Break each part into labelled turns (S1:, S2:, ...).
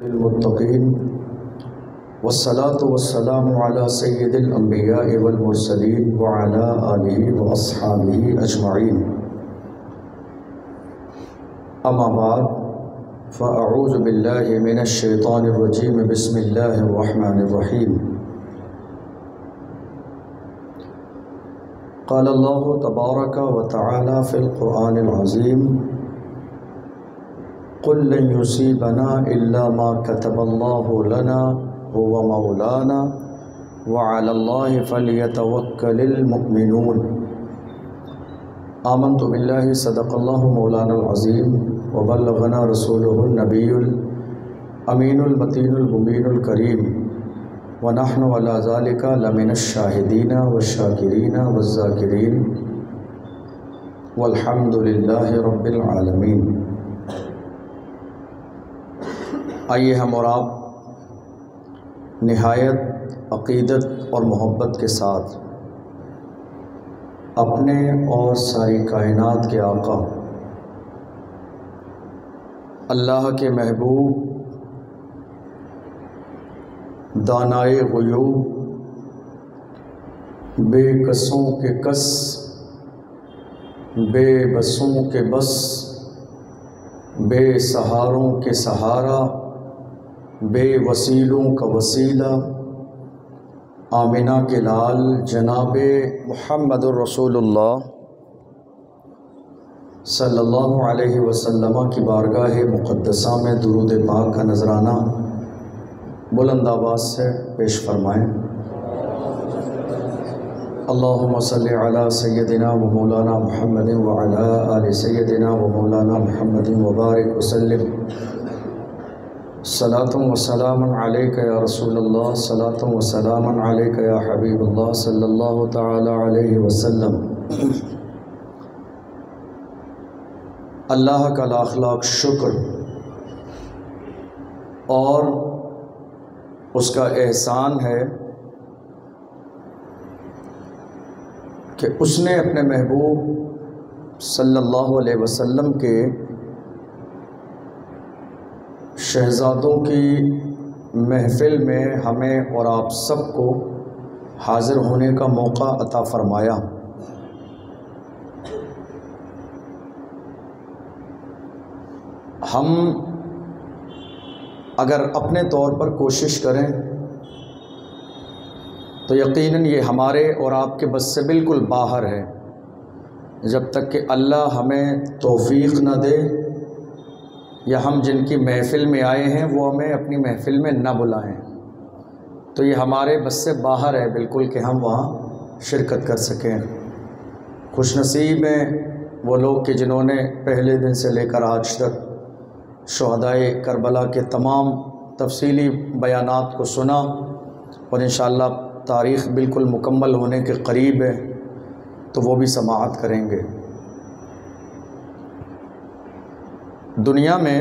S1: للمتقين والصلاة والسلام على سيد الأنبياء والمرسلين وعلى آله وأصحابه أجمعين. أما بعد فأعوذ بالله من الشيطان الرجيم. بسم الله الرحمن الرحيم. قال الله تبارك وتعالى في القرآن العظيم: قل لن يصيبنا إلا ما كتب الله لنا هو مولانا وعلى الله فليتوكل المؤمنون. آمنت بالله صدق الله مولانا العظيم وبلغنا رسوله النبي الأمين المتين المبين الكريم ونحن على ذلك لمن الشاهدين والشاكرين والذاكرين والحمد لله رب العالمين. آئیے ہم اور آپ نہایت عقیدت اور محبت کے ساتھ اپنے اور ساری کائنات کے آقا اللہ کے محبوب دانائے غیوب بے کسوں کے کس بے بسوں کے بس بے سہاروں کے سہارا بے وسیلوں کا وسیلہ آمنہ کے لال جناب محمد الرسول اللہ صلی اللہ علیہ وسلم کی بارگاہ مقدسہ میں درود پاک کا نذرانہ بلند آواز سے پیش فرمائیں. اللہم صلی علی سیدنا و مولانا محمد وعلی آل سیدنا و مولانا محمد وبارک وسلم. صلاۃ و سلام علیک یا رسول اللہ، صلاۃ و سلام علیک یا حبیب اللہ صلی اللہ تعالی علیہ وسلم. اللہ کا لاکھ لاکھ شکر اور اس کا احسان ہے کہ اس نے اپنے محبوب صلی اللہ علیہ وسلم کے شہزادوں کی محفل میں ہمیں اور آپ سب کو حاضر ہونے کا موقع عطا فرمایا. ہم اگر اپنے طور پر کوشش کریں تو یقیناً یہ ہمارے اور آپ کے بس سے بالکل باہر ہے. جب تک کہ اللہ ہمیں توفیق نہ دے یا ہم جن کی محفل میں آئے ہیں وہ ہمیں اپنی محفل میں نہ بلائیں تو یہ ہمارے بس سے باہر ہے بالکل کہ ہم وہاں شرکت کر سکیں. خوش نصیب ہیں وہ لوگ کہ جنہوں نے پہلے دن سے لے کر آج تک شہدائے کربلا کے تمام تفصیلی بیانات کو سنا اور انشاءاللہ تاریخ بالکل مکمل ہونے کے قریب ہے تو وہ بھی سماعت کریں گے. دنیا میں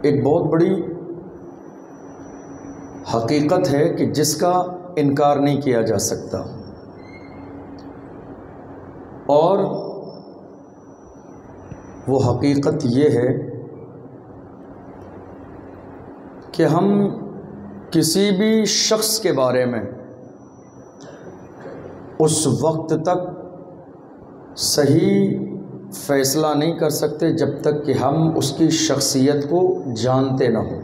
S1: ایک بہت بڑی حقیقت ہے کہ جس کا انکار نہیں کیا جا سکتا، اور وہ حقیقت یہ ہے کہ ہم کسی بھی شخص کے بارے میں اس وقت تک صحیح فیصلہ نہیں کر سکتے جب تک کہ ہم اس کی شخصیت کو جانتے نہ ہوں.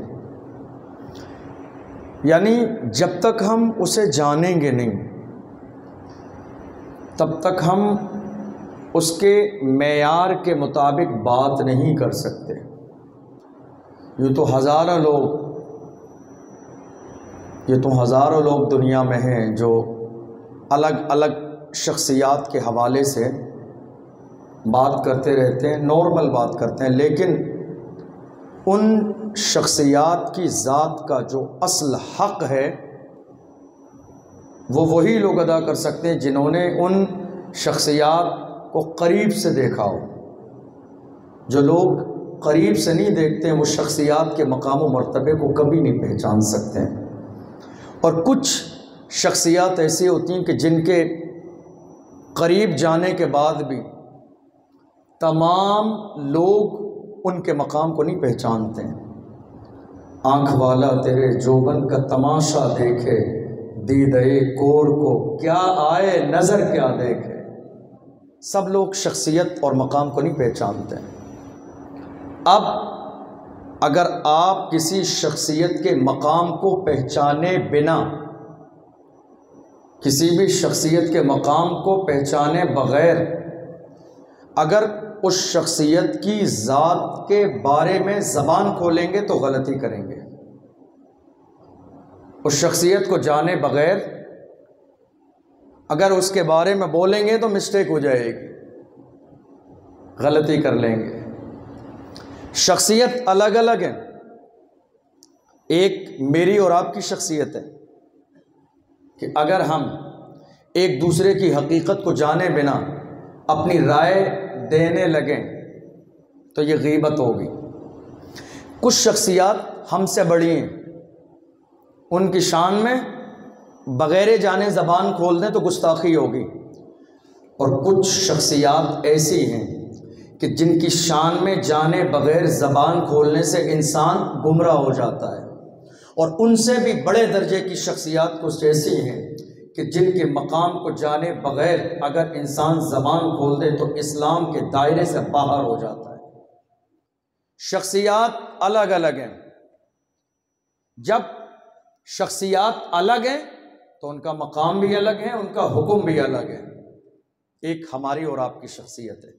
S1: یعنی جب تک ہم اسے جانیں گے نہیں تب تک ہم اس کے معیار کے مطابق بات نہیں کر سکتے. یہ تو ہزاروں لوگ دنیا میں ہیں جو الگ الگ شخصیات کے حوالے سے بات کرتے رہتے ہیں، نارمل بات کرتے ہیں، لیکن ان شخصیات کی ذات کا جو اصل حق ہے وہ وہی لوگ ادا کر سکتے ہیں جنہوں نے ان شخصیات کو قریب سے دیکھا ہو. جو لوگ قریب سے نہیں دیکھتے ہیں وہ شخصیات کے مقام و مرتبے کو کبھی نہیں پہچان سکتے ہیں. اور کچھ شخصیات ایسی ہوتی ہیں کہ جن کے قریب جانے کے بعد بھی تمام لوگ ان کے مقام کو نہیں پہچانتے ہیں. آنکھ والا تیرے جوبن کا تماشا دیکھے، دیدے کور کو کیا آئے نظر کیا دیکھے۔ سب لوگ شخصیت اور مقام کو نہیں پہچانتے۔ اب اگر آپ کسی شخصیت کے مقام کو پہچانے بنا، کسی بھی شخصیت کے مقام کو پہچانے بغیر اگر اس شخصیت کی ذات کے بارے میں زبان کھولیں گے تو غلطی کریں گے۔ اس شخصیت کو جانے بغیر اگر اس کے بارے میں بولیں گے تو مسٹیک ہو جائے گی، غلطی کر لیں گے۔ شخصیت الگ الگ ہے، ایک میری اور آپ کی شخصیت ہے کہ اگر ہم ایک دوسرے کی حقیقت کو جانے بنا اپنی رائے دینے لگیں تو یہ غیبت ہوگی۔ کچھ شخصیات ہم سے بڑی ہیں، ان کی شان میں بغیر جانے زبان کھول دیں تو گستاخی ہوگی، اور کچھ شخصیات ایسی ہیں کہ جن کی شان میں جانے بغیر زبان کھولنے سے انسان گمراہ ہو جاتا ہے، اور ان سے بھی بڑے درجے کی شخصیات کچھ ایسی ہیں کہ جن کے مقام کو جانے بغیر اگر انسان زبان کھول دے تو اسلام کے دائرے سے باہر ہو جاتا ہے۔ شخصیات الگ الگ ہیں۔ جب شخصیات الگ ہیں تو ان کا مقام بھی الگ ہے، ان کا حکم بھی الگ ہے۔ ایک ہماری اور آپ کی شخصیت ہے،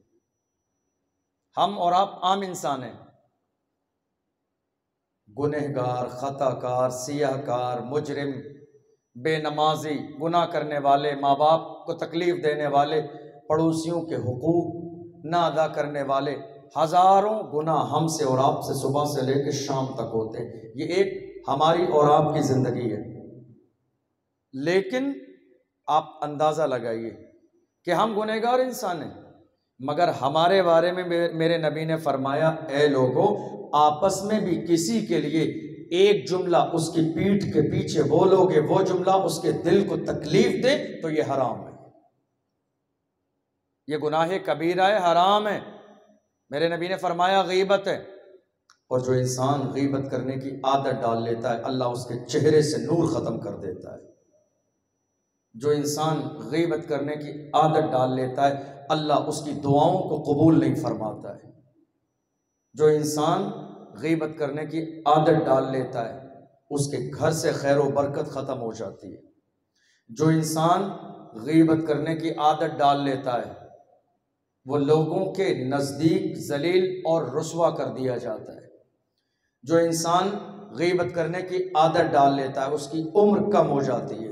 S1: ہم اور آپ عام انسان ہیں، گنہگار، خطا کار، سیاہ کار، مجرم، بے نمازی، گناہ کرنے والے، ماں باپ کو تکلیف دینے والے، پڑوسیوں کے حقوق نہ ادا کرنے والے، ہزاروں گناہ ہم سے اور آپ سے صبح سے لے کے شام تک ہوتے ہیں۔ یہ ایک ہماری اور آپ کی زندگی ہے۔ لیکن آپ اندازہ لگائیے کہ ہم گنہگار انسان ہیں، مگر ہمارے بارے میں میرے نبی نے فرمایا، اے لوگوں، آپس میں بھی کسی کے لیے ایک جملہ اس کی پیٹھ کے پیچھے بولو گے، وہ جملہ اس کے دل کو تکلیف دے تو یہ حرام ہے، یہ گناہ کبیرہ ہے، حرام ہے۔ میرے نبی نے فرمایا غیبت ہے، اور جو انسان غیبت کرنے کی عادت ڈال لیتا ہے اللہ اس کے چہرے سے نور ختم کر دیتا ہے۔ جو انسان غیبت کرنے کی عادت ڈال لیتا ہے اللہ اس کی دعاؤں کو قبول نہیں فرماتا ہے۔ جو انسان غیبت کرنے کی عادت ڈال لیتا ہے اس کے گھر سے خیر و برکت ختم ہو جاتی ہے۔ جو انسان غیبت کرنے کی عادت ڈال لیتا ہے وہ لوگوں کے نزدیک ذلیل اور رسوا کر دیا جاتا ہے۔ جو انسان غیبت کرنے کی عادت ڈال لیتا ہے اس کی عمر کم ہو جاتی ہے۔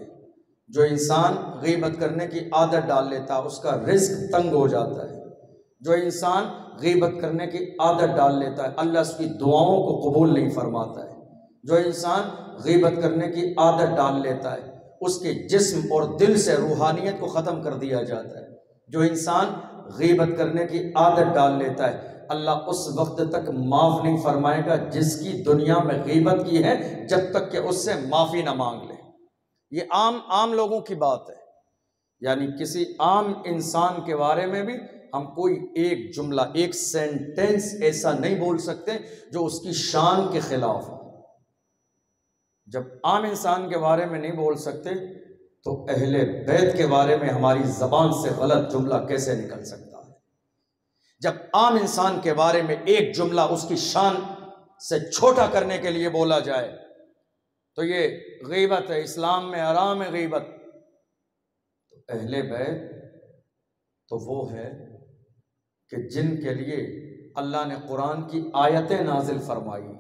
S1: جو انسان غیبت کرنے کی عادت ڈال لیتا ہے اس کا رزق تنگ ہو جاتا ہے۔ جو انسان غیبت کرنے کی عادت ڈال لیتا ہے اللہ اس کی دعاؤں کو قبول نہیں فرماتا ہے۔ جو انسان غیبت کرنے کی عادت ڈال لیتا ہے اس کے جسم اور دل سے روحانیت کو ختم کر دیا جاتا ہے۔ جو انسان غیبت کرنے کی عادت ڈال لیتا ہے اللہ اس وقت تک معاف نہیں فرمائے گا جس کی دنیا میں غیبت کی ہے جب تک کہ اس سے معافی نہ مانگ لے۔ یہ عام لوگوں کی بات ہے، یعنی کسی عام انسان کے بارے میں بھی ہم کوئی ایک جملہ، ایک سینٹنس ایسا نہیں بول سکتے جو اس کی شان کے خلاف ہو۔ جب عام انسان کے بارے میں نہیں بول سکتے تو اہل بیت کے بارے میں ہماری زبان سے غلط جملہ کیسے نکل سکتا ہے؟ جب عام انسان کے بارے میں ایک جملہ اس کی شان سے چھوٹا کرنے کے لیے بولا جائے تو یہ غیبت ہے، اسلام میں حرام ہے غیبت۔ تو اہل بیت تو وہ ہے کہ جن کے لیے اللہ نے قرآن کی آیتیں نازل فرمائی۔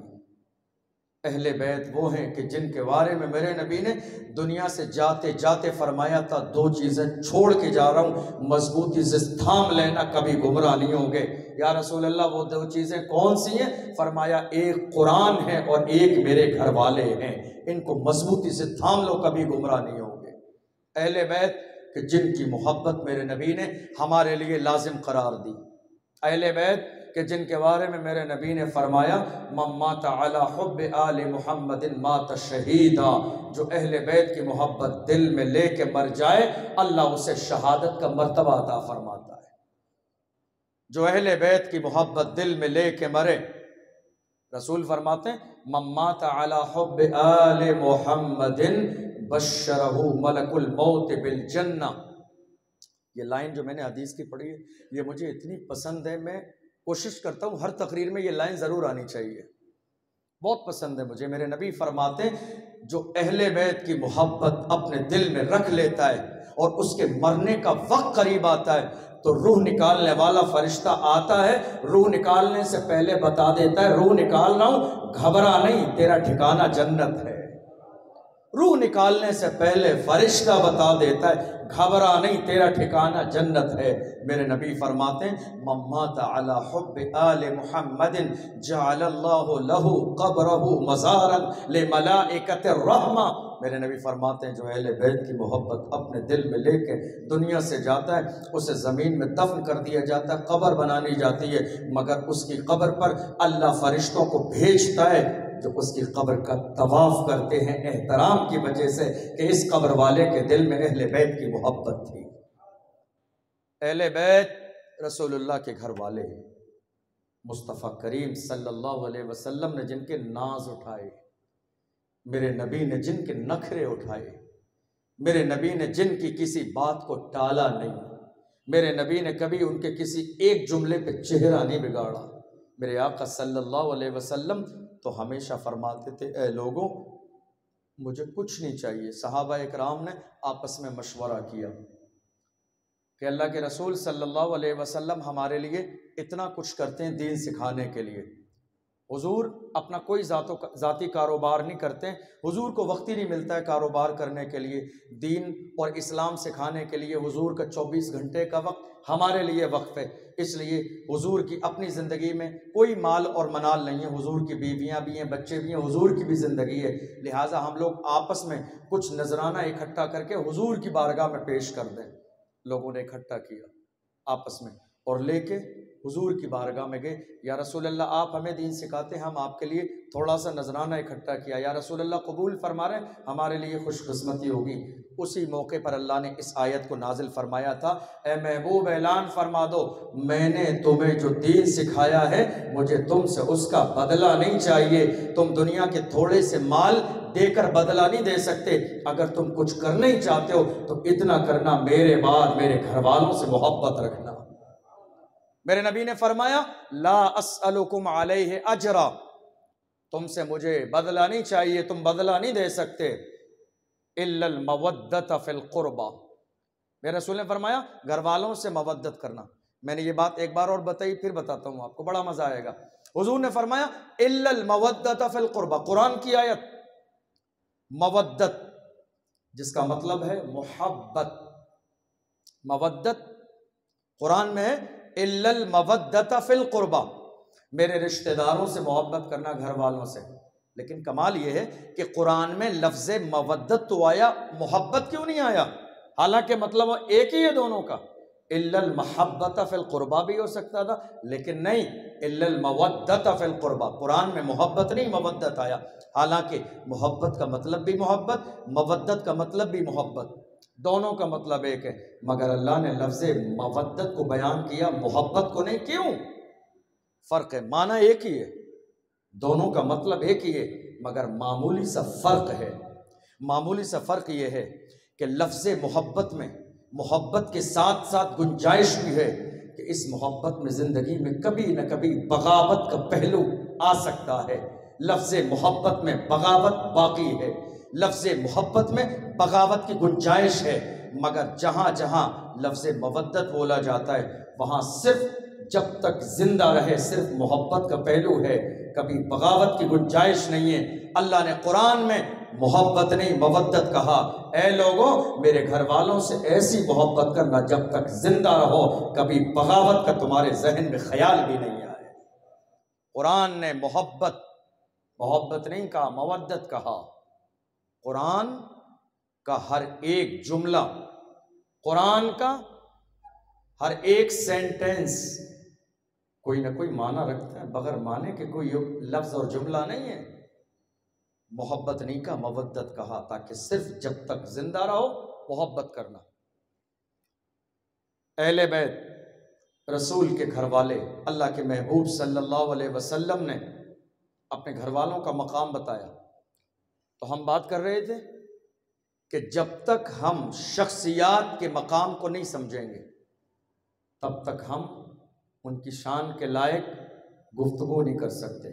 S1: اہل بیت وہ ہیں کہ جن کے بارے میں میرے نبی نے دنیا سے جاتے جاتے فرمایا تھا دو چیزیں چھوڑ کے جا رہا ہوں، مضبوطی سے تھام لینا، کبھی گمراہ نہیں ہوگے۔ یا رسول اللہ وہ دو چیزیں کون سی ہیں؟ فرمایا ایک قرآن ہے اور ایک میرے گھر والے ہیں، ان کو مضبوطی سے تھام لو، کبھی گمراہ نہیں ہوگے۔ اہل بیت کہ جن کی محبت میرے نبی نے ہمارے لیے لازم قرار دی۔ اہل بیت کہ جن کے بارے میں میرے نبی نے فرمایا من مات علی حب آل محمد مات شہیدا، جو اہل بیت کی محبت دل میں لے کے مر جائے اللہ اسے شہادت کا مرتبہ عطا فرماتا ہے۔ جو اہل بیت کی محبت دل میں لے کے مرے رسول فرماتے ہیں من مات علی حب آل محمد بشرہ ملک الموت بالجنہ۔ یہ لائن جو میں نے حدیث کی پڑھی ہے یہ مجھے اتنی پسند ہے، میں کوشش کرتا ہوں ہر تقریر میں یہ لائن ضرور آنی چاہیے، بہت پسند ہے مجھے۔ میرے نبی فرماتے ہیں جو اہل بیت کی محبت اپنے دل میں رکھ لیتا ہے اور اس کے مرنے کا وقت قریب آتا ہے تو روح نکالنے والا فرشتہ آتا ہے، روح نکالنے سے پہلے بتا دیتا ہے روح نکال رہا ہوں، گھبرا نہیں، تیرا ٹھکانہ جنت ہے۔ روح نکالنے سے پہلے فرشتہ بتا دیتا ہے گھبرا نہیں، تیرا ٹھکانہ جنت ہے۔ میرے نبی فرماتے ہیں من مات علی حب آل محمد جعل اللہ لہ قبرہ مزارا لملائکۃ الرحمہ۔ میرے نبی فرماتے ہیں جو اہل بیت کی محبت اپنے دل میں لے کے دنیا سے جاتا ہے اسے زمین میں دفن کر دیا جاتا ہے، قبر بنانی جاتی ہے، مگر اس کی قبر پر اللہ فرشتوں کو بھیجتا ہے جو اس کی قبر کا طواف کرتے ہیں احترام کی وجہ سے کہ اس قبر والے کے دل میں اہل بیت کی محبت تھی۔ اہل بیت رسول اللہ کے گھر والے مصطفیٰ کریم صلی اللہ علیہ وسلم نے جن کے ناز اٹھائے، میرے نبی نے جن کے نخرے اٹھائے، میرے نبی نے جن کی کسی بات کو ٹالا نہیں، میرے نبی نے کبھی ان کے کسی ایک جملے پہ چہرہ نہیں بگاڑا۔ میرے آقا صلی اللہ علیہ وسلم تو ہمیشہ فرماتے تھے اے لوگوں مجھے کچھ نہیں چاہیے۔ صحابہ اکرام نے آپس میں مشورہ کیا کہ اللہ کے رسول صلی اللہ علیہ وسلم ہمارے لیے اتنا کچھ کرتے ہیں دین سکھانے کے لیے، حضور اپنا کوئی ذاتی کاروبار نہیں کرتے، حضور کو وقت ہی نہیں ملتا ہے کاروبار کرنے کے لیے، دین اور اسلام سکھانے کے لیے حضور کا 24 گھنٹے کا وقت ہمارے لیے وقف ہے، اس لیے حضور کی اپنی زندگی میں کوئی مال اور منال نہیں ہے، حضور کی بیویاں بھی ہیں، بچے بھی ہیں، حضور کی بھی زندگی ہے، لہٰذا ہم لوگ آپس میں کچھ نذرانہ اکٹھا کر کے حضور کی بارگاہ میں پیش کر دیں۔ لوگوں نے اکٹھا کیا آپس میں اور لے کے حضور کی بارگاہ میں گئے، یا رسول اللہ آپ ہمیں دین سکھاتے ہیں، ہم آپ کے لیے تھوڑا سا نذرانہ اکٹھا کیا، یا رسول اللہ قبول فرما رہے ہیں، ہمارے لیے خوش قسمتی ہوگی۔ اسی موقع پر اللہ نے اس آیت کو نازل فرمایا تھا اے محبوب اعلان فرما دو میں نے تمہیں جو دین سکھایا ہے مجھے تم سے اس کا بدلہ نہیں چاہیے، تم دنیا کے تھوڑے سے مال دے کر بدلہ نہیں دے سکتے، اگر تم کچھ کرنا ہی چاہتے ہو تو اتنا کرنا میرے بعد میرے گھر والوں سے محبت رکھنا۔ میرے نبی نے فرمایا لا اسألکم علیہ اجرا، تم سے مجھے بدلہ نہیں چاہیے، تم بدلہ نہیں دے سکتے، الا المودۃ فی القربہ، میرے رسول نے فرمایا گھر والوں سے مودت کرنا۔ میں نے یہ بات ایک بار اور بتائی، پھر بتاتا ہوں آپ کو، بڑا مزہ آئے گا۔ حضور نے فرمایا الا المودۃ فی القربہ، قرآن کی آیت، مودت جس کا مطلب ہے محبت، مودت قرآن میں ہے الا المودۃ فی القربہ، میرے رشتہ داروں سے محبت کرنا، گھر والوں سے۔ لیکن کمال یہ ہے کہ قرآن میں لفظ مودت تو آیا، محبت کیوں نہیں آیا؟ حالانکہ مطلب ایک ہی ہے دونوں کا، الا المحبۃ فی القربہ بھی ہو سکتا تھا، لیکن نہیں، الا المودۃ فی القربہ، قرآن میں محبت نہیں مودت آیا، حالانکہ محبت کا مطلب بھی محبت، مودت کا مطلب بھی محبت، دونوں کا مطلب ایک ہے، مگر اللہ نے لفظ مودت کو بیان کیا، محبت کو نہیں، کیوں؟ فرق ہے، معنی ایک ہی ہے، دونوں کا مطلب ایک ہی ہے، مگر معمولی سا فرق ہے۔ معمولی سا فرق یہ ہے کہ لفظ محبت میں محبت کے ساتھ ساتھ گنجائش بھی ہے کہ اس محبت میں زندگی میں کبھی نہ کبھی بغاوت کا پہلو آ سکتا ہے، لفظ محبت میں بغاوت باقی ہے، لفظ محبت میں بغاوت کی گنجائش ہے، مگر جہاں جہاں لفظ مودت بولا جاتا ہے وہاں صرف جب تک زندہ رہے صرف محبت کا پہلو ہے، کبھی بغاوت کی گنجائش نہیں ہے۔ اللہ نے قرآن میں محبت نہیں مودت کہا، اے لوگوں میرے گھر والوں سے ایسی محبت کرنا جب تک زندہ رہو، کبھی بغاوت کا تمہارے ذہن میں خیال بھی نہیں آئے۔ قرآن نے محبت نہیں کہا، مودت کہا۔ قرآن کا ہر ایک جملہ، قرآن کا ہر ایک سینٹنس کوئی نہ کوئی معنی رکھتا ہے، بغیر معنی کے کوئی لفظ اور جملہ نہیں ہے۔ محبت نہیں کہا، مودت کہا، تاکہ صرف جب تک زندہ رہو محبت کرنا۔ اہل بیت رسول کے گھر والے، اللہ کے محبوب صلی اللہ علیہ وسلم نے اپنے گھر والوں کا مقام بتایا، تو ہم بات کر رہے تھے کہ جب تک ہم شخصیات کے مقام کو نہیں سمجھیں گے تب تک ہم ان کی شان کے لائق گفتگو نہیں کر سکتے۔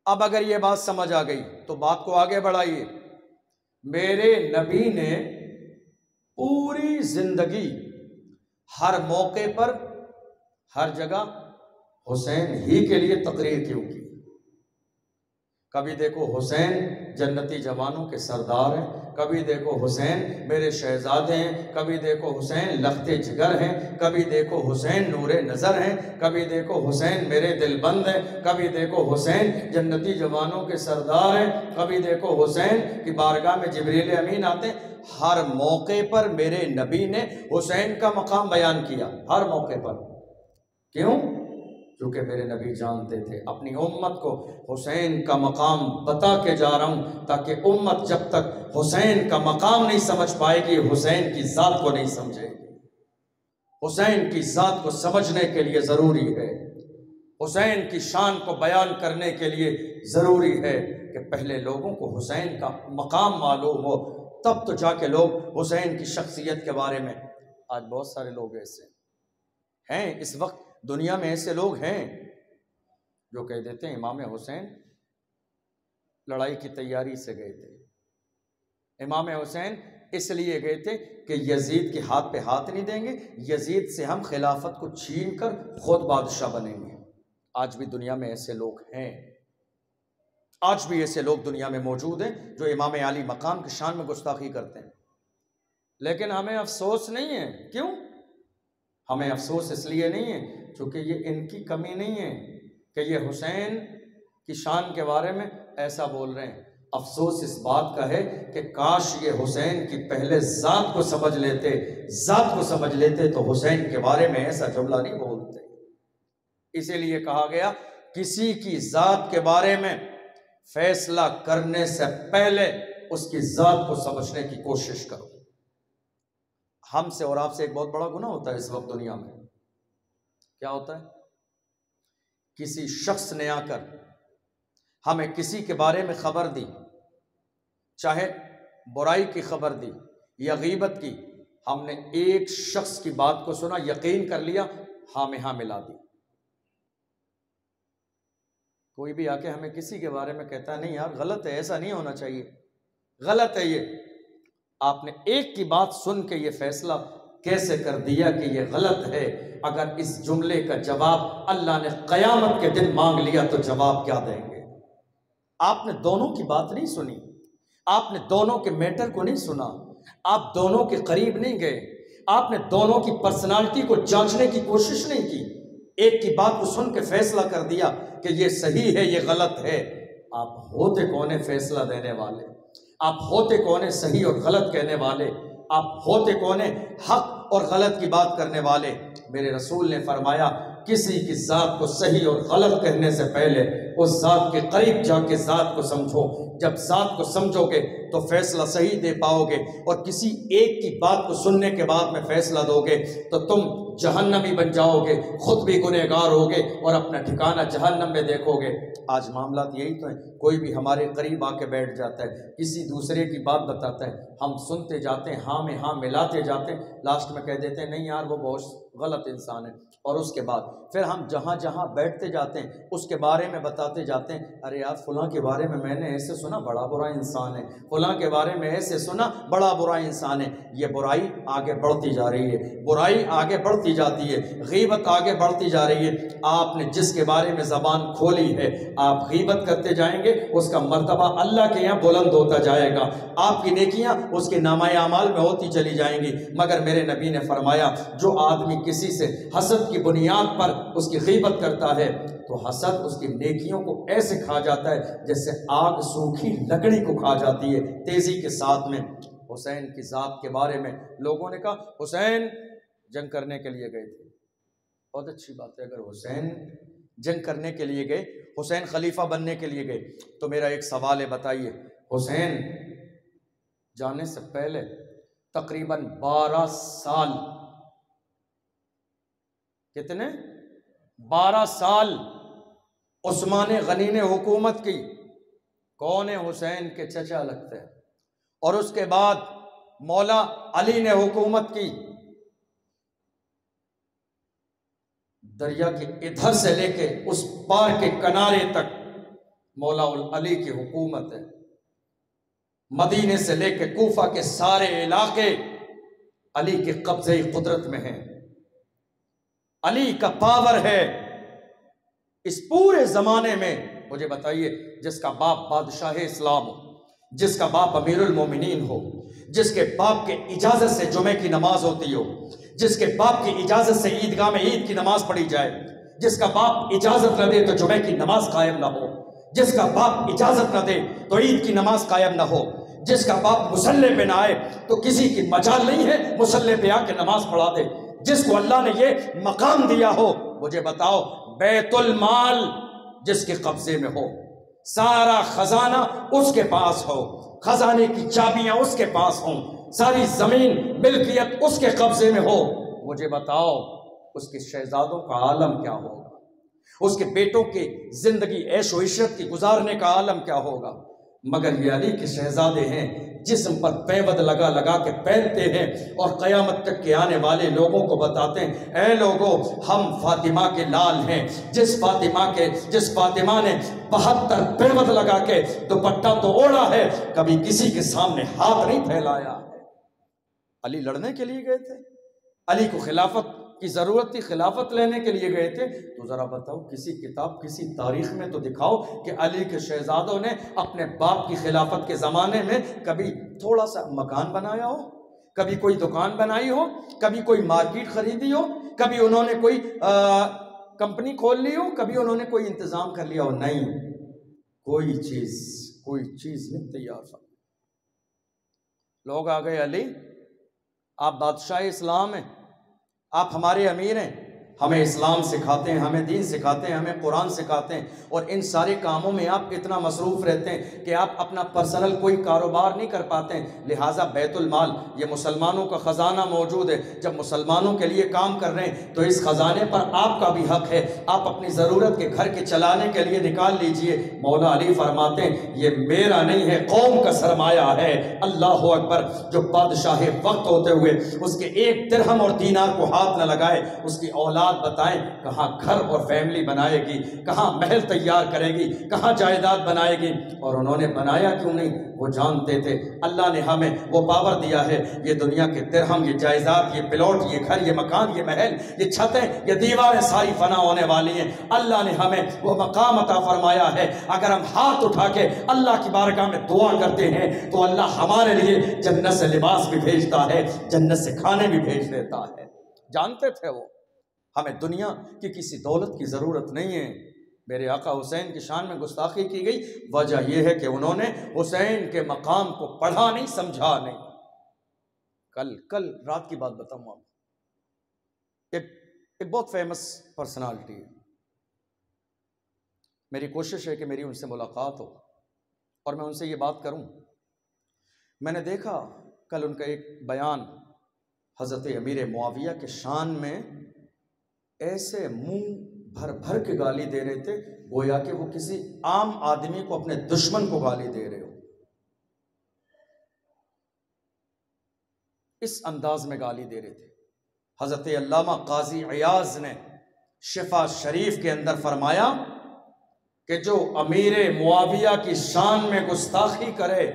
S1: اب اگر یہ بات سمجھ آ گئی تو بات کو آگے بڑھائیے۔ میرے نبی نے پوری زندگی ہر موقع پر ہر جگہ حسین ہی کے لیے تقریر کیوں کی؟ کبھی دیکھو حسین جنتی جوانوں کے سردار ہیں، کبھی دیکھو حسین میرے شہزادے ہیں، کبھی دیکھو حسین لخت جگر ہیں، کبھی دیکھو حسین نور نظر ہیں، کبھی دیکھو حسین میرے دل بند ہیں، کبھی دیکھو حسین جنتی جوانوں کے سردار ہیں، کبھی دیکھو حسین کی بارگاہ میں جبریل امین آتے ہیں۔ ہر موقع پر میرے نبی نے حسین کا مقام بیان کیا، ہر موقع پر۔ کیوں؟ کیونکہ میرے نبی جانتے تھے اپنی امت کو حسین کا مقام بتا کے جا رہا ہوں، تاکہ امت جب تک حسین کا مقام نہیں سمجھ پائے گی حسین کی ذات کو نہیں سمجھے گی۔ حسین کی ذات کو سمجھنے کے لیے ضروری ہے، حسین کی شان کو بیان کرنے کے لیے ضروری ہے کہ پہلے لوگوں کو حسین کا مقام معلوم ہو، تب تو جا کے لوگ حسین کی شخصیت کے بارے میں۔ آج بہت سارے لوگ ایسے ہیں، اس وقت دنیا میں ایسے لوگ ہیں جو کہہ دیتے ہیں امام حسین لڑائی کی تیاری سے گئے تھے، امام حسین اس لیے گئے تھے کہ یزید کے ہاتھ پہ ہاتھ نہیں دیں گے، یزید سے ہم خلافت کو چھین کر خود بادشاہ بنیں گے۔ آج بھی دنیا میں ایسے لوگ ہیں، آج بھی ایسے لوگ دنیا میں موجود ہیں جو امام علی مقام کی شان میں گستاخی کرتے ہیں۔ لیکن ہمیں افسوس نہیں ہے، کیوں؟ ہمیں افسوس اس لیے نہیں ہے چونکہ یہ ان کی کمی نہیں ہے کہ یہ حسین کی شان کے بارے میں ایسا بول رہے ہیں، افسوس اس بات کا ہے کہ کاش یہ حسین کی پہلے ذات کو سمجھ لیتے، ذات کو سمجھ لیتے تو حسین کے بارے میں ایسا جملہ نہیں بولتے۔ اسی لیے کہا گیا کسی کی ذات کے بارے میں فیصلہ کرنے سے پہلے اس کی ذات کو سمجھنے کی کوشش کرو۔ ہم سے اور آپ سے ایک بہت بڑا گناہ ہوتا ہے اس وقت دنیا میں، کیا ہوتا ہے؟ کسی شخص نے آ کر ہمیں کسی کے بارے میں خبر دی، چاہے برائی کی خبر دی یا غیبت کی، ہم نے ایک شخص کی بات کو سنا، یقین کر لیا، ہاں میں ہاں ملا دی۔ کوئی بھی آ کے ہمیں کسی کے بارے میں کہتا ہے نہیں یار غلط ہے، ایسا نہیں ہونا چاہیے، غلط ہے یہ، آپ نے ایک کی بات سن کے یہ فیصلہ کیسے کر دیا کہ یہ غلط ہے؟ اگر اس جملے کا جواب اللہ نے قیامت کے دن مانگ لیا تو جواب کیا دیں گے؟ آپ نے دونوں کی بات نہیں سنی، آپ نے دونوں کے میٹر کو نہیں سنا، آپ دونوں کے قریب نہیں گئے، آپ نے دونوں کی پرسنالٹی کو جانچنے کی کوشش نہیں کی، ایک کی بات کو سن کے فیصلہ کر دیا کہ یہ صحیح ہے یہ غلط ہے۔ آپ ہوتے کون ہیں فیصلہ دینے والے؟ آپ ہوتے کون ہیں صحیح اور غلط کہنے والے؟ آپ ہوتے کون ہیں حق اور غلط کی بات کرنے والے؟ میرے رسول نے فرمایا کسی کی ذات کو صحیح اور غلط کہنے سے پہلے اس ذات کے قریب جا کے ذات کو سمجھو، جب ذات کو سمجھو گے تو فیصلہ صحیح دے پاؤ گے، اور کسی ایک کی بات کو سننے کے بعد میں فیصلہ دو گے تو تم جہنمی بن جاؤ گے، خود بھی گنہگار ہوگے اور اپنا ٹھکانہ جہنم میں دیکھو گے۔ آج معاملات یہی تو ہیں، کوئی بھی ہمارے قریب آ کے بیٹھ جاتا ہے، کسی دوسرے کی بات بتاتا ہے، ہم سنتے جاتے ہیں، ہاں میں ہاں ملاتے جاتے ہیں، لاسٹ میں کہہ دیتے ہیں نہیں یار وہ بہت غلط انسان ہے، اور اس کے بعد پھر ہم جہاں جہاں بیٹھتے جاتے ہیں اس کے بارے میں بتاتے جاتے ہیں، ارے یار فلاں کے بارے میں نے ایسے سنا بڑا برا انسان ہے، فلاں کے بارے میں ایسے سنا بڑا برا انسان ہے۔ یہ برائی آگے بڑھتی جا رہی ہے، برائی آگے بڑھتی جاتی ہے، غیبت آگے بڑھتی جا رہی ہے۔ آپ نے جس کے بارے میں زبان کھولی ہے، آپ غیبت کرتے جائیں گے، اس کا مرتبہ اللہ کے یہاں بلند ہوتا جائے گا، آپ کی نیکیاں اس کے نامہ اعمال میں ہوتی چلی جائیں گی۔ مگر میرے نبی نے فرمایا جو آدمی کسی سے حسد کی بنیاد پر اس کی غیبت کرتا ہے تو حسد اس کی نیکیوں کو ایسے کھا جاتا ہے جیسے آگ سوکھی لکڑی کو کھا جاتی ہے تیزی کے ساتھ میں۔ حسین کی ذات کے بارے میں لوگوں نے کہا حسین جنگ کرنے کے لیے گئے تھے، بہت اچھی بات ہے، اگر حسین جنگ کرنے کے لیے گئے، حسین خلیفہ بننے کے لیے گئے، تو میرا ایک سوال ہے، بتائیے حسین جانے سے پہلے تقریباً 12 سال، کتنے؟ 12 سال عثمان غنی نے حکومت کی، کون ہے؟ حسین کے چچا لگتے ہیں۔ اور اس کے بعد مولا علی نے حکومت کی، دریا کے ادھر سے لے کے اس پار کے کنارے تک مولا علی کی حکومت ہے۔ مدینے سے لے کے کوفہ کے سارے علاقے علی کے قبضے قدرت میں ہیں، علی کا پاور ہے۔ اس پورے زمانے میں مجھے بتائیے، جس کا باپ بادشاہ اسلام ہو، جس کا باپ امیر المومنین ہو، جس کے باپ کے اجازت سے جمعے کی نماز ہوتی ہو، جس کے باپ کی اجازت سے عیدگاہ میں عید کی نماز پڑھی جائے، جس کا باپ اجازت نہ دے تو جمعے کی نماز قائم نہ ہو، جس کا باپ اجازت نہ دے تو عید کی نماز قائم نہ ہو، جس کا باپ مصلی پہ نہ آئے تو کسی کی مجال نہیں ہے مصلی پہ آ کے نماز پڑھا دے، جس کو اللہ نے یہ مقام دیا ہو، مجھے بتاؤ، بیت المال جس کے قبضے میں ہو، سارا خزانہ اس کے پاس ہو، خزانے کی چابیاں اس کے پاس ہوں، ساری زمین ملکیت اس کے قبضے میں ہو، مجھے بتاؤ اس کے شہزادوں کا عالم کیا ہوگا، اس کے بیٹوں کی زندگی عیش و عشرت کی گزارنے کا عالم کیا ہوگا۔ مگر یہ علی کے شہزادے ہیں، جسم پر پیود لگا لگا کے پہنتے ہیں اور قیامت تک کے آنے والے لوگوں کو بتاتے ہیں، اے لوگوں، ہم فاطمہ کے لال ہیں، جس فاطمہ نے 72 پیود لگا کے دوپٹہ تو اوڑھا ہے، کبھی کسی کے سامنے ہاتھ نہیں پھیلایا ہے۔ علی لڑنے کے لیے گئے تھے، علی کو خلافت کی ضرورت تھی، خلافت لینے کے لیے گئے تھے، تو ذرا بتاؤ کسی کتاب کسی تاریخ میں تو دکھاؤ کہ علی کے شہزادوں نے اپنے باپ کی خلافت کے زمانے میں کبھی تھوڑا سا مکان بنایا ہو، کبھی کوئی دکان بنائی ہو، کبھی کوئی مارکیٹ خریدی ہو، کبھی انہوں نے کوئی کمپنی کھول لی ہو، کبھی انہوں نے کوئی انتظام کر لیا ہو؟ نہیں، کوئی چیز نہیں تیار تھا۔ لوگ آ گئے، علی آپ بادشاہ اسلام ہیں، آپ ہمارے امیر ہیں، ہمیں اسلام سکھاتے ہیں، ہمیں دین سکھاتے ہیں، ہمیں قرآن سکھاتے ہیں، اور ان سارے کاموں میں آپ اتنا مصروف رہتے ہیں کہ آپ اپنا پرسنل کوئی کاروبار نہیں کر پاتے ہیں، لہٰذا بیت المال یہ مسلمانوں کا خزانہ موجود ہے، جب مسلمانوں کے لیے کام کر رہے ہیں تو اس خزانے پر آپ کا بھی حق ہے، آپ اپنی ضرورت کے گھر کے چلانے کے لیے نکال لیجئے۔ مولا علی فرماتے ہیں یہ میرا نہیں ہے، قوم کا سرمایہ ہے۔ اللہ اکبر! جو بادشاہ وقت ہوتے ہوئے اس کے ایک درہم اور دینار کو ہاتھ نہ لگائے، اس کی اولاد بتائیں کہاں گھر اور فیملی بنائے گی، کہاں محل تیار کرے گی، کہاں جائیداد بنائے گی؟ اور انہوں نے بنایا کیوں نہیں؟ وہ جانتے تھے اللہ نے ہمیں وہ پاور دیا ہے، یہ دنیا کے درہم، یہ جائیداد، یہ پلاٹ، یہ گھر، یہ مکان، یہ محل، یہ چھتیں، یہ دیواریں ساری فنا ہونے والی ہیں۔ اللہ نے ہمیں وہ مقام عطا فرمایا ہے، اگر ہم ہاتھ اٹھا کے اللہ کی بارگاہ میں دعا کرتے ہیں تو اللہ ہمارے لیے جنت سے لباس بھی بھیجتا ہے، جنت سے کھانے بھی بھیج دیتا ہے۔ جانتے تھے وہ ہمیں دنیا کی کسی دولت کی ضرورت نہیں ہے۔ میرے آقا حسین کی شان میں گستاخی کی گئی، وجہ یہ ہے کہ انہوں نے حسین کے مقام کو پڑھا نہیں، سمجھا نہیں۔ کل رات کی بات بتاؤں آپ، ایک بہت فیمس پرسنالٹی ہے، میری کوشش ہے کہ میری ان سے ملاقات ہو اور میں ان سے یہ بات کروں۔ میں نے دیکھا کل ان کا ایک بیان، حضرت امیر معاویہ کے شان میں ایسے منہ بھر بھر کے گالی دے رہے تھے گویا کہ وہ کسی عام آدمی کو، اپنے دشمن کو گالی دے رہے ہو، اس انداز میں گالی دے رہے تھے۔ حضرت علامہ قاضی عیاض نے شفا شریف کے اندر فرمایا کہ جو امیر معاویہ کی شان میں گستاخی کرے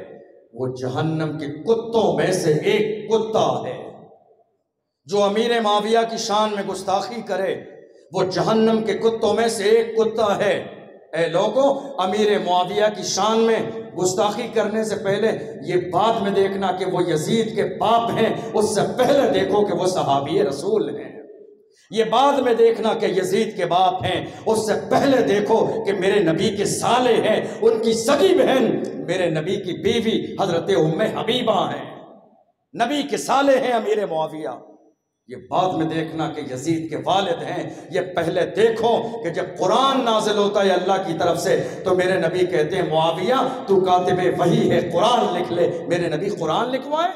S1: وہ جہنم کے کتوں میں سے ایک کتا ہے۔ جو امیر معاویہ کی شان میں گستاخی کرے وہ جہنم کے کتوں میں سے ایک کتا ہے۔ اے لوگوں، امیر معاویہ کی شان میں گستاخی کرنے سے پہلے یہ بات میں دیکھنا کہ وہ یزید کے باپ ہیں، اس سے پہلے دیکھو کہ وہ صحابی رسول ہیں۔ یہ بعد میں دیکھنا کہ یزید کے باپ ہیں، اس سے پہلے دیکھو کہ میرے نبی کے سالے ہیں، ان کی سگی بہن میرے نبی کی بیوی حضرت ام حبیبہ ہیں، نبی کے سالے ہیں امیر معاویہ۔ یہ بعد میں دیکھنا کہ یزید کے والد ہیں، یہ پہلے دیکھو کہ جب قرآن نازل ہوتا ہے اللہ کی طرف سے تو میرے نبی کہتے ہیں معاویہ تو کاتب وحی ہے، قرآن لکھ لے۔ میرے نبی قرآن لکھوائے؟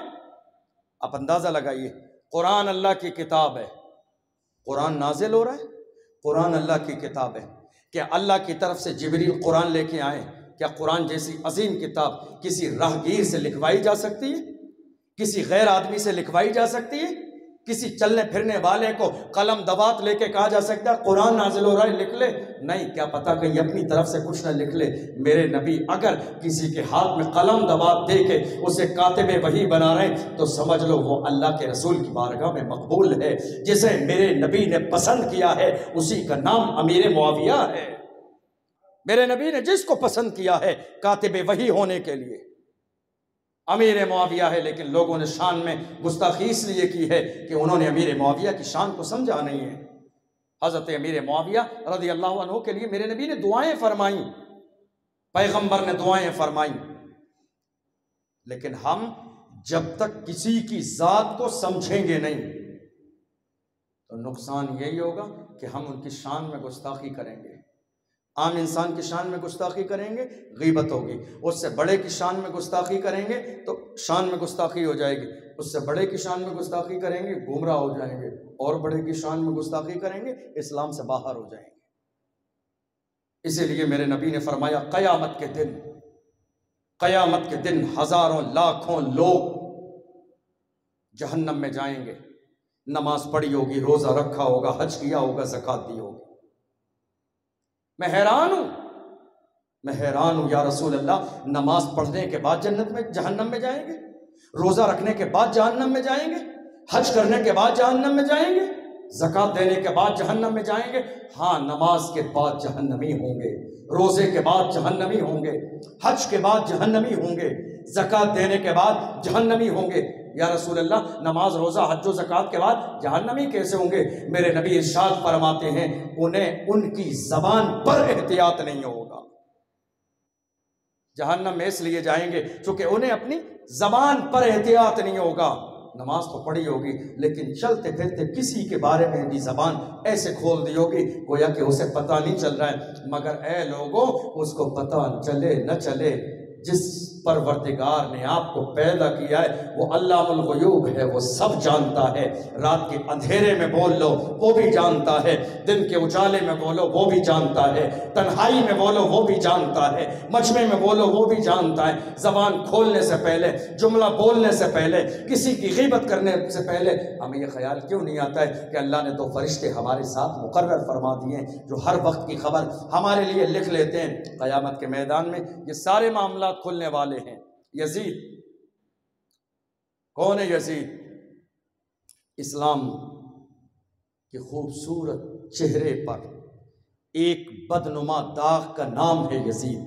S1: آپ اندازہ لگائیے، قرآن اللہ کی کتاب ہے، قرآن نازل ہو رہا ہے، قرآن اللہ کی کتاب ہے، کیا اللہ کی طرف سے جبریل قرآن لے کے آئیں؟ کیا قرآن جیسی عظیم کتاب کسی راہگیر سے لکھوائی جا سکتی ہے؟ کسی غیر آدمی سے لکھوائی جا سکتی ہے؟ کسی چلنے پھرنے والے کو قلم دوات لے کے کہا جا سکتا ہے قرآن نازل ہو رہا ہے لکھ لے؟ نہیں، کیا پتہ کہیں اپنی طرف سے کچھ نہ لکھ لے۔ میرے نبی اگر کسی کے ہاتھ میں قلم دوات دے کے اسے کاتب وحی بنا رہے ہیں تو سمجھ لو وہ اللہ کے رسول کی بارگاہ میں مقبول ہے۔ جسے میرے نبی نے پسند کیا ہے اسی کا نام امیر معاویہ ہے۔ میرے نبی نے جس کو پسند کیا ہے کاتب وحی ہونے کے لیے امیر معاویہ ہے، لیکن لوگوں نے شان میں گستاخی اس لیے کی ہے کہ انہوں نے امیر معاویہ کی شان کو سمجھا نہیں ہے۔ حضرت امیر معاویہ رضی اللہ عنہ کے لیے میرے نبی نے دعائیں فرمائیں، پیغمبر نے دعائیں فرمائیں، لیکن ہم جب تک کسی کی ذات کو سمجھیں گے نہیں تو نقصان یہی ہوگا کہ ہم ان کی شان میں گستاخی کریں گے۔ عام انسان کی شان میں گستاخی کریں گے، غیبت ہوگی۔ اس سے بڑے کی شان میں گستاخی کریں گے تو شان میں گستاخی ہو جائے گی۔ اس سے بڑے کی شان میں گستاخی کریں گے، گمراہ ہو جائیں گے، اور بڑے کی شان میں گستاخی کریں گے، اسلام سے باہر ہو جائیں گے۔ اسی لیے میرے نبی نے فرمایا قیامت کے دن ہزاروں لاکھوں لوگ جہنم میں جائیں گے، نماز پڑھی ہوگی، روزہ رکھا ہوگا، حج کیا ہوگا، زکوٰۃ دی ہوگی۔ میں حیران ہوں یا رسول اللہ، نماز پڑھنے کے بعد جہنم میں جائیں گے، روزہ رکھنے کے بعد جہنم میں جائیں گے، حج کرنے کے بعد جہنم میں جائیں گے، زکوٰۃ دینے کے بعد جہنم میں جائیں گے؟ ہاں، نماز کے بعد جہنمی ہوں گے، روزے کے بعد جہنمی ہوں گے، حج کے بعد جہنمی ہوں گے، زکوٰۃ دینے کے بعد جہنمی ہوں گے۔ یا رسول اللہ، نماز روزہ حج و زکوٰۃ کے بعد جہنمی کیسے ہوں گے؟ میرے نبی ارشاد فرماتے ہیں انہیں ان کی زبان پر احتیاط نہیں ہوگا۔ جہنم میں اس لیے جائیں گے چونکہ انہیں اپنی زبان پر احتیاط نہیں ہوگا۔ نماز تو پڑھی ہوگی لیکن چلتے پھرتے کسی کے بارے میں بھی زبان ایسے کھول دی ہوگی گویا کہ اسے پتہ نہیں چل رہا ہے، مگر اے لوگوں، اس کو پتہ چلے نہ چلے، جس پروردگار نے آپ کو پیدا کیا ہے وہ علام الغیوب ہے، وہ سب جانتا ہے۔ رات کے اندھیرے میں بول لو وہ بھی جانتا ہے، دن کے اجالے میں بولو وہ بھی جانتا ہے، تنہائی میں بولو وہ بھی جانتا ہے، مجمع میں بولو وہ بھی جانتا ہے۔ زبان کھولنے سے پہلے، جملہ بولنے سے پہلے، کسی کی غیبت کرنے سے پہلے ہمیں یہ خیال کیوں نہیں آتا ہے کہ اللہ نے تو فرشتے ہمارے ساتھ مقرر فرما دیے ہیں جو ہر وقت کی خبر ہمارے لیے لکھ لیتے ہیں۔ قیامت کے میدان میں یہ سارے معاملات کھلنے والے ہیں۔ یزید کون ہے؟ یزید اسلام کے خوبصورت چہرے پر ایک بدنما داغ کا نام ہے یزید۔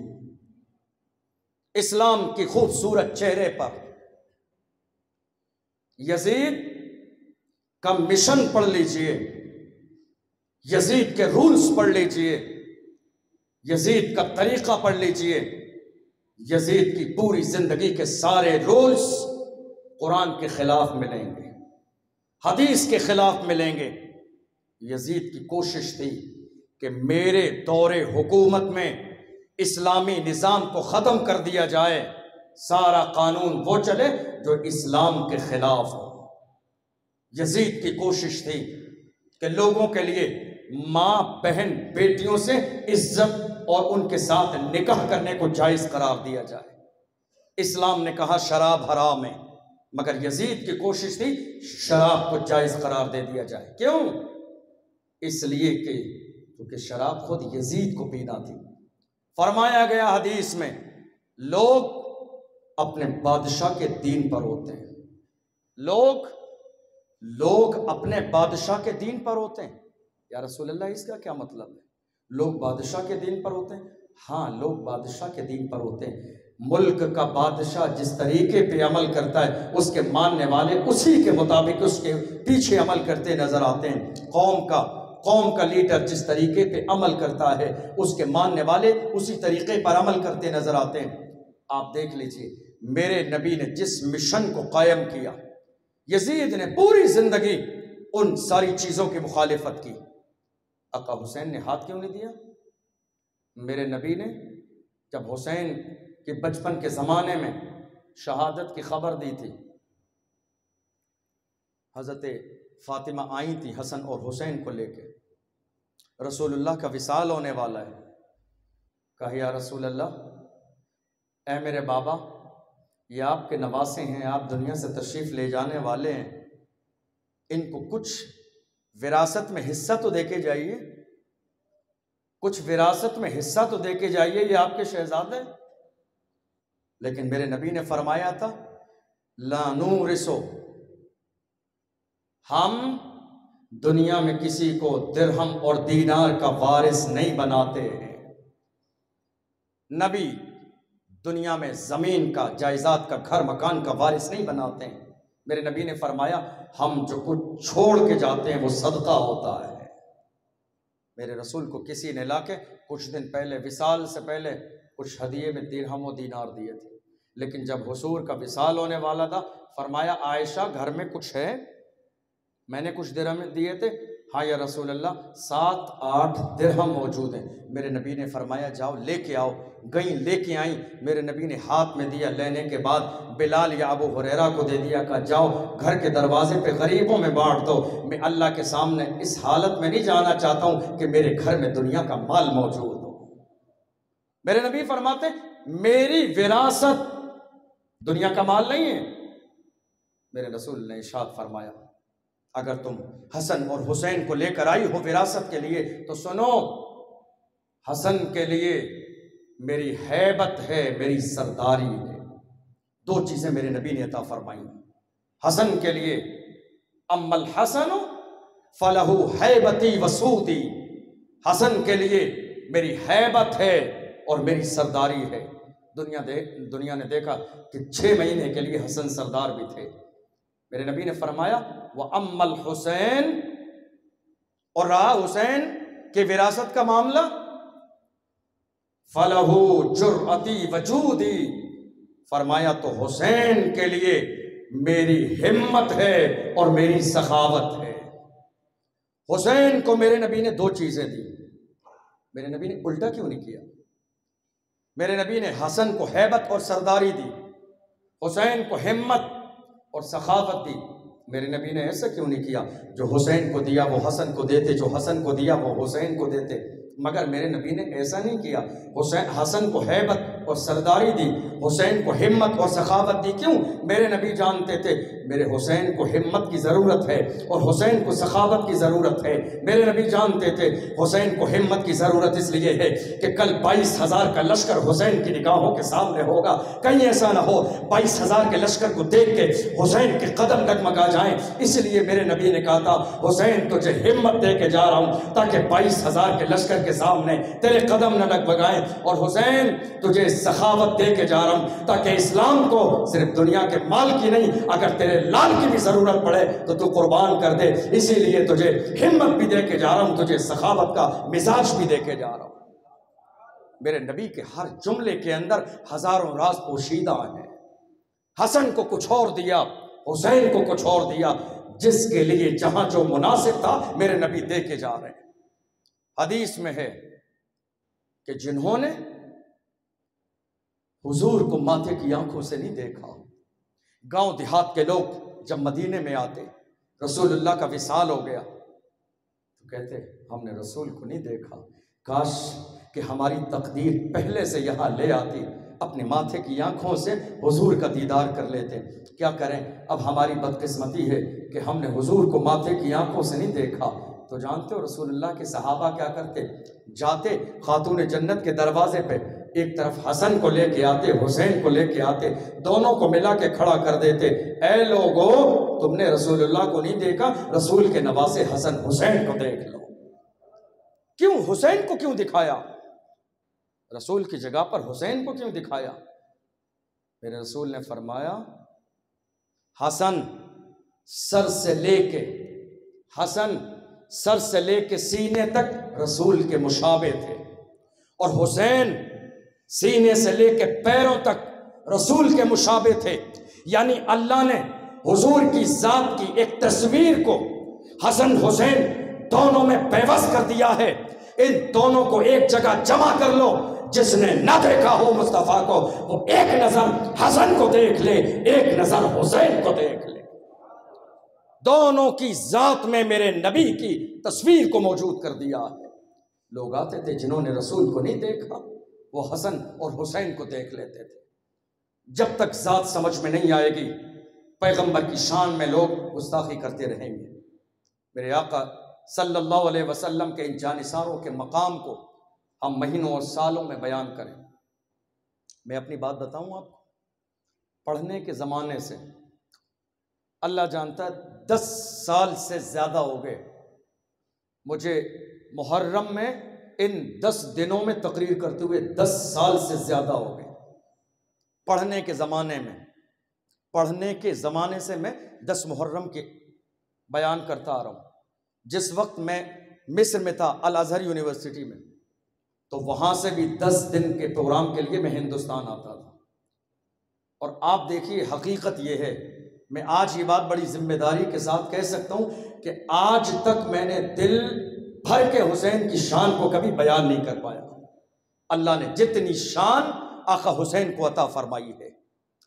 S1: اسلام کی خوبصورت چہرے پر یزید کا مشن پڑھ لیجئے، یزید کے رولز پڑھ لیجئے، یزید کا طریقہ پڑھ لیجئے۔ یزید کی پوری زندگی کے سارے رولز قرآن کے خلاف ملیں گے، حدیث کے خلاف ملیں گے۔ یزید کی کوشش تھی کہ میرے دور حکومت میں اسلامی نظام کو ختم کر دیا جائے، سارا قانون وہ چلے جو اسلام کے خلاف ہو۔ یزید کی کوشش تھی کہ لوگوں کے لیے ماں، بہن، بیٹیوں سے عزت اور ان کے ساتھ نکاح کرنے کو جائز قرار دیا جائے۔ اسلام نے کہا شراب حرام ہے، مگر یزید کی کوشش تھی شراب کو جائز قرار دے دیا جائے۔ کیوں؟ اس لیے کہ کیونکہ شراب خود یزید کو پینا تھی۔ فرمایا گیا حدیث میں لوگ اپنے بادشاہ کے دین پر ہوتے ہیں، لوگ اپنے بادشاہ کے دین پر ہوتے ہیں۔ یا رسول اللہ، اس کا کیا مطلب ہے؟ لوگ بادشاہ کے دین پر ہوتے ہیں؟ ہاں، لوگ بادشاہ کے دین پر ہوتے ہیں۔ ملک کا بادشاہ جس طریقے پہ عمل کرتا ہے اس کے ماننے والے اسی کے مطابق اس کے پیچھے عمل کرتے نظر آتے ہیں۔ قوم کا لیڈر جس طریقے پہ عمل کرتا ہے اس کے ماننے والے اسی طریقے پر عمل کرتے نظر آتے ہیں۔ آپ دیکھ لیجئے میرے نبی نے جس مشن کو قائم کیا، یزید نے پوری زندگی ان ساری چیزوں کی مخالفت کی۔ آقا حسین نے ہاتھ کیوں نہیں دیا؟ میرے نبی نے جب حسین کے بچپن کے زمانے میں شہادت کی خبر دی تھی، حضرت فاطمہ آئی تھی حسن اور حسین کو لے کے، رسول اللہ کا وصال ہونے والا ہے۔ کہا یا رسول اللہ، اے میرے بابا، یہ آپ کے نواسے ہیں، آپ دنیا سے تشریف لے جانے والے ہیں، ان کو کچھ وراثت میں حصہ تو دے کے جائیے، کچھ وراثت میں حصہ تو دے کے جائیے، یہ آپ کے شہزادے ہیں۔ لیکن میرے نبی نے فرمایا تھا لا نورثو، ہم دنیا میں کسی کو درہم اور دینار کا وارث نہیں بناتے ہیں۔ نبی دنیا میں زمین کا، جائیداد کا، گھر مکان کا وارث نہیں بناتے ہیں۔ میرے نبی نے فرمایا ہم جو کچھ چھوڑ کے جاتے ہیں وہ صدقہ ہوتا ہے۔ میرے رسول کو کسی نے لا کے کچھ دن پہلے، وصال سے پہلے، کچھ ہدیے میں درہم و دینار دیے تھے، لیکن جب حضور کا وصال ہونے والا تھا فرمایا عائشہ گھر میں کچھ ہے؟ میں نے کچھ درہم دیے تھے۔ ہاں یا رسول اللہ 7-8 درہم موجود ہیں۔ میرے نبی نے فرمایا جاؤ لے کے آؤ۔ گئیں، لے کے آئیں، میرے نبی نے ہاتھ میں دیا، لینے کے بعد بلال یا ابو ہریرہ کو دے دیا، کہا جاؤ گھر کے دروازے پہ غریبوں میں بانٹ دو، میں اللہ کے سامنے اس حالت میں نہیں جانا چاہتا ہوں کہ میرے گھر میں دنیا کا مال موجود ہو۔ میرے نبی فرماتے میری وراثت دنیا کا مال نہیں ہے۔ میرے رسول نے ارشاد فرمایا اگر تم حسن اور حسین کو لے کر آئی ہو وراثت کے لیے تو سنو، حسن کے لیے میری ہیبت ہے، میری سرداری ہے۔ 2 چیزیں میرے نبی نے عطا فرمائی حسن کے لیے، اما الحسن فلہ ہیبتی وسودی، حسن کے لیے میری ہیبت ہے اور میری سرداری ہے۔ دنیا نے دیکھا کہ 6 مہینے کے لیے حسن سردار بھی تھے۔ میرے نبی نے فرمایا وَأَمَّا الْحُسَيْنِ، اور رہا حسین کے وراثت کا معاملہ، فَلَهُ جُرْأَتِي وَجُودِي، فرمایا تو حسین کے لیے میری ہمت ہے اور میری سخاوت ہے۔ حسین کو میرے نبی نے 2 چیزیں دی۔ میرے نبی نے الٹا کیوں نہیں کیا؟ میرے نبی نے حسن کو ہیبت اور سرداری دی، حسین کو ہمت اور سخاوت دی۔ میرے نبی نے ایسا کیوں نہیں کیا جو حسین کو دیا وہ حسن کو دیتے، جو حسن کو دیا وہ حسین کو دیتے؟ مگر میرے نبی نے ایسا نہیں کیا، حسن کو ہیبت اور سرداری دی، حسین کو ہمت اور سخاوت دی۔ کیوں؟ میرے نبی جانتے تھے میرے حسین کو ہمت کی ضرورت ہے اور حسین کو سخاوت کی ضرورت ہے۔ میرے نبی جانتے تھے حسین کو ہمت کی ضرورت اس لیے ہے کہ کل 22,000 کا لشکر حسین کی نگاہوں کے سامنے ہوگا، کہیں ایسا نہ ہو 22,000 کے لشکر کو دیکھ کے حسین کے قدم ڈگمگا جائیں۔ اس لیے میرے نبی نے کہا تھا حسین تجھے ہمت دے کے جا رہا ہوں تاکہ 22,000 کے لشکر کے سامنے تیرے قدم نہ ڈگمگائیں، اور حسین تجھے سخاوت دے کے جا رہا ہوں تاکہ اسلام کو صرف دنیا کے مال کی نہیں، اگر تیرے لال کی بھی ضرورت پڑے تو قربان کر دے۔ اسی لیے تجھے ہمت بھی دے کے جا رہا ہوں، تجھے سخاوت کا مزاج بھی دے کے جا رہا ہوں۔ میرے نبی کے ہر جملے کے اندر ہزاروں راز پوشیدہ ہیں۔ حسن کو کچھ اور دیا، حسین کو کچھ اور دیا، جس کے لیے جہاں جو مناسب تھا میرے نبی دے کے جا رہے ہیں۔ حدیث میں ہے کہ جنہوں نے حضور کو ماتھے کی آنکھوں سے نہیں دیکھا، گاؤں دیہات کے لوگ جب مدینے میں آتے رسول اللہ کا وصال ہو گیا تو کہتے ہم نے رسول کو نہیں دیکھا، کاش کہ ہماری تقدیر پہلے سے یہاں لے آتی، اپنے ماتھے کی آنکھوں سے حضور کا دیدار کر لیتے۔ کیا کریں، اب ہماری بدقسمتی ہے کہ ہم نے حضور کو ماتھے کی آنکھوں سے نہیں دیکھا۔ تو جانتے ہو رسول اللہ کے صحابہ کیا کرتے؟ جاتے خاتون جنت کے دروازے پہ، ایک طرف حسن کو لے کے آتے، حسین کو لے کے آتے، دونوں کو ملا کے کھڑا کر دیتے، اے لوگو تم نے رسول اللہ کو نہیں دیکھا، رسول کے نواسے حسن حسین کو دیکھ لو۔ کیوں حسین کو کیوں دکھایا؟ رسول کی جگہ پر حسین کو کیوں دکھایا؟ میرے رسول نے فرمایا حسن سر سے لے کے سینے تک رسول کے مشابہ تھے، اور حسین سینے سے لے کے پیروں تک رسول کے مشابہ تھے۔ یعنی اللہ نے حضور کی ذات کی ایک تصویر کو حسن حسین دونوں میں پیوست کر دیا ہے۔ ان دونوں کو ایک جگہ جمع کر لو، جس نے نہ دیکھا ہو مصطفیٰ کو وہ ایک نظر حسن کو دیکھ لے، ایک نظر حسین کو دیکھ لے۔ دونوں کی ذات میں میرے نبی کی تصویر کو موجود کر دیا ہے۔ لوگ آتے تھے جنہوں نے رسول کو نہیں دیکھا، وہ حسن اور حسین کو دیکھ لیتے تھے۔ جب تک ذات سمجھ میں نہیں آئے گی، پیغمبر کی شان میں لوگ گستاخی کرتے رہیں گے۔ میرے آقا صلی اللہ علیہ وسلم کے ان جانثاروں کے مقام کو ہم مہینوں اور سالوں میں بیان کریں۔ میں اپنی بات بتاؤں آپ کو، پڑھنے کے زمانے سے اللہ جانتا ہے 10 سال سے زیادہ ہو گئے مجھے محرم میں ان 10 دنوں میں تقریر کرتے ہوئے 10 سال سے زیادہ ہو گئے۔ پڑھنے کے زمانے سے میں 10 محرم کے بیان کرتا آ رہا ہوں۔ جس وقت میں مصر میں تھا الازہر یونیورسٹی میں، تو وہاں سے بھی 10 دن کے پروگرام کے لیے میں ہندوستان آتا تھا۔ اور آپ دیکھیے حقیقت یہ ہے، میں آج یہ بات بڑی ذمہ داری کے ساتھ کہہ سکتا ہوں کہ آج تک میں نے دل بھر کے حسین کی شان کو کبھی بیان نہیں کر پایا۔ اللہ نے جتنی شان آقا حسین کو عطا فرمائی ہے،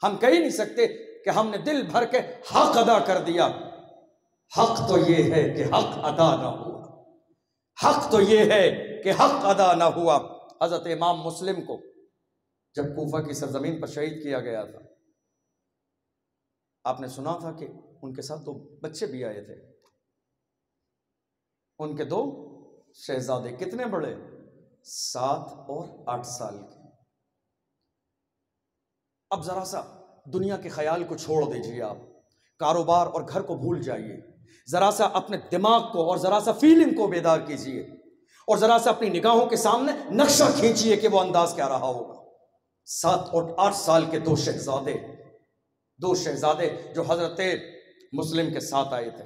S1: ہم کہہ نہیں سکتے کہ ہم نے دل بھر کے حق ادا کر دیا۔ حق تو یہ ہے کہ حق ادا نہ ہوا، حق تو یہ ہے کہ حق ادا نہ ہوا۔ حضرت امام مسلم کو جب کوفہ کی سرزمین پر شہید کیا گیا تھا، آپ نے سنا تھا کہ ان کے ساتھ 2 بچے بھی آئے تھے، ان کے 2 شہزادے، کتنے بڑے؟ 7 اور 8 سال کے۔ اب ذرا سا دنیا کے خیال کو چھوڑ دیجیے، آپ کاروبار اور گھر کو بھول جائیے، ذرا سا اپنے دماغ کو اور ذرا سا فیلنگ کو بیدار کیجیے، اور ذرا سا اپنی نگاہوں کے سامنے نقشہ کھینچیے کہ وہ انداز کیا رہا ہوگا۔ 7 اور 8 سال کے 2 شہزادے جو حضرت مسلم کے ساتھ آئے تھے۔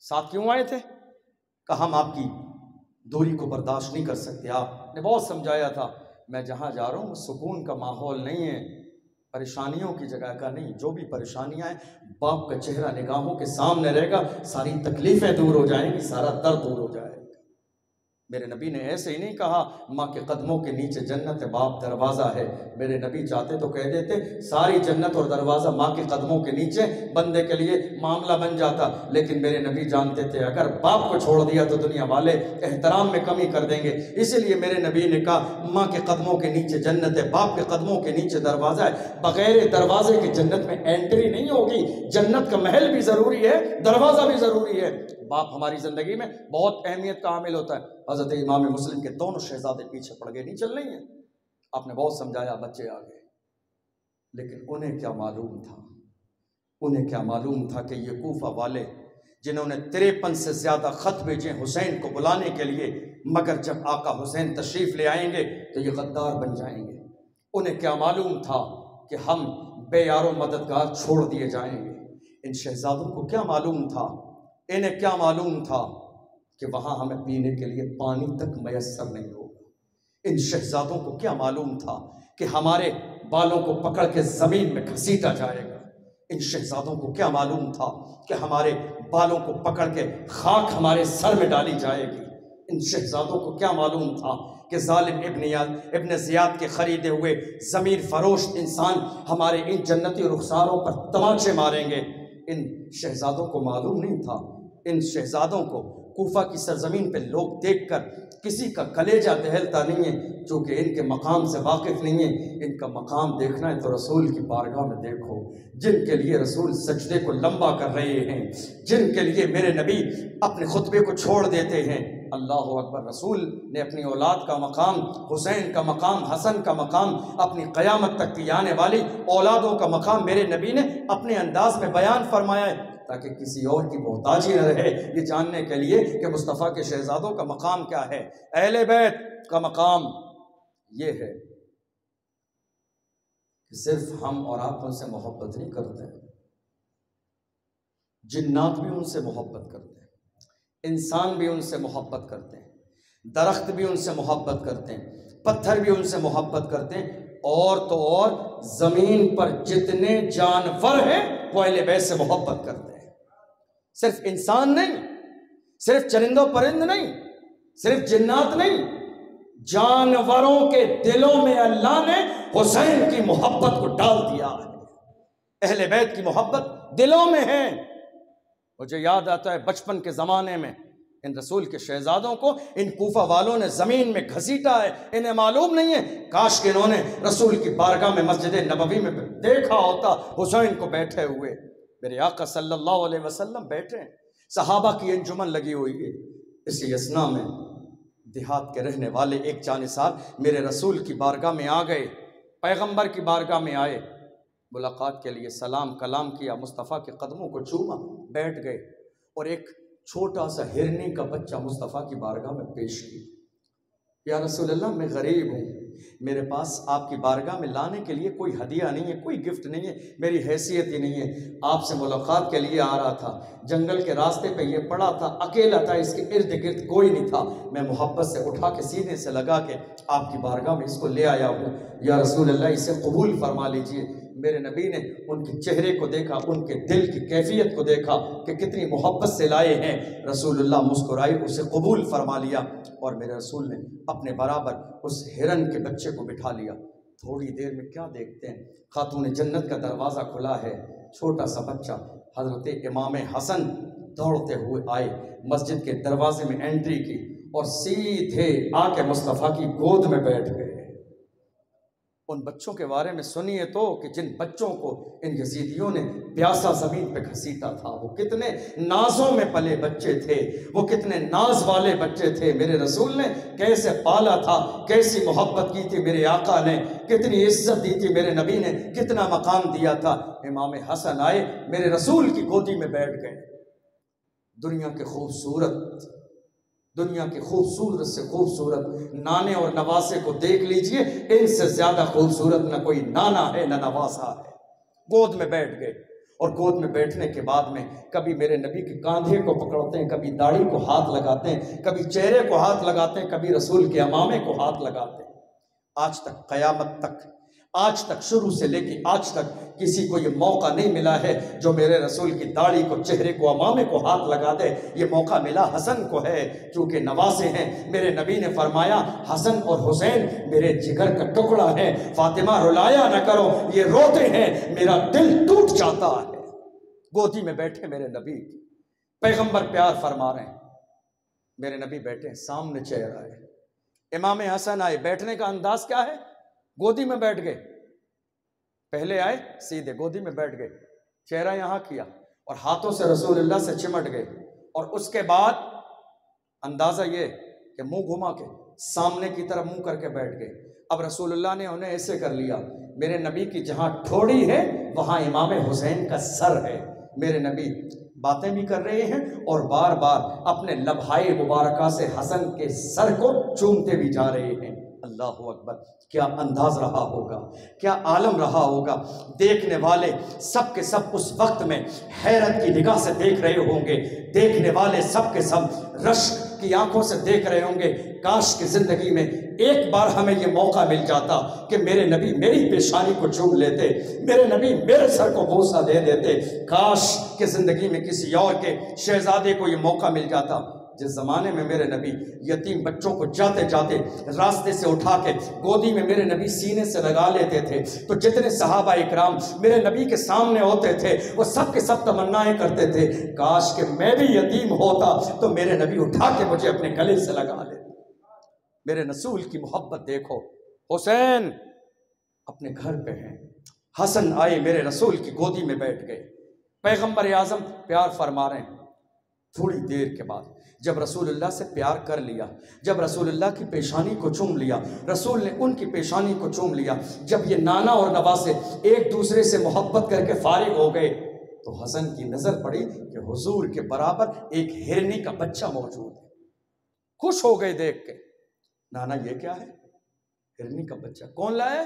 S1: ساتھ کیوں آئے تھے؟ کہ ہم آپ کی دوری کو برداشت نہیں کر سکتے۔ آپ نے بہت سمجھایا تھا، میں جہاں جا رہا ہوں وہ سکون کا ماحول نہیں ہے، پریشانیوں کی جگہ کا نہیں۔ جو بھی پریشانیاں ہیں، باپ کا چہرہ نگاہوں کے سامنے رہے گا، ساری تکلیفیں دور ہو جائیں گی، سارا درد دور ہو جائے گا۔ میرے نبی نے ایسے ہی نہیں کہا ماں کے قدموں کے نیچے جنت ہے، باپ دروازہ ہے۔ میرے نبی چاہتے تو کہہ دیتے ساری جنت اور دروازہ ماں کے قدموں کے نیچے، بندے کے لیے معاملہ بن جاتا۔ لیکن میرے نبی جانتے تھے اگر باپ کو چھوڑ دیا تو دنیا والے احترام میں کمی کر دیں گے، اسی لیے میرے نبی نے کہا ماں کے قدموں کے نیچے جنت ہے، باپ کے قدموں کے نیچے دروازہ ہے۔ بغیر دروازے کے جنت میں انٹری نہیں ہوگی۔ جنت کا محل بھی ضروری ہے، دروازہ بھی ضروری ہے۔ باپ ہماری زندگی میں بہت اہمیت کا عامل ہوتا ہے۔ حضرت امام مسلم کے دونوں شہزادے پیچھے پڑ گئے، نہیں چل رہی ہیں۔ آپ نے بہت سمجھایا، بچے آ گئے، لیکن انہیں کیا معلوم تھا کہ یہ کوفہ والے جنہوں نے 53 سے زیادہ خط بھیجے حسین کو بلانے کے لیے، مگر جب آقا حسین تشریف لے آئیں گے تو یہ غدار بن جائیں گے۔ انہیں کیا معلوم تھا کہ ہم بے یار و مددگار چھوڑ دیے جائیں گے۔ ان شہزادوں کو کیا معلوم تھا، انہیں کیا معلوم تھا کہ وہاں ہمیں پینے کے لیے پانی تک میسر نہیں ہوگا۔ ان شہزادوں کو کیا معلوم تھا کہ ہمارے بالوں کو پکڑ کے زمین میں گھسیٹا جائے گا۔ ان شہزادوں کو کیا معلوم تھا کہ ہمارے بالوں کو پکڑ کے خاک ہمارے سر میں ڈالی جائے گی۔ ان شہزادوں کو کیا معلوم تھا کہ ظالم ابن زیاد کے خریدے ہوئے ضمیر فروش انسان ہمارے ان جنتی رخساروں پر تماچے ماریں گے۔ ان شہزادوں کو معلوم نہیں تھا، ان شہزادوں کو کوفہ کی سرزمین پہ لوگ دیکھ کر کسی کا کلیجہ دہلتا نہیں ہے، چونکہ ان کے مقام سے واقف نہیں ہے۔ ان کا مقام دیکھنا ہے تو رسول کی بارگاہ میں دیکھو، جن کے لیے رسول سجدے کو لمبا کر رہے ہیں، جن کے لیے میرے نبی اپنے خطبے کو چھوڑ دیتے ہیں۔ اللہ اکبر، رسول نے اپنی اولاد کا مقام، حسین کا مقام، حسن کا مقام، اپنی قیامت تک کی آنے والی اولادوں کا مقام میرے نبی نے اپنے انداز میں بیان فرمایا ہے، تاکہ کسی اور کی محتاجی نہ رہے یہ جاننے کے لیے کہ مصطفیٰ کے شہزادوں کا مقام کیا ہے۔ اہل بیت کا مقام یہ ہے کہ صرف ہم اور آپ ان سے محبت نہیں کرتے، جنات بھی ان سے محبت کرتے ہیں، انسان بھی ان سے محبت کرتے ہیں، درخت بھی ان سے محبت کرتے ہیں، پتھر بھی ان سے محبت کرتے ہیں، اور تو اور زمین پر جتنے جانور ہیں وہ اہل بیت سے محبت کرتے ہیں۔ صرف انسان نہیں، صرف چرند و پرند نہیں، صرف جنات نہیں، جانوروں کے دلوں میں اللہ نے حسین کی محبت کو ڈال دیا ہے۔ اہل بیت کی محبت دلوں میں ہے۔ مجھے یاد آتا ہے بچپن کے زمانے میں ان رسول کے شہزادوں کو ان کوفہ والوں نے زمین میں گھسیٹا ہے، انہیں معلوم نہیں ہے۔ کاش کہ انہوں نے رسول کی بارگاہ میں مسجد نبوی میں دیکھا ہوتا حسین کو بیٹھے ہوئے۔ میرے آقا صلی اللہ علیہ وسلم بیٹھے ہیں، صحابہ کی انجمن لگی ہوئی ہے۔ اسی اثنا میں دیہات کے رہنے والے ایک جانثار میرے رسول کی بارگاہ میں آ گئے، پیغمبر کی بارگاہ میں آئے، ملاقات کے لیے سلام کلام کیا، مصطفیٰ کے قدموں کو چوما، بیٹھ گئے، اور ایک چھوٹا سا ہرنی کا بچہ مصطفیٰ کی بارگاہ میں پیش کیا۔ یا رسول اللہ، میں غریب ہوں، میرے پاس آپ کی بارگاہ میں لانے کے لیے کوئی ہدیہ نہیں ہے، کوئی گفٹ نہیں ہے، میری حیثیت ہی نہیں ہے، آپ سے ملاقات کے لیے آ رہا تھا، جنگل کے راستے پہ یہ پڑا تھا، اکیلا تھا، اس کے ارد گرد کوئی نہیں تھا، میں محبت سے اٹھا کے سینے سے لگا کے آپ کی بارگاہ میں اس کو لے آیا ہوں، یا رسول اللہ اسے قبول فرما لیجئے۔ میرے نبی نے ان کے چہرے کو دیکھا، ان کے دل کی کیفیت کو دیکھا کہ کتنی محبت سے لائے ہیں، رسول اللہ مسکرائے، اسے قبول فرما لیا، اور میرے رسول نے اپنے برابر اس ہرن کے بچے کو بٹھا لیا۔ تھوڑی دیر میں کیا دیکھتے ہیں، خاتون جنت کا دروازہ کھلا ہے، چھوٹا سا بچہ حضرت امام حسن دوڑتے ہوئے آئے، مسجد کے دروازے میں انٹری کی اور سیدھے آ کے مصطفیٰ کی گود میں بیٹھ گئے۔ ان بچوں کے بارے میں سنیے تو کہ جن بچوں کو ان یزیدیوں نے پیاسا زمین پہ گھسیٹا تھا، وہ کتنے نازوں میں پلے بچے تھے، وہ کتنے ناز والے بچے تھے، میرے رسول نے کیسے پالا تھا، کیسی محبت کی تھی میرے آقا نے، کتنی عزت دی تھی میرے نبی نے، کتنا مقام دیا تھا۔ امام حسن آئے، میرے رسول کی گودی میں بیٹھ گئے۔ دنیا کے خوبصورت سے خوبصورت نانے اور نواسے کو دیکھ لیجئے، ان سے زیادہ خوبصورت نہ کوئی نانا ہے نہ نواسا ہے۔ گود میں بیٹھ گئے، اور گود میں بیٹھنے کے بعد میں کبھی میرے نبی کے کاندھے کو پکڑتے ہیں، کبھی داڑھی کو ہاتھ لگاتے ہیں، کبھی چہرے کو ہاتھ لگاتے ہیں، کبھی رسول کے امامے کو ہاتھ لگاتے ہیں۔ آج تک، قیامت تک، آج تک، شروع سے لے کے آج تک کسی کو یہ موقع نہیں ملا ہے جو میرے رسول کی داڑھی کو، چہرے کو، امامے کو ہاتھ لگا دے۔ یہ موقع ملا حسن کو ہے، چونکہ نواسے ہیں۔ میرے نبی نے فرمایا حسن اور حسین میرے جگر کا ٹکڑا ہے، فاطمہ رلایا نہ کرو، یہ روتے ہیں، میرا دل ٹوٹ جاتا ہے۔ گودی میں بیٹھے میرے نبی، پیغمبر پیار فرما رہے ہیں، میرے نبی بیٹھے، سامنے چہرہ ہے، امام حسن آئے، بیٹھنے کا انداز کیا ہے؟ گودی میں بیٹھ گئے، پہلے آئے سیدھے گودی میں بیٹھ گئے، چہرہ یہاں کیا اور ہاتھوں سے رسول اللہ سے چمٹ گئے، اور اس کے بعد اندازہ یہ کہ منہ گھما کے سامنے کی طرف منہ کر کے بیٹھ گئے۔ اب رسول اللہ نے انہیں ایسے کر لیا، میرے نبی کی جہاں ٹھوڑی ہے وہاں امام حسین کا سر ہے۔ میرے نبی باتیں بھی کر رہے ہیں اور بار بار اپنے لبھائے مبارکہ سے حسن کے سر کو چومتے بھی جا رہے ہیں۔ اللہ اکبر، کیا انداز رہا ہوگا، کیا عالم رہا ہوگا۔ دیکھنے والے سب کے سب اس وقت میں حیرت کی نگاہ سے دیکھ رہے ہوں گے، دیکھنے والے سب کے سب رشک کی آنکھوں سے دیکھ رہے ہوں گے۔ کاش کہ زندگی میں ایک بار ہمیں یہ موقع مل جاتا کہ میرے نبی میری پیشانی کو چوم لیتے، میرے نبی میرے سر کو بوسہ دے دیتے۔ کاش کہ زندگی میں کسی اور کے شہزادے کو یہ موقع مل جاتا۔ جس زمانے میں میرے نبی یتیم بچوں کو جاتے جاتے راستے سے اٹھا کے گودی میں میرے نبی سینے سے لگا لیتے تھے، تو جتنے صحابہ اکرام میرے نبی کے سامنے ہوتے تھے وہ سب کے سب تمنائیں کرتے تھے، کاش کہ میں بھی یتیم ہوتا تو میرے نبی اٹھا کے مجھے اپنے گلے سے لگا لیتے۔ میرے رسول کی محبت دیکھو۔ حسین اپنے گھر پہ ہیں، حسن آئے میرے رسول کی گودی میں بیٹھ گئے، پیغمبر اعظم پیار فرما رہے ہیں۔ تھوڑی دیر کے بعد جب رسول اللہ سے پیار کر لیا، جب رسول اللہ کی پیشانی کو چوم لیا، رسول نے ان کی پیشانی کو چوم لیا، جب یہ نانا اور نواسے ایک دوسرے سے محبت کر کے فارغ ہو گئے، تو حسن کی نظر پڑی کہ حضور کے برابر ایک ہرنی کا بچہ موجود ہے۔ خوش ہو گئے دیکھ کے، نانا یہ کیا ہے؟ ہرنی کا بچہ کون لایا؟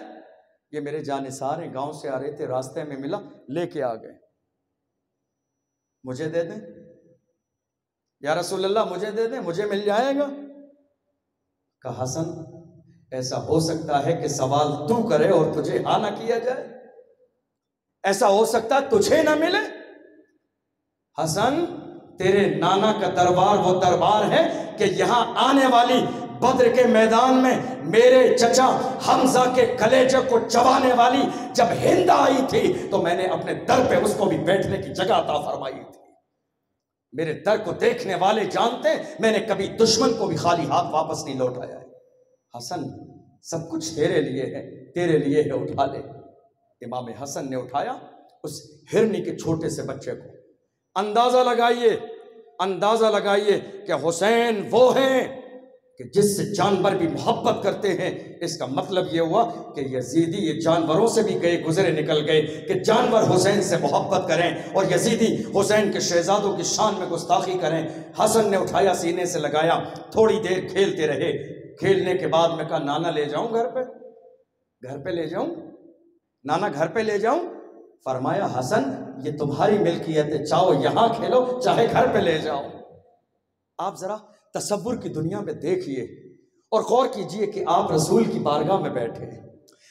S1: یہ میرے جانثار ہیں، گاؤں سے آ رہے تھے، راستے میں ملا، لے کے آ گئے، مجھے دے دیں یا رسول اللہ، مجھے دے دیں، مجھے مل جائے گا۔ کہا حسن ایسا ہو سکتا ہے کہ سوال تو کرے اور تجھے ہاں نہ کیا جائے؟ ایسا ہو سکتا تجھے نہ ملے؟ حسن تیرے نانا کا دربار وہ دربار ہے کہ یہاں آنے والی بدر کے میدان میں میرے چچا حمزہ کے کلیجے کو چبانے والی جب ہند آئی تھی تو میں نے اپنے در پہ اس کو بھی بیٹھنے کی جگہ عطا فرمائی تھی۔ میرے در کو دیکھنے والے جانتے ہیں میں نے کبھی دشمن کو بھی خالی ہاتھ واپس نہیں لوٹایا ہے۔ حسن سب کچھ تیرے لیے ہے، تیرے لیے ہے، اٹھا لے۔ امام حسن نے اٹھایا اس ہرنی کے چھوٹے سے بچے کو۔ اندازہ لگائیے، اندازہ لگائیے کہ حسین وہ ہیں کہ جس سے جانور بھی محبت کرتے ہیں۔ اس کا مطلب یہ ہوا کہ یزیدی یہ جانوروں سے بھی گئے گزرے نکل گئے کہ جانور حسین سے محبت کریں، اور یزیدی حسین کے شہزادوں کی شان میں گستاخی کریں۔ حسن نے اٹھایا، سینے سے لگایا، تھوڑی دیر کھیلتے رہے۔ کھیلنے کے بعد میں کہا نانا لے جاؤں گھر پہ، گھر پہ لے جاؤں، نانا گھر پہ لے جاؤں؟ فرمایا حسن یہ تمہاری ملکیت ہے، چاہو یہاں کھیلو چاہے گھر پہ لے جاؤ۔ آپ ذرا تصور کی دنیا میں دیکھیے اور غور کیجئے کہ آپ رسول کی بارگاہ میں بیٹھے ہیں،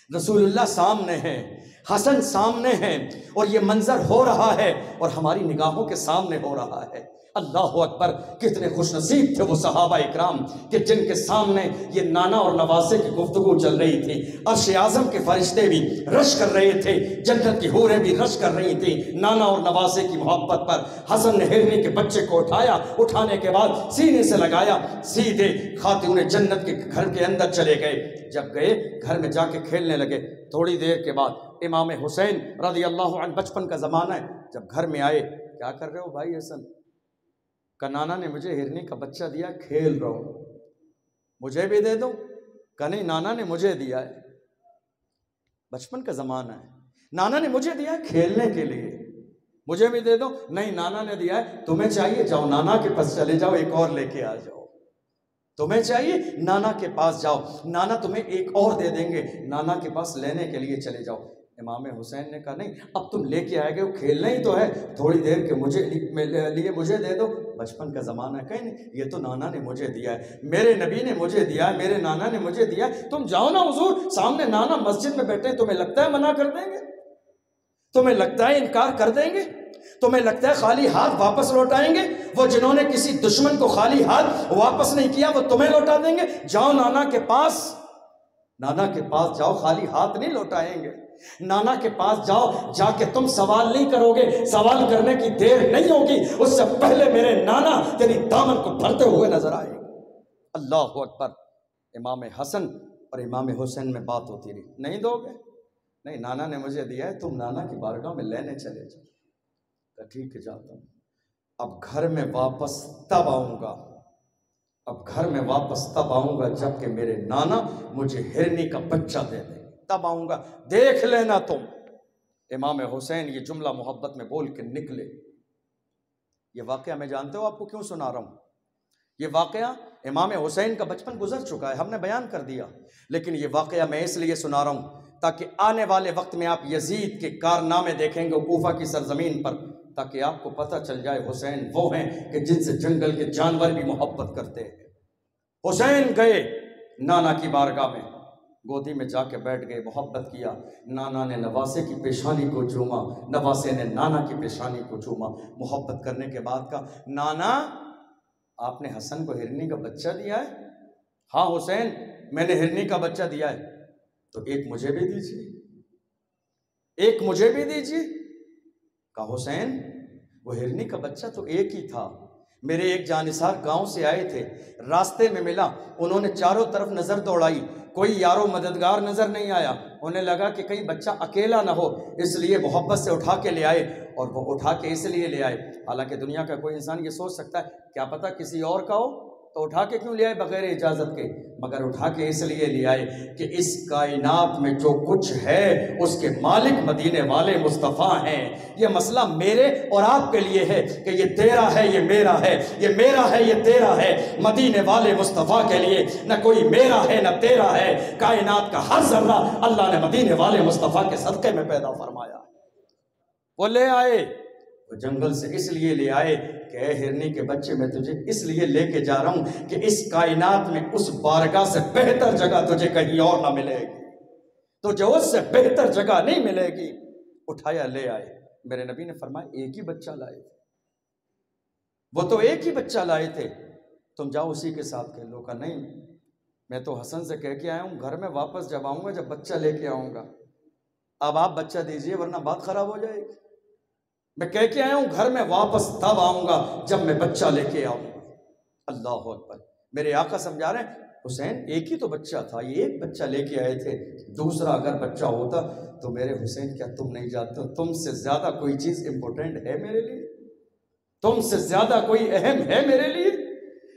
S1: رسول اللہ سامنے ہیں، حسن سامنے ہیں، اور یہ منظر ہو رہا ہے اور ہماری نگاہوں کے سامنے ہو رہا ہے۔ اللہ اکبر، کتنے خوش نصیب تھے وہ صحابہ اکرام کہ جن کے سامنے یہ نانا اور نواسے کی گفتگو چل رہی تھی۔ عرش اعظم کے فرشتے بھی رش کر رہے تھے، جنت کی حوریں بھی رش کر رہی تھیں نانا اور نواسے کی محبت پر۔ حسن نے ہرنی کے بچے کو اٹھایا، اٹھانے کے بعد سینے سے لگایا، سیدھے خاتون جنت کے گھر کے اندر چلے گئے۔ جب گئے گھر میں جا کے کھیلنے لگے، تھوڑی دیر کے بعد امام حسین رضی اللہ عنہ، بچپن کا زمانہ ہے، جب گھر میں آئے، کیا کر رہے ہو بھائی حسن؟ کہ نانا نے مجھے ہرنی کا بچہ دیا، کھیل رہا ہوں، مجھے بھی دے دو؟ کہ نہیں، نانا نے مجھے دیا ہے، بچپن کا زمانہ ہے، نانا نے مجھے دیا ہے کھیلنے کے لیے، مجھے بھی دے دو؟ نہیں، نانا نے دیا ہے، تمہیں چاہیے جاؤ نانا کے پاس چلے جاؤ، ایک اور لے کے آ جاؤ، تمہیں چاہیے نانا کے پاس جاؤ، نانا تمہیں ایک اور دے دیں گے، نانا کے پاس لینے کے لیے چلے جاؤ۔ امام حسین نے کہا نہیں، اب تم لے کے آئے گئے ہو، کھیلنا ہی تو ہے، تھوڑی دیر کے لیے مجھے دے دو۔ بچپن کا زمانہ ہے، کہیں نہیں، یہ تو نانا نے مجھے دیا ہے، میرے نبی نے مجھے دیا ہے، میرے نانا نے مجھے دیا ہے، تم جاؤ نا حضور، سامنے نانا مسجد میں بیٹھے، تمہیں لگتا ہے منع کر دیں گے؟ تمہیں لگتا ہے انکار کر دیں گے؟ تمہیں لگتا ہے خالی ہاتھ واپس لوٹائیں گے؟ وہ جنہوں نے کسی دشمن کو خالی ہاتھ واپس نہیں کیا وہ تمہیں لوٹا دیں گے؟ جاؤ نانا کے پاس، نانا کے پاس جاؤ، خالی ہاتھ نہیں لوٹائیں گے، نانا کے پاس جاؤ، جا کے تم سوال نہیں کرو گے، سوال کرنے کی دیر نہیں ہوگی، اس سے پہلے میرے نانا تیری دامن کو بھرتے ہوئے نظر آئے گے۔ اللہ اکبر۔ امام حسن اور امام حسین میں بات ہوتی رہی، نہیں دو گے؟ نہیں، نانا نے مجھے دیا ہے، تم نانا کی بارگاہ میں لینے چلے جاؤ۔ ٹھیک ہے جاتا ہوں، اب گھر میں واپس تب آؤں گا، اب گھر میں واپس تب آؤں گا جب کہ میرے نانا مجھے ہرنی کا بچہ دے دیں، تب آؤں گا، دیکھ لینا تم۔ امام حسین یہ جملہ محبت میں بول کے نکلے۔ یہ واقعہ میں جانتے ہو آپ کو کیوں سنا رہا ہوں؟ یہ واقعہ امام حسین کا بچپن گزر چکا ہے، ہم نے بیان کر دیا، لیکن یہ واقعہ میں اس لیے سنا رہا ہوں تاکہ آنے والے وقت میں آپ یزید کے کارنامے دیکھیں گے کوفہ کی سرزمین پر، تاکہ آپ کو پتہ چل جائے حسین وہ ہیں کہ جن سے جنگل کے جانور بھی محبت کرتے ہیں۔ حسین گئے نانا کی بارگاہ میں، گودی میں جا کے بیٹھ گئے، محبت کیا، نانا نے نواسے کی پیشانی کو چوما، نواسے نے نانا کی پیشانی کو چوما، محبت کرنے کے بعد کہا نانا آپ نے حسن کو ہرنی کا بچہ دیا ہے؟ ہاں حسین میں نے ہرنی کا بچہ دیا ہے، تو ایک مجھے بھی دیجیے، ایک مجھے بھی دیجیے۔ کہا حسین وہ ہرنی کا بچہ تو ایک ہی تھا، میرے ایک جانثار گاؤں سے آئے تھے، راستے میں ملا، انہوں نے چاروں طرف نظر دوڑائی، کوئی یارو مددگار نظر نہیں آیا، انہیں لگا کہ کہیں بچہ اکیلا نہ ہو، اس لیے محبت سے اٹھا کے لے آئے، اور وہ اٹھا کے اس لیے لے آئے، حالانکہ دنیا کا کوئی انسان یہ سوچ سکتا ہے کیا پتہ کسی اور کا ہو، تو اٹھا کے کیوں لے آئے بغیر اجازت کے؟ مگر اٹھا کے اس لیے لے آئے کہ اس کائنات میں جو کچھ ہے اس کے مالک مدینے والے مصطفیٰ ہیں، یہ مسئلہ میرے اور آپ کے لیے ہے کہ یہ تیرا ہے یہ میرا ہے، یہ میرا ہے یہ تیرا ہے، مدینے والے مصطفیٰ کے لیے نہ کوئی میرا ہے نہ تیرا ہے، کائنات کا ہر ذرہ اللہ نے مدینے والے مصطفیٰ کے صدقے میں پیدا فرمایا۔ وہ لے آئے، وہ جنگل سے اس لیے لے آئے کہ اے ہرنی کے بچے میں تجھے اس لیے لے کے جا رہا ہوں کہ اس کائنات میں اس بارگاہ سے بہتر جگہ تجھے کہیں اور نہ ملے گی، تجھے اس سے بہتر جگہ نہیں ملے گی۔ اٹھایا لے آئے، میرے نبی نے فرمایا ایک ہی بچہ لائے تھے، وہ تو ایک ہی بچہ لائے تھے، تم جاؤ اسی کے ساتھ کھیلو۔ کا نہیں، میں تو حسن سے کہہ کے آیا ہوں گھر میں واپس جب آؤں گا جب بچہ لے کے آؤں گا، اب آپ بچہ دیجئے ورنہ بات خراب ہو جائے گی۔ میں کہہ کے آیا ہوں گھر میں واپس تب آؤں گا جب میں بچہ لے کے آؤں گا۔ اللہ اکبر۔ میرے آقا سمجھا رہے ہیں حسین ایک ہی تو بچہ تھا، یہ ایک بچہ لے کے آئے تھے، دوسرا اگر بچہ ہوتا تو میرے حسین کیا تم نہیں جانتے ہو تم سے زیادہ کوئی چیز امپورٹنٹ ہے میرے لیے؟ تم سے زیادہ کوئی اہم ہے میرے لیے؟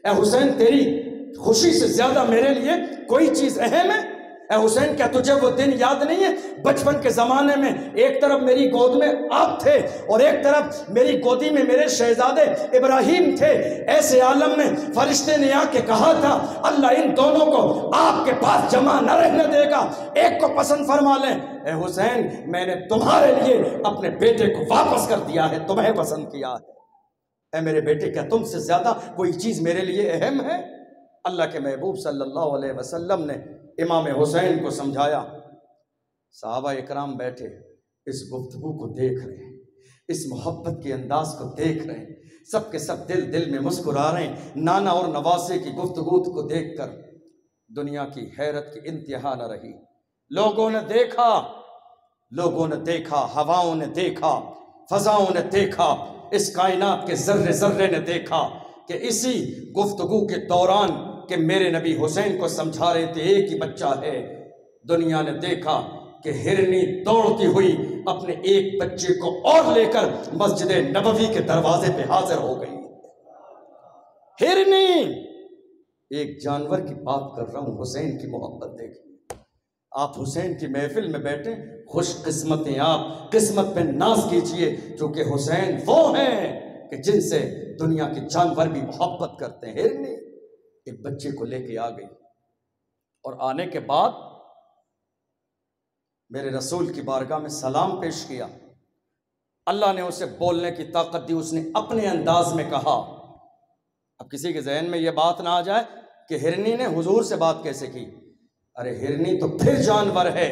S1: اے حسین تیری خوشی سے زیادہ میرے لیے کوئی چیز اہم ہے؟ اے حسین کیا تجھے وہ دن یاد نہیں ہے بچپن کے زمانے میں ایک طرف میری گود میں آپ تھے اور ایک طرف میری گودی میں میرے شہزادے ابراہیم تھے، ایسے عالم میں فرشتے نے آ کے کہا تھا اللہ ان دونوں کو آپ کے پاس جمع نہ رہنے دے گا، ایک کو پسند فرما لیں۔ اے حسین میں نے تمہارے لیے اپنے بیٹے کو واپس کر دیا ہے، تمہیں پسند کیا ہے۔ اے میرے بیٹے کیا تم سے زیادہ کوئی چیز میرے لیے اہم ہے؟ اللہ کے محبوب صلی اللہ علیہ وسلم نے امام حسین کو سمجھایا۔ صحابہ اکرام بیٹھے اس گفتگو کو دیکھ رہے ہیں، اس محبت کے انداز کو دیکھ رہے ہیں، سب کے سب دل میں مسکرا رہے ہیں۔ نانا اور نواسے کی گفتگو کو دیکھ کر دنیا کی حیرت کی انتہا نہ رہی۔ لوگوں نے دیکھا، ہواؤں نے دیکھا، فضاؤں نے دیکھا، اس کائنات کے ذرے ذرے نے دیکھا کہ اسی گفتگو کے دوران کہ میرے نبی حسین کو سمجھا رہے تھے ایک ہی بچہ ہے، دنیا نے دیکھا کہ ہرنی دوڑتی ہوئی اپنے ایک بچے کو اور لے کر مسجد نبوی کے دروازے پہ حاضر ہو گئی۔ ہرنی، ایک جانور کی بات کر رہا ہوں، حسین کی محبت دیکھیں۔ آپ حسین کی محفل میں بیٹھیں، خوش قسمت ہیں آپ، قسمت پہ ناز کیجئے، چونکہ حسین وہ ہیں کہ جن سے دنیا کے جانور بھی محبت کرتے ہیں۔ ہرنی ایک بچے کو لے کے آ گئی اور آنے کے بعد میرے رسول کی بارگاہ میں سلام پیش کیا۔ اللہ نے اسے بولنے کی طاقت دی، اس نے اپنے انداز میں کہا۔ اب کسی کے ذہن میں یہ بات نہ آ جائے کہ ہرنی نے حضور سے بات کیسے کی؟ ارے ہرنی تو پھر جانور ہے۔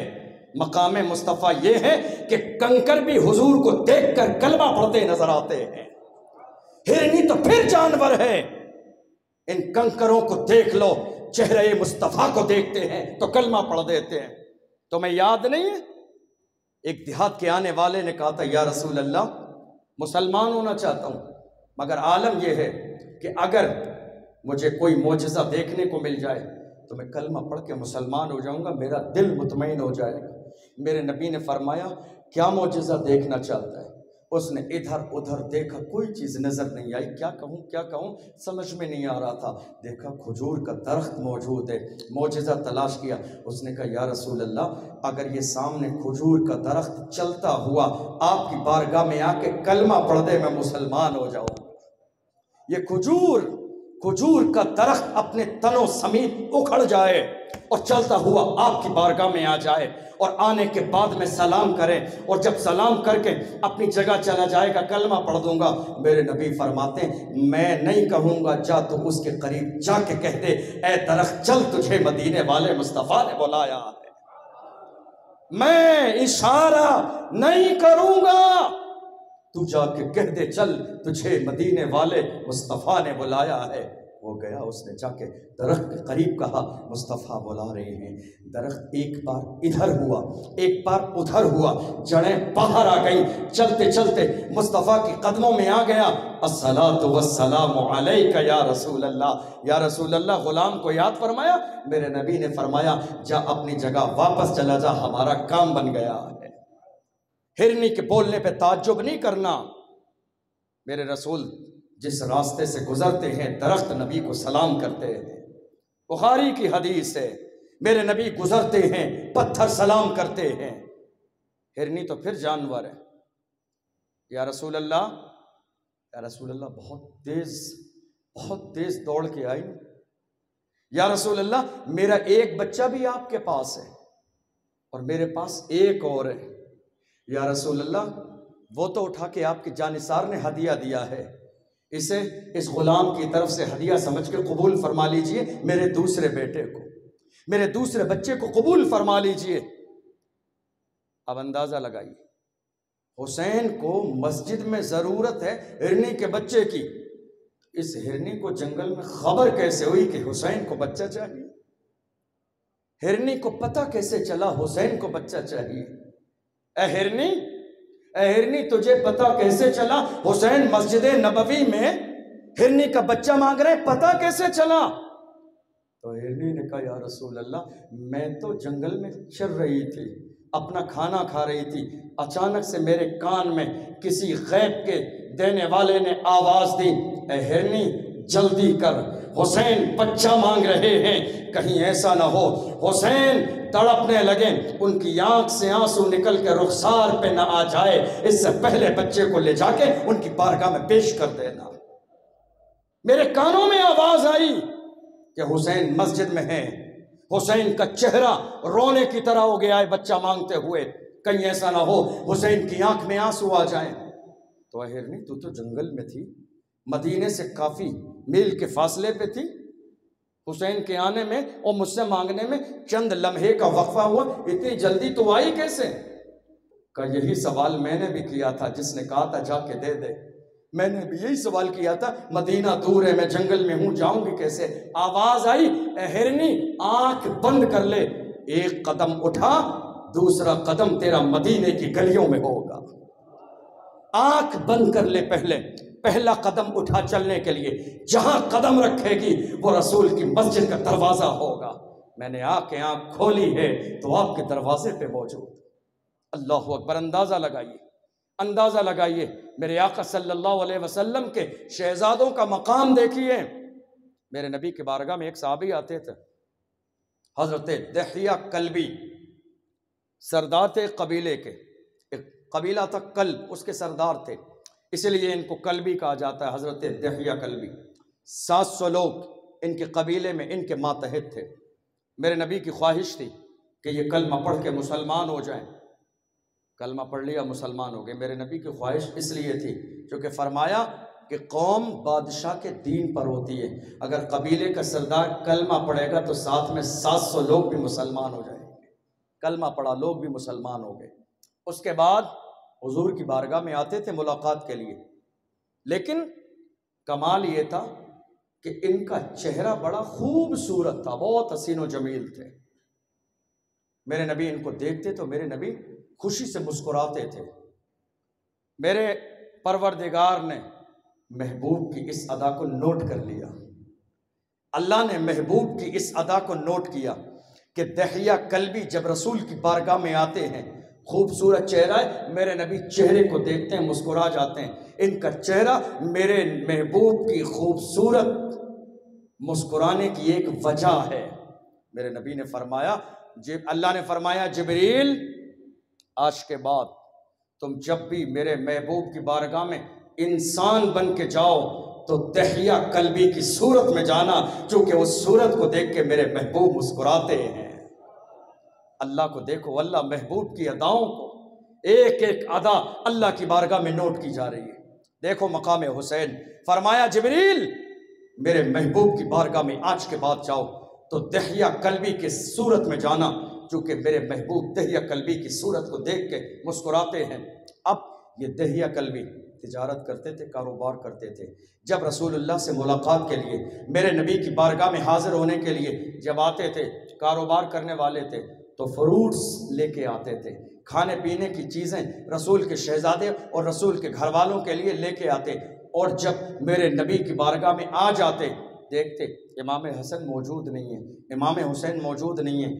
S1: مقام مصطفیٰ یہ ہے کہ کنکر بھی حضور کو دیکھ کر کلمہ پڑھتے نظر آتے ہیں، ہرنی تو پھر جانور ہے۔ ان کنکروں کو دیکھ لو، چہرے مصطفیٰ کو دیکھتے ہیں تو کلمہ پڑھ دیتے ہیں۔ تمہیں یاد نہیں ہے ایک دیہات کے آنے والے نے کہا تھا یا رسول اللہ مسلمان ہونا چاہتا ہوں، مگر عالم یہ ہے کہ اگر مجھے کوئی معجزہ دیکھنے کو مل جائے تو میں کلمہ پڑھ کے مسلمان ہو جاؤں گا، میرا دل مطمئن ہو جائے گا۔ میرے نبی نے فرمایا کیا معجزہ دیکھنا چاہتا ہے؟ اس نے ادھر ادھر دیکھا، کوئی چیز نظر نہیں آئی، کیا کہوں سمجھ میں نہیں آ رہا تھا۔ دیکھا کھجور کا درخت موجود ہے، معجزہ تلاش کیا۔ اس نے کہا یا رسول اللہ اگر یہ سامنے کھجور کا درخت چلتا ہوا آپ کی بارگاہ میں آ کے کلمہ پڑھ دے میں مسلمان ہو جاؤں۔ یہ کھجور کا درخت اپنے تنوں سمیت اکھڑ جائے اور چلتا ہوا آپ کی بارگاہ میں آ جائے اور آنے کے بعد میں سلام کرے، اور جب سلام کر کے اپنی جگہ چلا جائے گا کلمہ پڑھ دوں گا، میرے نبی فرماتے ہیں میں نہیں کہوں گا جا تو اس کے قریب جا کے کہہ دے اے درخت چل تجھے مدینے والے مصطفیٰ نے بلایا ہے۔ میں اشارہ نہیں کروں گا، تو جا کے کہہ دے چل تجھے مدینے والے مصطفیٰ نے بلایا ہے۔ وہ گیا، اس نے جا کے درخت کے قریب کہا مصطفیٰ بلا رہے ہیں۔ درخت ایک بار ادھر ہوا، ایک بار ادھر ہوا، جڑیں باہر آ گئی، چلتے چلتے مصطفیٰ کی قدموں میں آ گیا۔ الصلاۃ والسلام علیک یا رسول اللہ، یا رسول اللہ غلام کو یاد فرمایا؟ میرے نبی نے فرمایا جا اپنی جگہ واپس چلا جا، ہمارا کام بن گیا ہے۔ ہرنی کے بولنے پہ تعجب نہیں کرنا۔ میرے رسول جس راستے سے گزرتے ہیں درخت نبی کو سلام کرتے ہیں، بخاری کی حدیث ہے، میرے نبی گزرتے ہیں پتھر سلام کرتے ہیں۔ ہرنی تو پھر جانور ہے۔ یا رسول اللہ بہت تیز دوڑ کے آئی۔ یا رسول اللہ میرا ایک بچہ بھی آپ کے پاس ہے اور میرے پاس ایک اور ہے۔ یا رسول اللہ وہ تو اٹھا کے آپ کے جانثار نے ہدیہ دیا ہے، اسے اس غلام کی طرف سے ہدیہ سمجھ کے قبول فرما لیجئے، میرے دوسرے بیٹے کو، میرے دوسرے بچے کو قبول فرما لیجئے۔ اب اندازہ لگائیے حسین کو مسجد میں ضرورت ہے ہرنی کے بچے کی، اس ہرنی کو جنگل میں خبر کیسے ہوئی کہ حسین کو بچہ چاہیے؟ ہرنی کو پتہ کیسے چلا حسین کو بچہ چاہیے؟ اے ہرنی اے ہرنی تجھے پتہ کیسے چلا؟ حسین مسجد نبوی میں ہرنی کا بچہ مانگ رہے، پتہ کیسے چلا؟ تو ہرنی نے کہا یا رسول اللہ میں تو جنگل میں چر رہی تھی، اپنا کھانا کھا رہی تھی، اچانک سے میرے کان میں کسی غیب کے دینے والے نے آواز دی، اے ہرنی جلدی کر، حسین بچہ مانگ رہے ہیں، کہیں ایسا نہ ہو۔ حسین تڑپنے لگے، ان کی آنکھ سے آنسو نکل کے رخسار پہ نہ آ جائے، اس سے پہلے بچے کو لے جا کے ان کی بارگاہ میں پیش کر دینا۔ میرے کانوں میں آواز آئی کہ حسین مسجد میں ہیں، حسین کا چہرہ رونے کی طرح ہو گیا ہے بچہ مانگتے ہوئے، کہیں ایسا نہ ہو حسین کی آنکھ میں آنسو آ جائیں۔ تو ہرنی تو جنگل میں تھی، مدینے سے کافی میل کے فاصلے پہ تھی، حسین کے آنے میں اور مجھ سے مانگنے میں چند لمحے کا وقفہ ہوا، اتنی جلدی تو آئی کیسے؟ کہ یہی سوال میں نے بھی کیا تھا، جس نے کہا تھا جا کے دے دے، میں نے بھی یہی سوال کیا تھا، مدینہ دور ہے، میں جنگل میں ہوں، جاؤں گی کیسے؟ آواز آئی اے ہرنی آنکھ بند کر لے، ایک قدم اٹھا دوسرا قدم تیرا مدینے کی گلیوں میں ہوگا، آنکھ بند کر لے، پہلا قدم اٹھا چلنے کے لیے، جہاں قدم رکھے گی وہ رسول کی مسجد کا دروازہ ہوگا۔ میں نے آنکھ کھولی ہے تو آپ کے دروازے پہ موجود۔ اللہ اکبر! اندازہ لگائیے میرے آقا صلی اللہ علیہ وسلم کے شہزادوں کا مقام دیکھیے۔ میرے نبی کے بارگاہ میں ایک صحابی آتے تھے، حضرت دحیہ کلبی، سردار تھے قبیلے کے، ایک قبیلہ تھا کلب، اس کے سردار تھے، اس لیے ان کو کلبی کہا جاتا ہے، حضرت دحیہ کلبی۔ 700 لوگ ان کے قبیلے میں ان کے ماتحت تھے۔ میرے نبی کی خواہش تھی کہ یہ کلمہ پڑھ کے مسلمان ہو جائیں، کلمہ پڑھ لیا مسلمان ہو گئے۔ میرے نبی کی خواہش اس لیے تھی کیونکہ فرمایا کہ قوم بادشاہ کے دین پر ہوتی ہے، اگر قبیلے کا سردار کلمہ پڑھے گا تو ساتھ میں 700 لوگ بھی مسلمان ہو جائیں گے۔ کلمہ پڑھا، لوگ بھی مسلمان ہو گئے۔ اس کے بعد حضور کی بارگاہ میں آتے تھے ملاقات کے لیے، لیکن کمال یہ تھا کہ ان کا چہرہ بڑا خوبصورت تھا، بہت حسین و جمیل تھے۔ میرے نبی ان کو دیکھتے تو میرے نبی خوشی سے مسکراتے تھے۔ میرے پروردگار نے محبوب کی اس ادا کو نوٹ کر لیا، اللہ نے محبوب کی اس ادا کو نوٹ کیا کہ دحیہ کلبی جب رسول کی بارگاہ میں آتے ہیں، خوبصورت چہرہ ہے، میرے نبی چہرے کو دیکھتے ہیں مسکرا جاتے ہیں۔ ان کا چہرہ میرے محبوب کی خوبصورت مسکرانے کی ایک وجہ ہے۔ میرے نبی نے فرمایا، اللہ نے فرمایا جبریل آج کے بعد تم جب بھی میرے محبوب کی بارگاہ میں انسان بن کے جاؤ تو دحیہ کلبی کی صورت میں جانا، چونکہ اس صورت کو دیکھ کے میرے محبوب مسکراتے ہیں۔ اللہ کو دیکھو، اللہ محبوب کی اداؤں کو، ایک ایک ادا اللہ کی بارگاہ میں نوٹ کی جا رہی ہے۔ دیکھو مقام حسین، فرمایا جبریل میرے محبوب کی بارگاہ میں آج کے بعد جاؤ تو دحیہ کلبی کی صورت میں جانا، چونکہ میرے محبوب دحیہ کلبی کی صورت کو دیکھ کے مسکراتے ہیں۔ اب یہ دحیہ کلبی تجارت کرتے تھے، کاروبار کرتے تھے۔ جب رسول اللہ سے ملاقات کے لیے، میرے نبی کی بارگاہ میں حاضر ہونے کے لیے جب آتے تھے، کاروبار کرنے والے تھے تو فروٹس لے کے آتے تھے، کھانے پینے کی چیزیں رسول کے شہزادے اور رسول کے گھر والوں کے لیے لے کے آتے، اور جب میرے نبی کی بارگاہ میں آ جاتے دیکھتے امام حسن موجود نہیں ہے، امام حسین موجود نہیں ہے،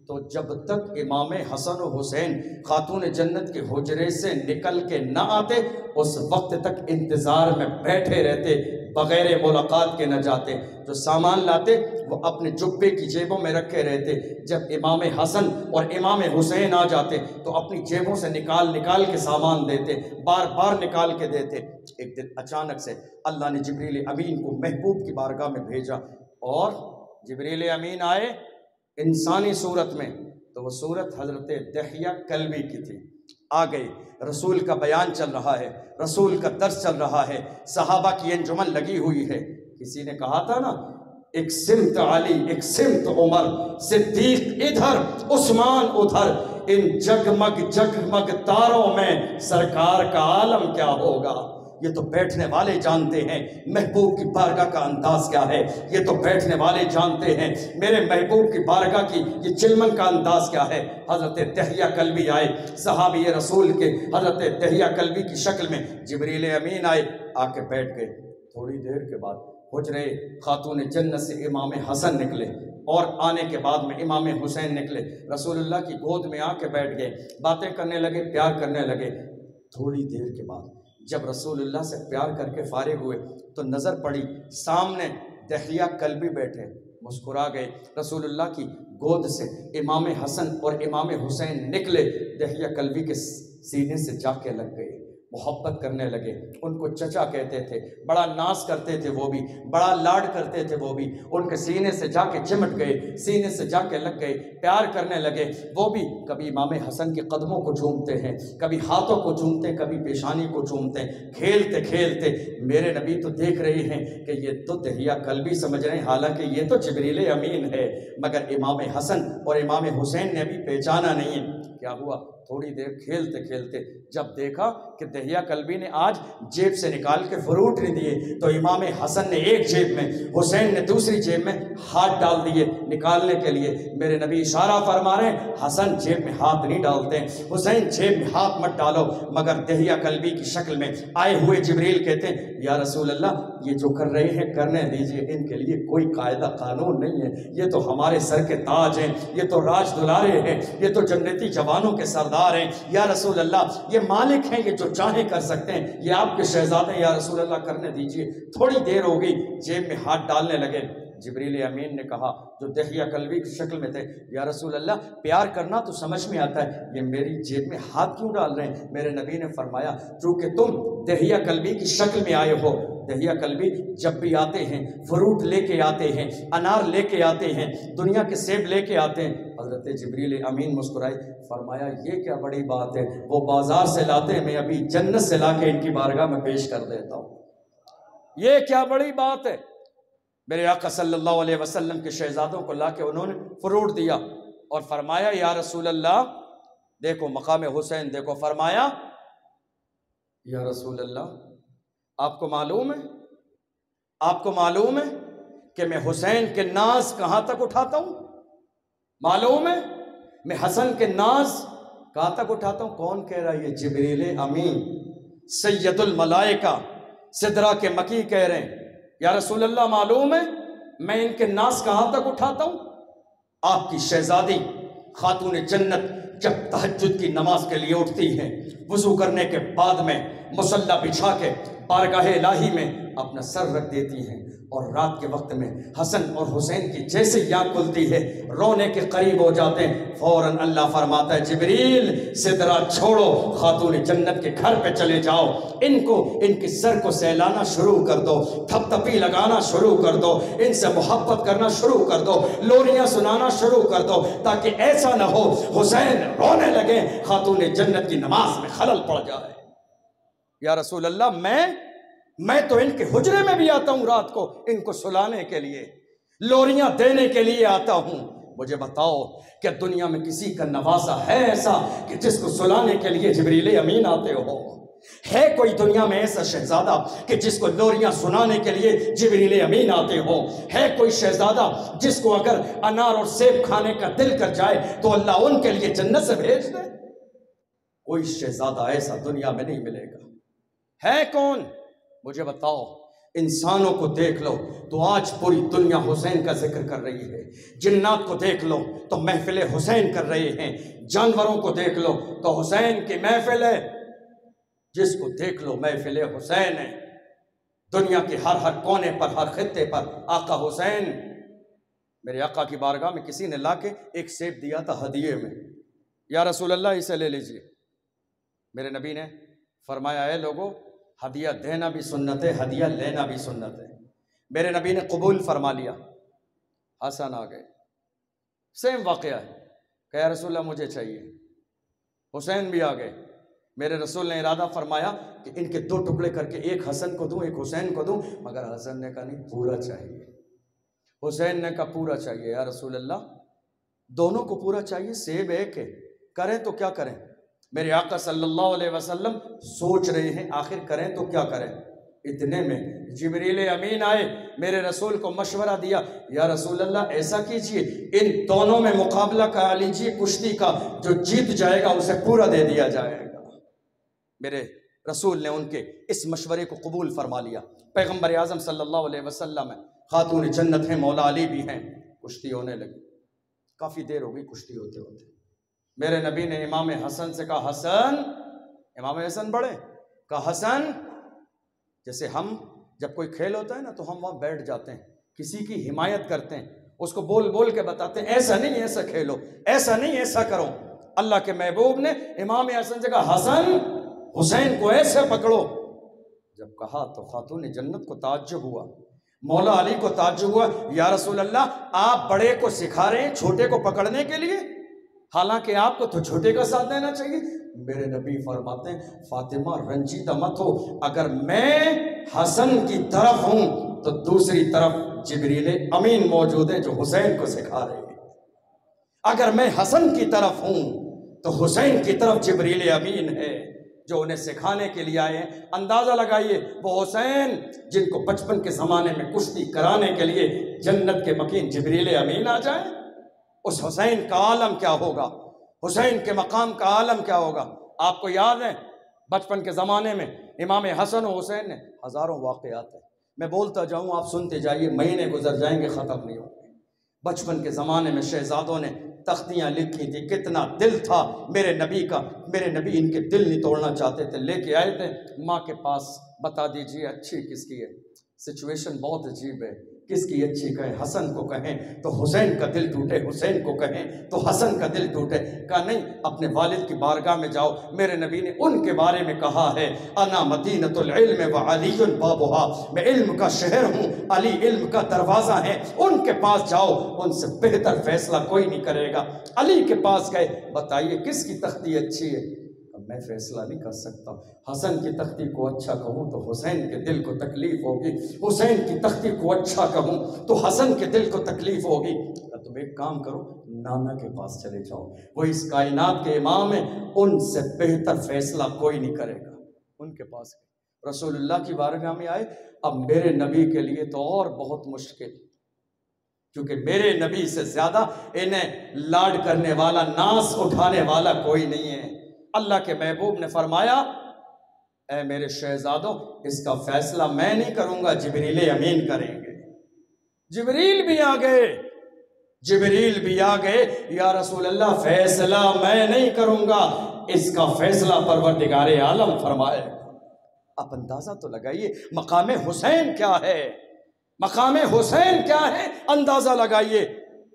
S1: تو جب تک امام حسن و حسین خاتون جنت کے حجرے سے نکل کے نہ آتے اس وقت تک انتظار میں بیٹھے رہتے، بغیر ملاقات کے نہ جاتے۔ جو سامان لاتے وہ اپنے جبے کی جیبوں میں رکھے رہتے، جب امام حسن اور امام حسین آ جاتے تو اپنی جیبوں سے نکال کے سامان دیتے، بار بار نکال کے دیتے۔ ایک دن اچانک سے اللہ نے جبریل امین کو محبوب کی بارگاہ میں بھیجا، اور جبریل امین آئے انسانی صورت میں، تو وہ صورت حضرت دحیہ کلبی کی تھی۔ آ گئی، رسول کا بیان چل رہا ہے، رسول کا درس چل رہا ہے، صحابہ کی انجمن لگی ہوئی ہے۔ کسی نے کہا تھا نا، ایک سمت علی، ایک سمت عمر، صدیق ادھر، عثمان ادھر، ان جگمگ جگمگ تاروں میں سرکار کا عالم کیا ہوگا۔ یہ تو بیٹھنے والے جانتے ہیں محبوب کی بارگاہ کا انداز کیا ہے، یہ تو بیٹھنے والے جانتے ہیں میرے محبوب کی بارگاہ کی یہ چلمن کا انداز کیا ہے۔ حضرت دحیہ کلبی آئے، صحابی رسول کے حضرت دحیہ کلبی کی شکل میں جبریل امین آئے، آ کے بیٹھ گئے۔ تھوڑی دیر کے بعد حجرے خاتون جنت سے امام حسن نکلے اور آنے کے بعد میں امام حسین نکلے، رسول اللہ کی گود میں آ کے بیٹھ گئے، باتیں کرنے لگے، پیار کرنے لگے۔ تھوڑی دیر کے بعد جب رسول اللہ سے پیار کر کے فارغ ہوئے تو نظر پڑی سامنے دحیہ کلبی بیٹھے، مسکرا گئے۔ رسول اللہ کی گود سے امام حسن اور امام حسین نکلے، دحیہ کلبی کے سینے سے جا کے لگ گئے، محبت کرنے لگے، ان کو چچا کہتے تھے، بڑا ناز کرتے تھے وہ بھی، بڑا لاڈ کرتے تھے وہ بھی، ان کے سینے سے جا کے چمٹ گئے، سینے سے جا کے لگ گئے، پیار کرنے لگے وہ بھی۔ کبھی امام حسن کے قدموں کو چومتے ہیں، کبھی ہاتھوں کو چومتے ہیں، کبھی پیشانی کو چومتے ہیں، کھیلتے کھیلتے میرے نبی تو دیکھ رہے ہیں کہ یہ تو دحیہ کلبی سمجھ رہے ہیں، حالانکہ یہ تو جبریل امین ہے، مگر امام حسن اور امام حسین نے بھی پہچانا نہیں ہے۔ کیا ہوا؟ تھوڑی دیر کھیلتے کھیلتے جب دیکھا کہ دحیہ کلبی نے آج جیب سے نکال کے فروٹ نہیں دیے، تو امام حسن نے ایک جیب میں، حسین نے دوسری جیب میں ہاتھ ڈال دیے نکالنے کے لیے۔ میرے نبی اشارہ فرما رہے ہیں حسن جیب میں ہاتھ نہیں ڈالتے، حسین جیب میں ہاتھ مت ڈالو، مگر دحیہ کلبی کی شکل میں آئے ہوئے جبریل کہتے ہیں یا رسول اللہ یہ جو کر رہے ہیں کرنے دیجئے، ان کے لیے کوئی قاعدہ قانون نہیں ہے، یہ تو ہمارے سر کے تاج ہیں، یہ تو راج دلارے ہیں، یہ تو جنتی جوانوں کے سردار ہیں، یا رسول اللہ یہ مالک ہیں، یہ جو چاہیں کر سکتے ہیں، یہ آپ کے شہزادے ہیں، یا رسول اللہ کرنے دیجئے۔ تھوڑی دیر ہو گئی، جیب میں ہاتھ ڈالنے لگے۔ جبریل امین نے کہا جو دحیہ کلبی کی شکل میں تھے، یا رسول اللہ پیار کرنا تو سمجھ میں آتا ہے، یہ میری جیب میں ہاتھ کیوں ڈال رہے ہیں؟ میرے نبی نے فرمایا چونکہ تم دحیہ کلبی کی شکل میں آئے ہو، دحیہ کلبی جب بھی آتے ہیں فروٹ لے کے آتے ہیں، انار لے کے آتے ہیں، دنیا کے سیب لے کے آتے ہیں۔ حضرت جبریل امین مسکرائے، فرمایا یہ کیا بڑی بات ہے، وہ بازار سے لاتے ہیں، میں ابھی جنت سے لا کے ان کی بارگاہ میں پیش کر دیتا ہوں، یہ کیا بڑی بات ہے۔ میرے آقا صلی اللہ علیہ وسلم کے شہزادوں کو لا کے انہوں نے فروٹ دیا اور فرمایا یا رسول اللہ دیکھو مقام حسین دیکھو، فرمایا یا رسول اللہ آپ کو معلوم ہے، آپ کو معلوم ہے کہ میں حسین کے ناز کہاں تک اٹھاتا ہوں؟ معلوم ہے میں حسن کے ناز کہاں تک اٹھاتا ہوں؟ کون کہہ رہا ہے؟ یہ جبریل امین سید الملائکہ سدرہ کے مکی کہہ رہے ہیں یا رسول اللہ معلوم ہے میں ان کے ناز کہاں تک اٹھاتا ہوں؟ آپ کی شہزادی خاتون جنت جب تہجد کی نماز کے لیے اٹھتی ہیں، وضو کرنے کے بعد میں مصلی بچھا کے بارگاہ الہی میں اپنا سر رکھ دیتی ہیں، اور رات کے وقت میں حسن اور حسین کی جیسے آنکھ کھلتی ہے رونے کے قریب ہو جاتے ہیں، فوراً اللہ فرماتا ہے جبریل سدرہ چھوڑو، خاتون جنت کے گھر پہ چلے جاؤ، ان کے سر کو سہلانا شروع کر دو، تھپ تھپی لگانا شروع کر دو، ان سے محبت کرنا شروع کر دو، لوریاں سنانا شروع کر دو، تاکہ ایسا نہ ہو حسین رونے لگے، خاتون جنت کی نماز میں خلل پڑ جائے۔ یا رسول اللہ میں تو ان کے حجرے میں بھی آتا ہوں رات کو ان کو سلانے کے لیے، لوریاں دینے کے لیے آتا ہوں، مجھے بتاؤ کہ دنیا میں کسی کا نواسا ہے ایسا کہ جس کو سلانے کے لیے جبریل امین آتے ہو؟ ہے کوئی دنیا میں ایسا شہزادہ کہ جس کو لوریاں سنانے کے لیے جبریل امین آتے ہو؟ ہے کوئی شہزادہ جس کو اگر انار اور سیب کھانے کا دل کر جائے تو اللہ ان کے لیے جنت سے بھیج دے؟ کوئی شہزادہ ایسا دنیا میں نہیں ملے گا۔ ہے کون؟ مجھے بتاؤ۔ انسانوں کو دیکھ لو تو آج پوری دنیا حسین کا ذکر کر رہی ہے، جنات کو دیکھ لو تو محفل حسین کر رہے ہیں، جانوروں کو دیکھ لو تو حسین کی محفل ہے، جس کو دیکھ لو محفل حسین ہے، دنیا کے ہر کونے پر، ہر خطے پر آقا حسین۔ میرے آقا کی بارگاہ میں کسی نے لا کے ایک سیب دیا تھا ہدیے میں، یا رسول اللہ اسے لے لیجئے۔ میرے نبی نے فرمایا اے لوگو ہدیہ دینا بھی سنت ہے، ہدیہ لینا بھی سنت ہے۔ میرے نبی نے قبول فرما لیا، حسن آ گئے، سیم واقعہ ہے کہ یا رسول اللہ مجھے چاہیے، حسین بھی آ گئے۔ میرے رسول نے ارادہ فرمایا کہ ان کے 2 ٹکڑے کر کے ایک حسن کو دوں ایک حسین کو دوں، مگر حسن نے کہا نہیں پورا چاہیے، حسین نے کہا پورا چاہیے یا رسول اللہ، دونوں کو پورا چاہیے، سیب ایک ہے، کریں تو کیا کریں؟ میرے آقا صلی اللہ علیہ وسلم سوچ رہے ہیں آخر کریں تو کیا کریں۔ اتنے میں جبریل امین آئے، میرے رسول کو مشورہ دیا، یا رسول اللہ ایسا کیجئے ان دونوں میں مقابلہ کرا لیجئے کشتی کا، جو جیت جائے گا اسے پورا دے دیا جائے گا۔ میرے رسول نے ان کے اس مشورے کو قبول فرما لیا۔ پیغمبر اعظم صلی اللہ علیہ وسلم خاتون جنت ہیں، مولا علی بھی ہیں، کشتی ہونے لگی۔ کافی دیر ہو گئی کشتی ہوتے ہوتے، میرے نبی نے امام حسن سے کہا حسن، امام حسن بڑے، کہا حسن، جیسے ہم جب کوئی کھیل ہوتا ہے نا تو ہم وہاں بیٹھ جاتے ہیں، کسی کی حمایت کرتے ہیں، اس کو بول بول کے بتاتے ہیں ایسا نہیں ایسا کھیلو، ایسا نہیں ایسا کرو۔ اللہ کے محبوب نے امام حسن سے کہا حسن حسین کو ایسے پکڑو۔ جب کہا تو خاتون جنت کو تعجب ہوا، مولا علی کو تعجب ہوا، یا رسول اللہ آپ بڑے کو سکھا رہے ہیں چھوٹے کو پکڑنے کے لیے، حالانکہ آپ کو تو چھوٹے کا ساتھ دینا چاہیے۔ میرے نبی فرماتے ہیں فاطمہ رنجیدہ مت ہو، اگر میں حسن کی طرف ہوں تو دوسری طرف جبریل امین موجود ہے جو حسین کو سکھا رہے ہیں، اگر میں حسن کی طرف ہوں تو حسین کی طرف جبریل امین ہے جو انہیں سکھانے کے لیے آئے ہیں۔ اندازہ لگائیے وہ حسین جن کو بچپن کے زمانے میں کشتی کرانے کے لیے جنت کے مکین جبریل امین آ جائیں، اس حسین کا عالم کیا ہوگا، حسین کے مقام کا عالم کیا ہوگا۔ آپ کو یاد ہے بچپن کے زمانے میں امام حسن و حسین نے ہزاروں واقعات ہیں، میں بولتا جاؤں آپ سنتے جائیے، مہینے گزر جائیں گے ختم نہیں ہوں گے۔ بچپن کے زمانے میں شہزادوں نے تختیاں لکھی تھی، کتنا دل تھا میرے نبی کا، میرے نبی ان کے دل نہیں توڑنا چاہتے تھے، لے کے آئے تھے ماں کے پاس، بتا دیجئے اچھی کس کی ہے۔ سچویشن بہت عجیب ہے، کس کی اچھی کہیں، حسن کو کہیں تو حسین کا دل ٹوٹے، حسین کو کہیں تو حسن کا دل ٹوٹے۔ کہا نہیں، اپنے والد کی بارگاہ میں جاؤ، میرے نبی نے ان کے بارے میں کہا ہے انا مدینۃ العلم وعلی بابها، میں علم کا شہر ہوں، علی علم کا دروازہ ہے، ان کے پاس جاؤ، ان سے بہتر فیصلہ کوئی نہیں کرے گا۔ علی کے پاس گئے، بتائیے کس کی تختی اچھی ہے، میں فیصلہ نہیں کر سکتا، حسن کی تختی کو اچھا کہوں تو حسین کے دل کو تکلیف ہوگی، حسین کی تختی کو اچھا کہوں تو حسن کے دل کو تکلیف ہوگی۔ تم ایک کام کرو، نانا کے پاس چلے جاؤ، وہ اس کائنات کے امام ہیں، ان سے بہتر فیصلہ کوئی نہیں کرے گا۔ ان کے پاس گئے، رسول اللہ کی بارگاہ میں آئے۔ اب میرے نبی کے لیے تو اور بہت مشکل، کیونکہ میرے نبی سے زیادہ انہیں لاڈ کرنے والا، ناز اٹھانے والا کوئی نہیں ہے۔ اللہ کے محبوب نے فرمایا اے میرے شہزادوں، اس کا فیصلہ میں نہیں کروں گا، جبریل امین کریں گے۔ جبریل بھی آ گئے، جبریل بھی آ گئے، یا رسول اللہ فیصلہ میں نہیں کروں گا، اس کا فیصلہ پروردگار عالم فرمائے۔ آپ اندازہ تو لگائیے مقام حسین کیا ہے، مقام حسین کیا ہے، اندازہ لگائیے۔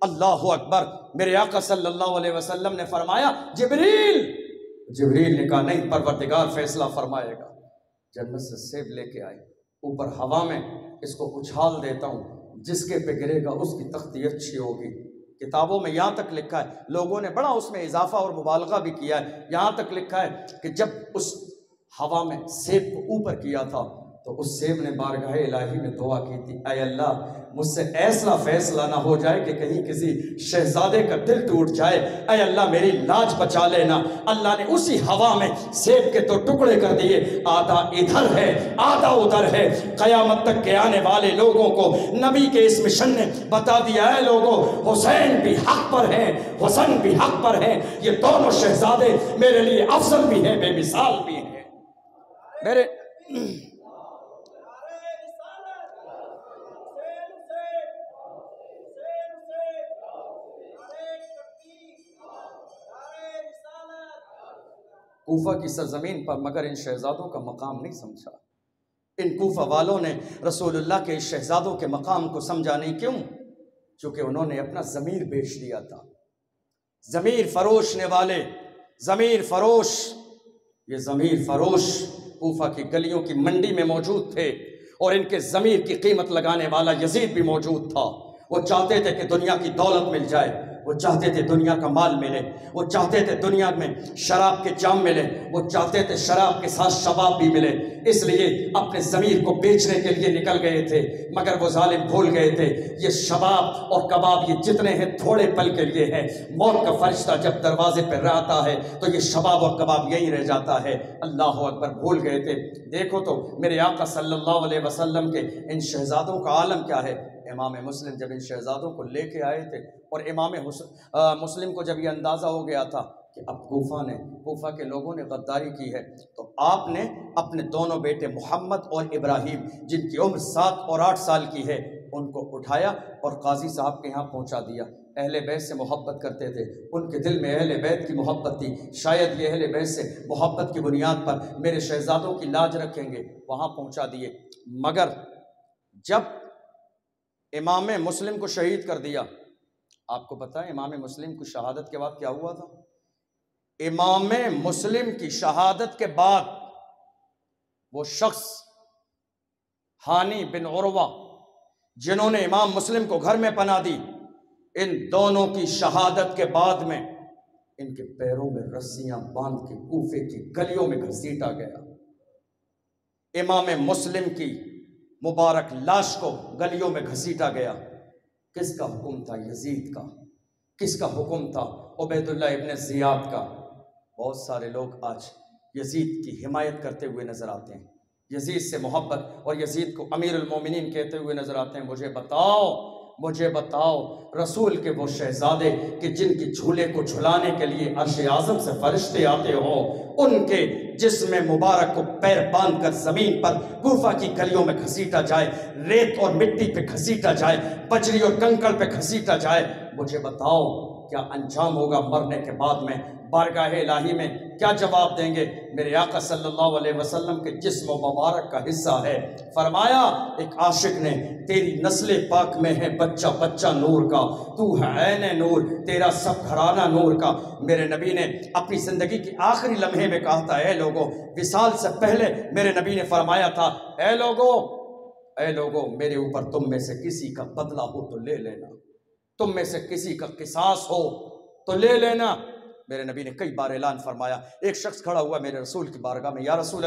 S1: اللہ اکبر۔ میرے آقا صلی اللہ علیہ وسلم نے فرمایا جبریل نے کہا نہیں، پروردگار فیصلہ فرمائے گا۔ جنت سے سیب لے کے آئے، اوپر ہوا میں اس کو اچھال دیتا ہوں، جس کے پہ گرے گا اس کی تختی اچھی ہوگی۔ کتابوں میں یہاں تک لکھا ہے، لوگوں نے بڑا اس میں اضافہ اور مبالغہ بھی کیا ہے، یہاں تک لکھا ہے کہ جب اس ہوا میں سیب کو اوپر کیا تھا تو اس سیب نے بارگاہ الہی میں دعا کی تھی، اے اللہ مجھ سے ایسا فیصلہ نہ ہو جائے کہ کہیں کسی شہزادے کا دل ٹوٹ جائے، اے اللہ میری لاج بچا لینا۔ اللہ نے اسی ہوا میں سیب کے تو ٹکڑے کر دیے، آدھا ادھر ہے آدھا ادھر ہے۔ قیامت تک کے آنے والے لوگوں کو نبی کے اس مشن نے بتا دیا، اے لوگوں حسین بھی حق پر ہیں، حسن بھی حق پر ہیں، یہ دونوں شہزادے میرے لیے افضل بھی ہیں، بے مثال بھی ہیں۔ میرے کوفہ کی سرزمین پر مگر ان شہزادوں کا مقام نہیں سمجھا۔ ان کوفہ والوں نے رسول اللہ کے اس شہزادوں کے مقام کو سمجھا نہیں، کیوں؟ چونکہ انہوں نے اپنا ضمیر بیچ دیا تھا۔ ضمیر فروشنے والے، ضمیر فروش، یہ ضمیر فروش کوفہ کی گلیوں کی منڈی میں موجود تھے، اور ان کے ضمیر کی قیمت لگانے والا یزید بھی موجود تھا۔ وہ چاہتے تھے کہ دنیا کی دولت مل جائے، وہ چاہتے تھے دنیا کا مال ملے، وہ چاہتے تھے دنیا میں شراب کے جام ملے، وہ چاہتے تھے شراب کے ساتھ شباب بھی ملے، اس لیے اپنے ضمیر کو بیچنے کے لیے نکل گئے تھے، مگر وہ ظالم بھول گئے تھے یہ شباب اور کباب یہ جتنے ہیں تھوڑے پل کے لیے ہیں، موت کا فرشتہ جب دروازے پہ رہتا ہے تو یہ شباب اور کباب یہی رہ جاتا ہے۔ اللہ اکبر، بھول گئے تھے۔ دیکھو تو میرے آقا صلی اللہ علیہ وسلم کے ان شہزادوں کا عالم کیا ہے۔ امام مسلم جب ان شہزادوں کو لے کے آئے تھے اور امام مسلم کو جب یہ اندازہ ہو گیا تھا کہ اب کوفہ کے لوگوں نے غداری کی ہے، تو آپ نے اپنے دونوں بیٹے محمد اور ابراہیم جن کی عمر 7 اور 8 سال کی ہے ان کو اٹھایا اور قاضی صاحب کے یہاں پہنچا دیا۔ اہل بیت سے محبت کرتے تھے، ان کے دل میں اہل بیت کی محبت تھی، شاید یہ اہل بیت سے محبت کی بنیاد پر میرے شہزادوں کی لاج رکھیں گے، وہاں پہنچا دیے۔ مگر جب امام مسلم کو شہید کر دیا، آپ کو پتہ ہے امام مسلم کی شہادت کے بعد کیا ہوا تھا؟ امام مسلم کی شہادت کے بعد وہ شخص ہانی بن عروہ جنہوں نے امام مسلم کو گھر میں پناہ دی، ان دونوں کی شہادت کے بعد میں ان کے پیروں میں رسیاں باندھ کے کوفے کی گلیوں میں گھسیٹا گیا۔ امام مسلم کی مبارک لاش کو گلیوں میں گھسیٹا گیا۔ کس کا حکم تھا؟ یزید کا۔ کس کا حکم تھا؟ عبید اللہ ابن زیاد کا۔ بہت سارے لوگ آج یزید کی حمایت کرتے ہوئے نظر آتے ہیں، یزید سے محبت اور یزید کو امیر المومنین کہتے ہوئے نظر آتے ہیں۔ مجھے بتاؤ رسول کے وہ شہزادے کہ جن کی جھولے کو جھلانے کے لیے عرش اعظم سے فرشتے آتے ہوں، ان کے جسم مبارک کو پیر باندھ کر زمین پر کوفہ کی گلیوں میں گھسیٹا جائے، ریت اور مٹی پہ گھسیٹا جائے، بجری اور کنکر پہ گھسیٹا جائے، مجھے بتاؤ کیا انجام ہوگا مرنے کے بعد میں؟ بارگاہ الہی میں کیا جواب دیں گے؟ میرے آقا صلی اللہ علیہ وسلم کے جسم مبارک کا حصہ ہے۔ فرمایا ایک عاشق نے، تیری نسل پاک میں ہے بچہ بچہ نور کا، تو ہے عین نور، تیرا سب گھرانہ نور کا۔ میرے نبی نے اپنی زندگی کی آخری لمحے میں کہا تھا، اے لوگوں، وصال سے پہلے میرے نبی نے فرمایا تھا، اے لوگوں میرے اوپر تم میں سے کسی کا بدلہ ہو تو لے لینا، تم میں سے کسی کا قصاص ہو تو لے لینا۔ میرے نبی نے کئی بار اعلان فرمایا۔ ایک شخص کھڑا ہوا میرے رسول کی بارگاہ میں، یا رسول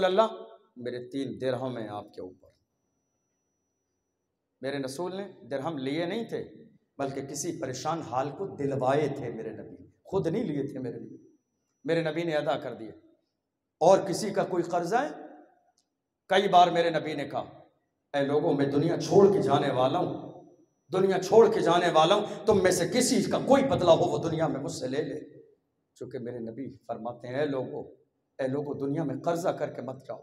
S1: اللہ میرے 3 درہم ہیں آپ کے اوپر۔ میرے رسول نے درہم لیے نہیں تھے بلکہ کسی پریشان حال کو دلوائے تھے، میرے نبی خود نہیں لیے تھے، میرے نبی نے ادا کر دیے۔ اور کسی کا کوئی قرضہ ہے؟ کئی بار میرے نبی نے کہا، اے لوگوں میں دنیا چھوڑ کے جانے والا ہوں، تم میں سے کسی کا کوئی بدلہ ہو وہ دنیا میں مجھ سے لے لے۔ چونکہ میرے نبی فرماتے ہیں، اے لوگوں دنیا میں قرضہ کر کے مت جاؤ،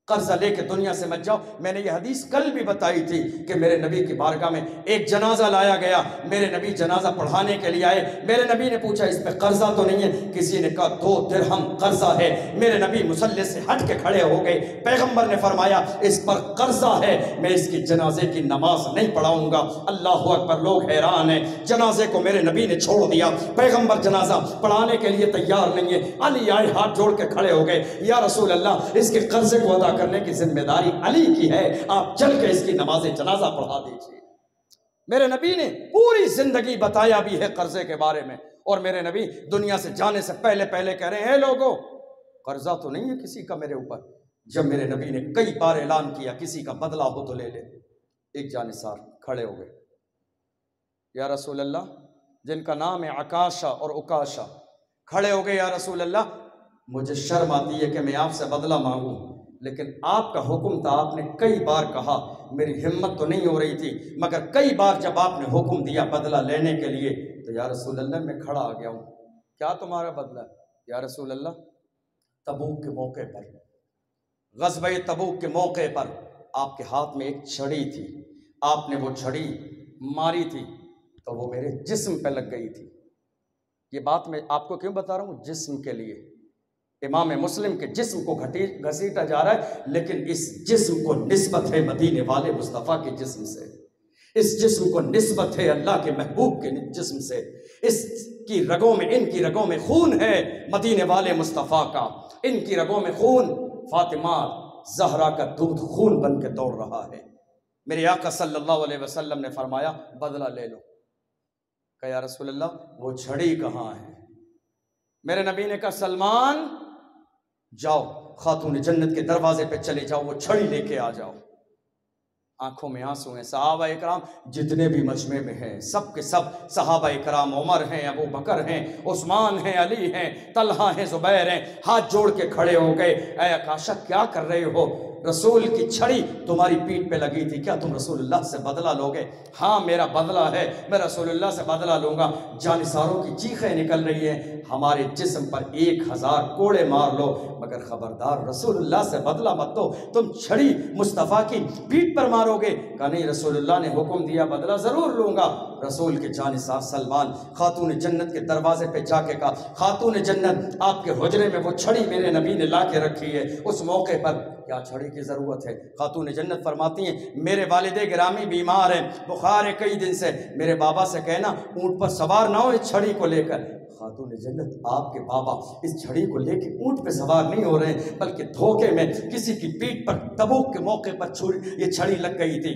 S1: قرضہ لے کے دنیا سے مت جاؤ۔ میں نے یہ حدیث کل بھی بتائی تھی کہ میرے نبی کی بارگاہ میں ایک جنازہ لایا گیا، میرے نبی جنازہ پڑھانے کے لیے آئے، میرے نبی نے پوچھا اس پہ قرضہ تو نہیں ہے؟ کسی نے کہا 2 درہم قرضہ ہے۔ میرے نبی مصلی سے ہٹ کے کھڑے ہو گئے، پیغمبر نے فرمایا اس پر قرضہ ہے، میں اس کی جنازے کی نماز نہیں پڑھاؤں گا۔ اللہ اکبر، لوگ حیران ہیں، جنازے کو میرے نبی نے چھوڑ دیا، پیغمبر جنازہ پڑھانے کے لیے تیار نہیں ہے۔ علی آئے، ہاتھ جوڑ کے کھڑے ہو گئے، یا رسول اللہ اس کے قرضے کو ادا کرنے کی ذمہ داری علی کی ہے، آپ چل کے اس کی نماز جنازہ پڑھا دیجیے۔ میرے نبی نے پوری زندگی بتایا بھی ہے قرضے کے بارے میں، اور میرے نبی دنیا سے جانے سے پہلے کہہ رہے ہیں، اے لوگوں قرضہ تو نہیں ہے کسی کا میرے اوپر۔ جب میرے نبی نے کئی بار اعلان کیا کسی کا بدلہ ہو تو لے لے، ایک جانثار کھڑے ہو گئے، یا رسول اللہ، جن کا نام ہے عکاشہ اور اکاشہ، کھڑے ہو گئے، یا رسول اللہ مجھے شرم آتی ہے کہ میں آپ سے بدلہ مانگوں، لیکن آپ کا حکم تھا، آپ نے کئی بار کہا، میری ہمت تو نہیں ہو رہی تھی، مگر کئی بار جب آپ نے حکم دیا بدلہ لینے کے لیے تو یا رسول اللہ میں کھڑا آ گیا ہوں۔ کیا تمہارا بدلہ ہے؟ یا رسول اللہ تبوک کے موقع پر، غزوہ تبوک کے موقع پر آپ کے ہاتھ میں ایک چھڑی تھی، آپ نے وہ چھڑی ماری تھی تو وہ میرے جسم پہ لگ گئی تھی۔ یہ بات میں آپ کو کیوں بتا رہا ہوں؟ جسم کے لیے، امام مسلم کے جسم کو گھسیٹا جا رہا ہے، لیکن اس جسم کو نسبت ہے مدینے والے مصطفیٰ کے جسم سے، اس جسم کو نسبت ہے اللہ کے محبوب کے جسم سے، اس کی رگوں میں، ان کی رگوں میں خون ہے مدینے والے مصطفیٰ کا، ان کی رگوں میں خون فاطمہ زہرا کا دودھ خون بن کے دوڑ رہا ہے۔ میرے آقا صلی اللہ علیہ وسلم نے فرمایا بدلہ لے لو، کہا یا رسول اللہ وہ چھڑی کہاں ہے؟ میرے نبی نے کہا سلمان جاؤ خاتون جنت کے دروازے پہ چلے جاؤ، وہ چھڑی لے کے آ جاؤ۔ آنکھوں میں آنسو ہیں، صحابہ اکرام جتنے بھی مجمع میں ہیں سب کے سب صحابہ اکرام، عمر ہیں، ابو بکر ہیں، عثمان ہیں، علی ہیں، طلحہ ہیں، زبیر ہیں، ہاتھ جوڑ کے کھڑے ہو گئے، اے عکاشہ کیا کر رہے ہو؟ رسول کی چھڑی تمہاری پیٹھ پہ لگی تھی، کیا تم رسول اللہ سے بدلہ لوگے؟ ہاں میرا بدلہ ہے، میں رسول اللہ سے بدلہ لوں گا۔ جانثاروں کی چیخیں نکل رہی ہیں، ہمارے جسم پر 1000 کوڑے مار لو مگر خبردار رسول اللہ سے بدلہ مت دو، تم چھڑی مصطفیٰ کی پیٹھ پر مارو گے؟ کہا نہیں، رسول اللہ نے حکم دیا بدلہ ضرور لوں گا۔ رسول کے جانثار سلمان خاتون جنت کے دروازے پہ جا کے کہا خاتون جنت آپ کے حجرے میں وہ چھڑی میرے نبی نے لا کے رکھی ہے، اس موقع پر کیا چھڑی کی ضرورت ہے؟ خاتون جنت فرماتی ہیں میرے والد گرامی بیمار ہیں، بخار ہے کئی دن سے، میرے بابا سے کہنا اونٹ پر سوار نہ ہو اس چھڑی کو لے کر۔ خاتون جنت آپ کے بابا اس چھڑی کو لے کے اونٹ پہ سوار نہیں ہو رہے ہیں، بلکہ دھوکے میں کسی کی پیٹھ پر تبوک کے موقع پر یہ چھڑی لگ گئی تھی۔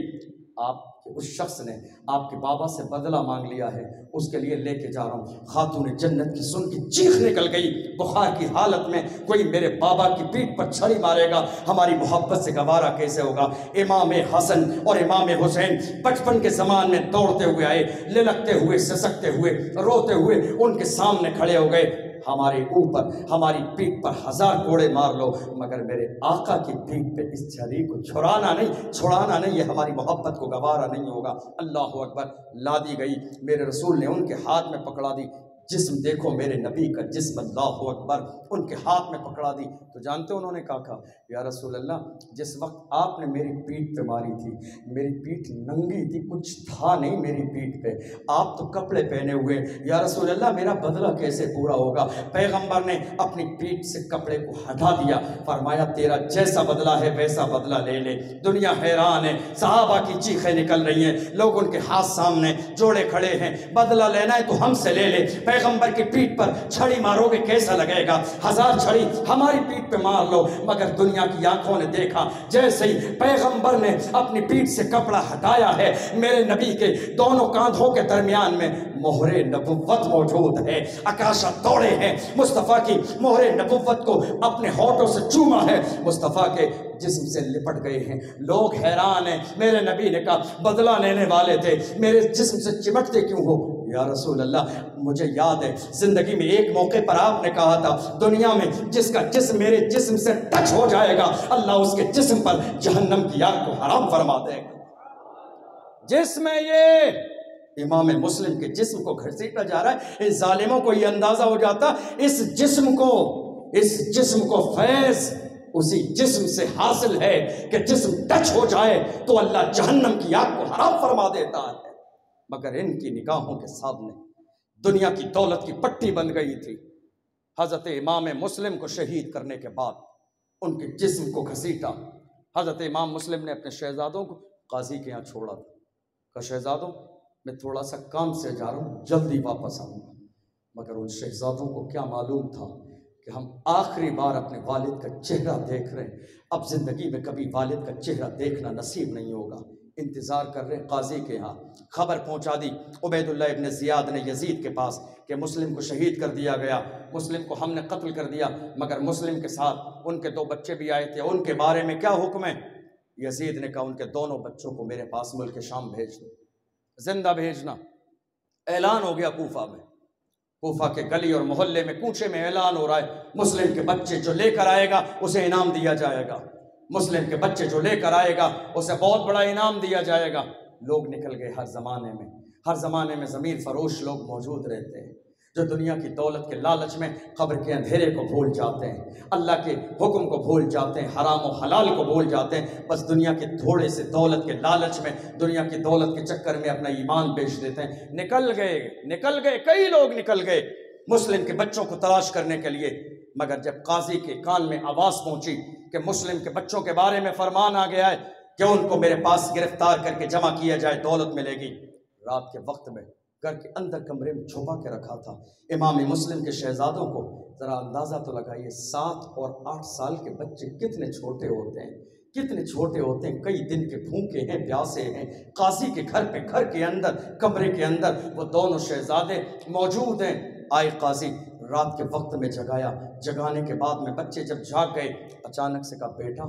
S1: آپ کہ اس شخص نے آپ کے بابا سے بدلہ مانگ لیا ہے، اس کے لیے لے کے جا رہا ہوں۔ خاتون جنت کی سن کی چیخ نکل گئی، بخار کی حالت میں کوئی میرے بابا کی پیٹھ پر چھڑی مارے گا، ہماری محبت سے گوارا کیسے ہوگا؟ امام حسن اور امام حسین بچپن کے زمان میں دوڑتے ہوئے آئے، للکتے ہوئے، سسکتے ہوئے، روتے ہوئے ان کے سامنے کھڑے ہو گئے۔ ہمارے اوپر ہماری پیٹھ پر 1000 کوڑے مار لو مگر میرے آقا کی پیٹھ پہ اس چھڑی کو چھڑانا نہیں، یہ ہماری محبت کو گوارا نہیں ہوگا۔ اللہ اکبر، لا دی گئی، میرے رسول نے ان کے ہاتھ میں پکڑا دی، جسم دیکھو میرے نبی کا جسم، اللہ اکبر، ان کے ہاتھ میں پکڑا دی تو جانتے انہوں نے کہا یا رسول اللہ جس وقت آپ نے میری پیٹھ پہ ماری تھی میری پیٹھ ننگی تھی، کچھ تھا نہیں میری پیٹھ پہ، آپ تو کپڑے پہنے ہوئے، یا رسول اللہ میرا بدلہ کیسے پورا ہوگا؟ پیغمبر نے اپنی پیٹھ سے کپڑے کو ہٹا دیا، فرمایا تیرا جیسا بدلہ ہے ویسا بدلہ لے لے۔ دنیا حیران ہے، صحابہ کی چیخیں نکل رہی ہیں، لوگ ان کے ہاتھ سامنے جوڑے کھڑے ہیں، بدلہ لینا ہے تو ہم سے لے لے، پیغمبر کی پیٹھ پر چھڑی مارو گے کیسا لگے گا؟ 1000 چھڑی ہماری پیٹھ پہ مار لو، مگر دنیا کی آنکھوں نے دیکھا جیسے ہی پیغمبر نے اپنی پیٹھ سے کپڑا ہٹایا ہے، میرے نبی کے دونوں کاندھوں کے درمیان میں مہر نبوت موجود ہے۔ عکاشہ دوڑے ہیں، مصطفیٰ کی مہر نبوت کو اپنے ہونٹوں سے چوما ہے، مصطفیٰ کے جسم سے لپٹ گئے ہیں، لوگ حیران ہیں۔ میرے نبی نے کہا بدلہ لینے والے تھے، میرے جسم سے چمٹتے کیوں ہو؟ یا رسول اللہ مجھے یاد ہے زندگی میں ایک موقع پر آپ نے کہا تھا دنیا میں جس کا جسم میرے جسم سے ٹچ ہو جائے گا اللہ اس کے جسم پر جہنم کی آگ کو حرام فرما دے گا۔ جسم ہے یہ، امام مسلم کے جسم کو گھسیٹا جا رہا ہے۔ اس ظالموں کو یہ اندازہ ہو جاتا اس جسم کو فیض اسی جسم سے حاصل ہے کہ جسم ٹچ ہو جائے تو اللہ جہنم کی آگ کو حرام فرما دیتا ہے، مگر ان کی نگاہوں کے سامنے دنیا کی دولت کی پٹی بن گئی تھی۔ حضرت امام مسلم کو شہید کرنے کے بعد ان کے جسم کو گھسیٹا، حضرت امام مسلم نے اپنے شہزادوں کو قاضی کے یہاں چھوڑا تھا، کہا شہزادوں میں تھوڑا سا کام سے جا رہا ہوں، جلدی واپس آؤں گا، مگر ان شہزادوں کو کیا معلوم تھا کہ ہم آخری بار اپنے والد کا چہرہ دیکھ رہے ہیں، اب زندگی میں کبھی والد کا چہرہ دیکھنا نصیب نہیں ہوگا۔ انتظار کر رہے قاضی کے ہاں، خبر پہنچا دی عبید اللہ ابن زیاد نے یزید کے پاس کہ مسلم کو شہید کر دیا گیا، مسلم کو ہم نے قتل کر دیا، مگر مسلم کے ساتھ ان کے 2 بچے بھی آئے تھے، ان کے بارے میں کیا حکم ہے؟ یزید نے کہا ان کے دونوں بچوں کو میرے پاس ملک شام بھیج دو، زندہ بھیجنا۔ اعلان ہو گیا کوفہ میں، کوفہ کے گلی اور محلے میں کوچے میں اعلان ہو رہا ہے مسلم کے بچے جو لے کر آئے گا اسے انعام دیا جائے گا، مسلم کے بچے جو لے کر آئے گا اسے بہت بڑا انعام دیا جائے گا۔ لوگ نکل گئے، ہر زمانے میں ضمیر فروش لوگ موجود رہتے ہیں جو دنیا کی دولت کے لالچ میں قبر کے اندھیرے کو بھول جاتے ہیں، اللہ کے حکم کو بھول جاتے ہیں، حرام و حلال کو بھول جاتے ہیں، بس دنیا کے تھوڑے سے دولت کے لالچ میں، دنیا کی دولت کے چکر میں اپنا ایمان بیچ دیتے ہیں۔ نکل گئے کئی لوگ نکل گئے مسلم کے بچوں کو تلاش کرنے کے لیے، مگر جب قاضی کے کان میں آواز پہنچی کہ مسلم کے بچوں کے بارے میں فرمان آ گیا ہے کہ ان کو میرے پاس گرفتار کر کے جمع کیا جائے، دولت ملے گی، رات کے وقت میں گھر کے اندر کمرے میں چھپا کے رکھا تھا امام مسلم کے شہزادوں کو۔ ذرا اندازہ تو لگائیے 7 اور 8 سال کے بچے کتنے چھوٹے ہوتے ہیں، کتنے چھوٹے ہوتے ہیں، کئی دن کے بھوکے ہیں، پیاسے ہیں، قاضی کے گھر پہ، گھر کے اندر، کمرے کے اندر وہ دونوں شہزادے موجود ہیں۔ آئے قاضی، رات کے وقت میں جگایا، جگانے کے بعد میں بچے جب جاگ گئے، اچانک سے کہا بیٹا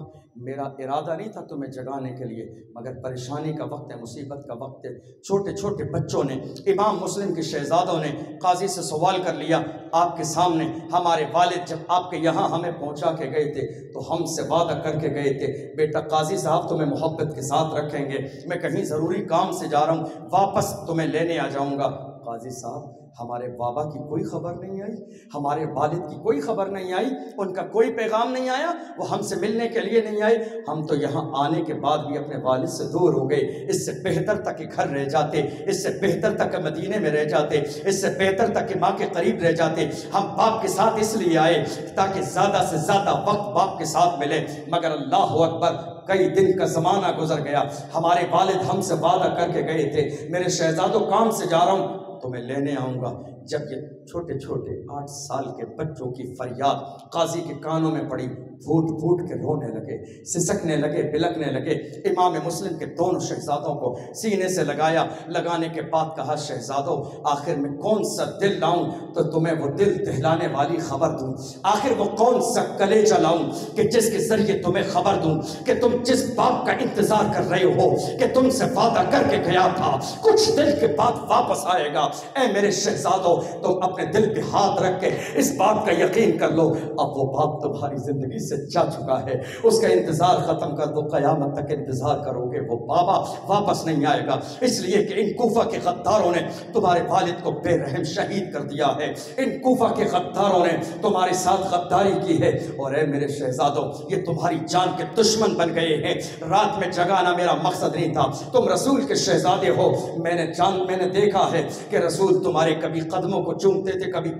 S1: میرا ارادہ نہیں تھا تمہیں جگانے کے لیے، مگر پریشانی کا وقت ہے، مصیبت کا وقت ہے۔ چھوٹے چھوٹے بچوں نے، امام مسلم کے شہزادوں نے قاضی سے سوال کر لیا، آپ کے سامنے ہمارے والد جب آپ کے یہاں ہمیں پہنچا کے گئے تھے تو ہم سے وعدہ کر کے گئے تھے بیٹا قاضی صاحب تمہیں محبت کے ساتھ رکھیں گے، میں کہیں ضروری کام سے جا رہا ہوں، واپس تمہیں لینے آ جاؤں گا۔ قاضی صاحب ہمارے بابا کی کوئی خبر نہیں آئی، ہمارے والد کی کوئی خبر نہیں آئی، ان کا کوئی پیغام نہیں آیا، وہ ہم سے ملنے کے لیے نہیں آئے، ہم تو یہاں آنے کے بعد بھی اپنے والد سے دور ہو گئے، اس سے بہتر تھا کہ گھر رہ جاتے، اس سے بہتر تھا کہ مدینے میں رہ جاتے، اس سے بہتر تھا کہ ماں کے قریب رہ جاتے، ہم باپ کے ساتھ اس لیے آئے تاکہ زیادہ سے زیادہ وقت باپ کے ساتھ ملے، مگر اللہ اکبر کئی دن کا زمانہ گزر گیا، ہمارے والد ہم سے وعدہ کر کے گئے تھے میرے شہزادوں کام سے جا رہا ہوں تمہیں لینے آؤں گا۔ جب یہ چھوٹے چھوٹے 8 سال کے بچوں کی فریاد قاضی کے کانوں میں پڑی، پھوٹ پھوٹ کے رونے لگے، سسکنے لگے، بلکنے لگے۔ امام مسلم کے دونوں شہزادوں کو سینے سے لگایا، لگانے کے بعد کہا شہزادوں آخر میں کون سا دل لاؤں تو تمہیں وہ دل دہلانے والی خبر دوں، آخر وہ کون سا کلیجہ لاؤں کہ جس کے ذریعے تمہیں خبر دوں کہ تم جس باپ کا انتظار کر رہے ہو، کہ تم سے وعدہ کر کے گیا تھا کچھ دن کے بعد واپس آئے گا۔ اے میرے شہزادوں تم اپنے دل پہ ہاتھ رکھ کے اس بات کا یقین کر لو، اب وہ باپ تمہاری زندگی سے جا چکا ہے، اس کا انتظار ختم کر دو، قیامت تک انتظار کرو گے، وہ بابا واپس نہیں آئے گا، اس لیے کہ ان کوفہ کے غداروں نے تمہارے والد کو بے رحم شہید کر دیا ہے، ان کوفہ کے غداروں نے تمہارے ساتھ غداری کی ہے، اور اے میرے شہزادوں یہ تمہاری جان کے دشمن بن گئے ہیں۔ رات میں جگانا میرا مقصد نہیں تھا، تم رسول کے شہزادے ہو، میں نے دیکھا ہے کہ رسول تمہارے کبھی قدموں کو چومتے تھے، کبھی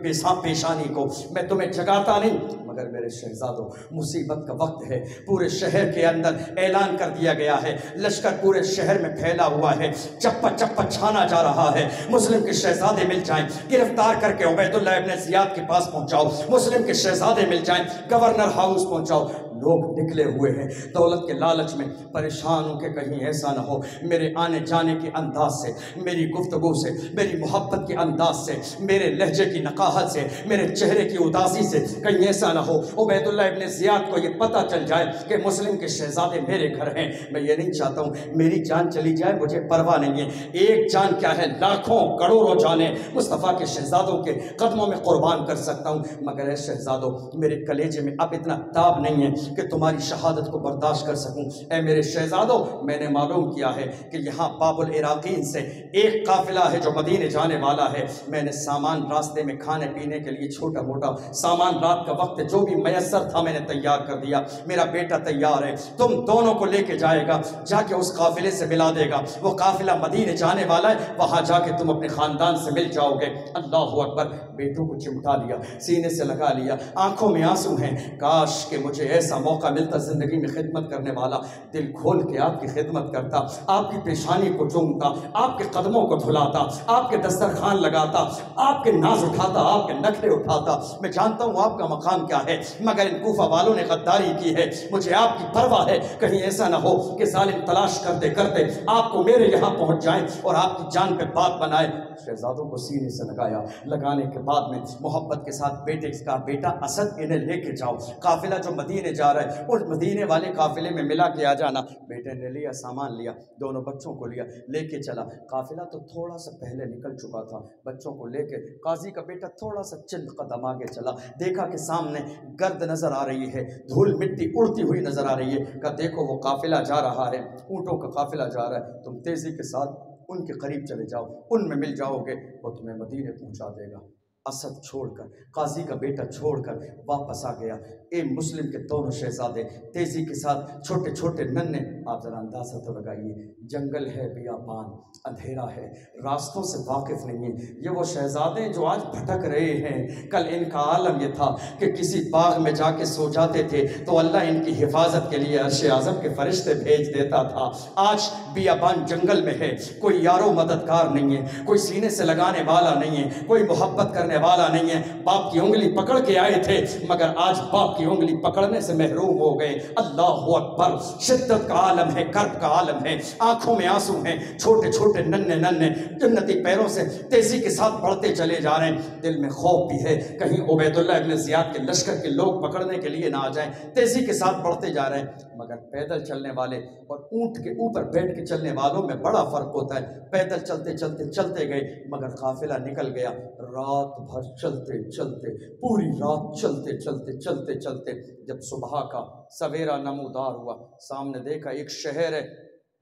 S1: پیشانی کو، میں تمہیں جگاتا نہیں، مگر میرے شہزادوں مصیبت کا وقت ہے، پورے شہر کے اندر اعلان کر دیا گیا ہے، لشکر پورے شہر میں پھیلا ہوا ہے، چپا چپا چھانا جا رہا ہے، مسلم کے شہزادے مل جائیں گرفتار کر کے عبید اللہ ابن زیاد کے پاس پہنچاؤ، مسلم کے شہزادے مل جائیں گورنر ہاؤس پہنچاؤ۔ لوگ نکلے ہوئے ہیں دولت کے لالچ میں، پریشان ہو کہ کہیں ایسا نہ ہو میرے آنے جانے کے انداز سے، میری گفتگو سے، میری محبت کے انداز سے، میرے لہجے کی نقاہت سے، میرے چہرے کی اداسی سے کہیں ایسا نہ ہو عبید اللہ ابن زیاد کو یہ پتہ چل جائے کہ مسلم کے شہزادے میرے گھر ہیں۔ میں یہ نہیں چاہتا ہوں میری جان چلی جائے، مجھے پرواہ نہیں ہے، ایک جان کیا ہے لاکھوں کروڑوں جانیں مصطفیٰ کے شہزادوں کے قدموں میں قربان کر سکتا ہوں، مگر اے شہزادوں میرے کلیجے میں اب اتنا تاب نہیں ہے کہ تمہاری شہادت کو برداشت کر سکوں۔ اے میرے شہزادوں میں نے معلوم کیا ہے کہ یہاں باب العراقین سے ایک قافلہ ہے جو مدینے جانے والا ہے، میں نے سامان راستے میں کھانے پینے کے لیے چھوٹا موٹا سامان رات کا وقت جو بھی میسر تھا میں نے تیار کر دیا، میرا بیٹا تیار ہے، تم دونوں کو لے کے جائے گا، جا کے اس قافلے سے ملا دے گا، وہ قافلہ مدینے جانے والا ہے، وہاں جا کے تم اپنے خاندان سے مل جاؤ گے۔ اللہ اکبر، بیٹوں کو چمٹا لیا، سینے سے لگا لیا، آنکھوں میں آنسو ہیں، کاش کہ مجھے ایسا موقع ملتا زندگی میں خدمت کرنے والا، دل کھول کے آپ کی خدمت کرتا، آپ کی پیشانی کو چومتا، آپ کے قدموں کو دھلاتا، آپ کے دسترخوان لگاتا، آپ کے ناز اٹھاتا، آپ کے نخرے اٹھاتا۔ میں جانتا ہوں آپ کا مقام کیا ہے، مگر ان کوفہ والوں نے غداری کی ہے، مجھے آپ کی پرواہ ہے، کہیں ایسا نہ ہو کہ ظالم تلاش کرتے کرتے آپ کو میرے یہاں پہنچ جائیں اور آپ کی جان پہ بات بنائے۔ شہزادوں کو سینے سے لگایا، لگانے کے بعد میں محبت کے ساتھ بیٹے کا بیٹا اسد انہیں لے کے جاؤ، قافلہ جو مدینے جا رہا ہے اس مدینے والے قافلے میں ملا کے آ جانا۔ بیٹے نے لیا، سامان لیا، دونوں بچوں کو لیا، لے کے چلا، قافلہ تو تھوڑا سا پہلے نکل چکا تھا، بچوں کو لے کے قاضی کا بیٹا تھوڑا سا چند قدم آگے چلا، دیکھا کہ سامنے گرد نظر آ رہی ہے، دھول مٹی اڑتی ہوئی نظر آ رہی ہے، کہا دیکھو وہ قافلہ جا رہا ہے، اونٹوں کا قافلہ جا رہا ہے، تم تیزی کے ساتھ ان کے قریب چلے جاؤ، ان میں مل جاؤ گے، وہ تمہیں مدینے پہنچا دے گا۔ اسد چھوڑ کر، قاضی کا بیٹا چھوڑ کر واپس آ گیا۔ اے مسلم کے دونوں شہزادے تیزی کے ساتھ، چھوٹے چھوٹے ننھے، آپ ذرا اندازہ تو لگائیے، جنگل ہے، بیابان، اندھیرا ہے، راستوں سے واقف نہیں ہیں، یہ وہ شہزادے جو آج بھٹک رہے ہیں، کل ان کا عالم یہ تھا کہ کسی باغ میں جا کے سو جاتے تھے تو اللہ ان کی حفاظت کے لیے عرش اعظم کے فرشتے بھیج دیتا تھا، آج بیابان جنگل میں ہے، کوئی یارو مددگار نہیں ہے، کوئی سینے سے لگانے والا نہیں ہے، کوئی محبت کرنے کرنے والا نہیں ہے. باپ کی انگلی پکڑ کے آئے تھے مگر آج باپ کی انگلی پکڑنے سے محروم ہو گئے. اللہ اکبر. شدت کا عالم ہے, کرب کا عالم ہے, آنکھوں میں آنسو ہیں, چھوٹے چھوٹے ننھے ننھے جنتی پیروں سے تیزی کے ساتھ بڑھتے چلے جا رہے ہیں. دل میں خوف بھی ہے کہیں عبید اللہ ابن زیاد کے لشکر کے لوگ پکڑنے کے لیے نہ آ جائیں. تیزی کے ساتھ بڑھتے جا رہے ہیں مگر پیدل چلنے والے اور اونٹ کے اوپر بیٹھ کے چلنے والوں میں بڑا فرق ہوتا ہے. پیدل چلتے چلتے چلتے گئے مگر قافلہ نکل گیا. رات بھر چلتے چلتے, پوری رات چلتے چلتے چلتے چلتے جب صبح کا سویرا نمودار ہوا, سامنے دیکھا ایک شہر ہے.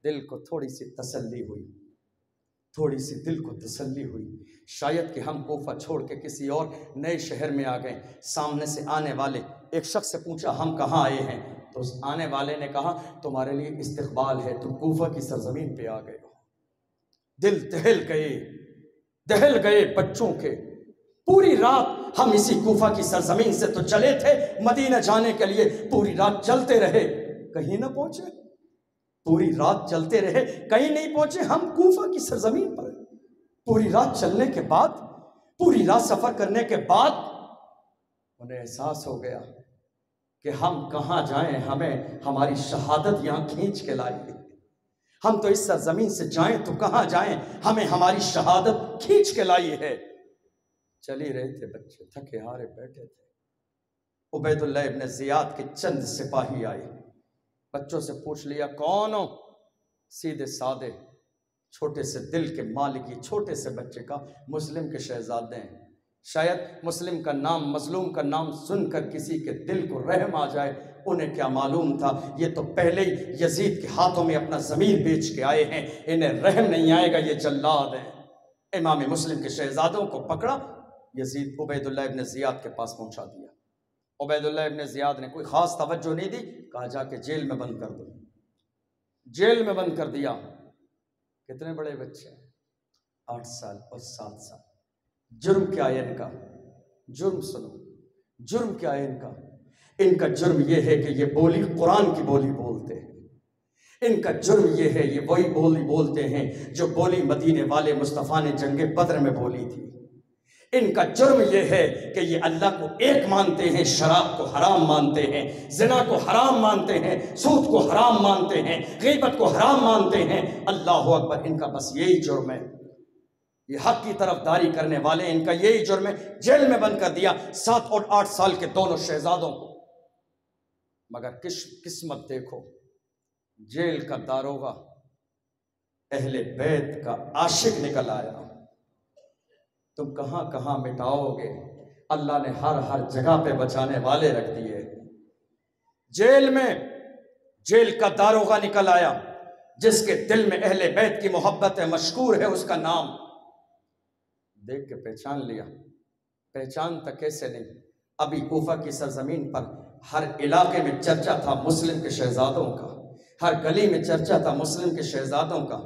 S1: دل کو تھوڑی سی تسلی ہوئی, تھوڑی سی دل کو تسلی ہوئی. شاید کہ ہم کوفہ چھوڑ کے کسی اور نئے شہر میں آ گئے. سامنے سے آنے والے ایک شخص سے پوچھا ہم کہاں آئے ہیں؟ تو اس آنے والے نے کہا تمہارے لیے استقبال ہے, تم کوفہ کی سرزمین پہ آ گئے ہو. دل دہل گئے بچوں کے. پوری رات ہم اسی کوفہ کی سرزمین سے تو چلے تھے مدینہ جانے کے لیے, پوری رات چلتے رہے کہیں نہ پہنچے. پوری رات چلتے رہے کہیں نہیں پہنچے, ہم کوفہ کی سرزمین پر. پوری رات چلنے کے بعد, پوری رات سفر کرنے کے بعد انہیں احساس ہو گیا کہ ہم کہاں جائیں, ہمیں ہماری شہادت یہاں کھینچ کے لائی ہے. ہم تو اس سرزمین سے جائیں تو کہاں جائیں, ہمیں ہماری شہادت کھینچ کے لائی ہے. چل ہی رہے تھے بچے, تھکے ہارے بیٹھے تھے. عبید اللہ ابن زیاد کے چند سپاہی آئے, بچوں سے پوچھ لیا کون ہو؟ سیدھے سادے چھوٹے سے دل کے مالکی چھوٹے سے بچے کا مسلم کے شہزادے ہیں. شاید مسلم کا نام, مظلوم کا نام سن کر کسی کے دل کو رحم آ جائے. انہیں کیا معلوم تھا یہ تو پہلے ہی یزید کے ہاتھوں میں اپنا ضمیر بیچ کے آئے ہیں, انہیں رحم نہیں آئے گا, یہ جلاد ہیں. امام مسلم کے شہزادوں کو پکڑا, یزید عبید اللہ ابن زیاد کے پاس پہنچا دیا. عبید اللہ ابن زیاد نے کوئی خاص توجہ نہیں دی, کہا جا کے جیل میں بند کر دو. جیل میں بند کر دیا. کتنے بڑے بچے ہیں, 8 سال اور 7 سال. جرم کیا ہے ان کا؟ جرم سنو, جرم کیا ہے ان کا؟ ان کا جرم یہ ہے کہ یہ بولی قرآن کی بولی بولتے ہیں. ان کا جرم یہ ہے یہ وہی بولی بولتے ہیں جو بولی مدینے والے مصطفیٰ نے جنگ بدر میں بولی تھی. ان کا جرم یہ ہے کہ یہ اللہ کو ایک مانتے ہیں, شراب کو حرام مانتے ہیں, زنا کو حرام مانتے ہیں, سود کو حرام مانتے ہیں, غیبت کو حرام مانتے ہیں. اللہ اکبر. ان کا بس یہی جرم ہے, یہ حق کی طرف داری کرنے والے, ان کا یہی جرم ہے. جیل میں بند کر دیا 7 اور 8 سال کے دونوں شہزادوں کو. مگر قسمت دیکھو, جیل کا داروغہ اہل بیت کا عاشق نکل آیا. تم کہاں کہاں مٹاؤ گے, اللہ نے ہر جگہ پہ بچانے والے رکھ دیے. جیل میں جیل کا داروغہ نکل آیا جس کے دل میں اہل بیت کی محبت ہے, مشکور ہے اس کا نام. دیکھ کے پہچان لیا. پہچانتا کیسے نہیں, ابھی کوفہ کی سرزمین پر ہر علاقے میں چرچا تھا مسلم کے شہزادوں کا, ہر گلی میں چرچا تھا مسلم کے شہزادوں کا.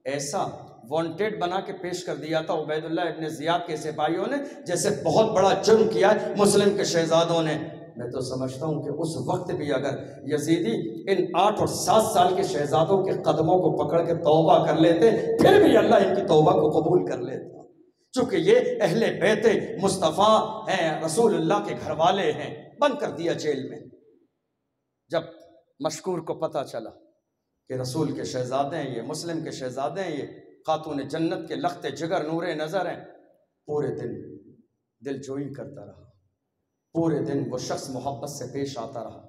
S1: ایسا وانٹیڈ بنا کے پیش کر دیا تھا عبید اللہ ابن زیاد کے سپاہیوں نے جیسے بہت بڑا جرم کیا ہے مسلم کے شہزادوں نے. میں تو سمجھتا ہوں کہ اس وقت بھی اگر یزیدی ان 8 اور 7 سال کے شہزادوں کے قدموں کو پکڑ کے توبہ کر لیتے پھر بھی اللہ ان کی توبہ کو قبول کر لیتا, چونکہ یہ اہل بیت مصطفیٰ ہیں, رسول اللہ کے گھر والے ہیں. بند کر دیا جیل میں. جب مشکور کو پتہ چلا کہ رسول کے شہزادے ہیں یہ, مسلم کے شہزادے ہیں یہ, خاتون جنت کے لخت جگر نور نظر ہیں, پورے دن دل جوئی کرتا رہا. پورے دن وہ شخص محبت سے پیش آتا رہا.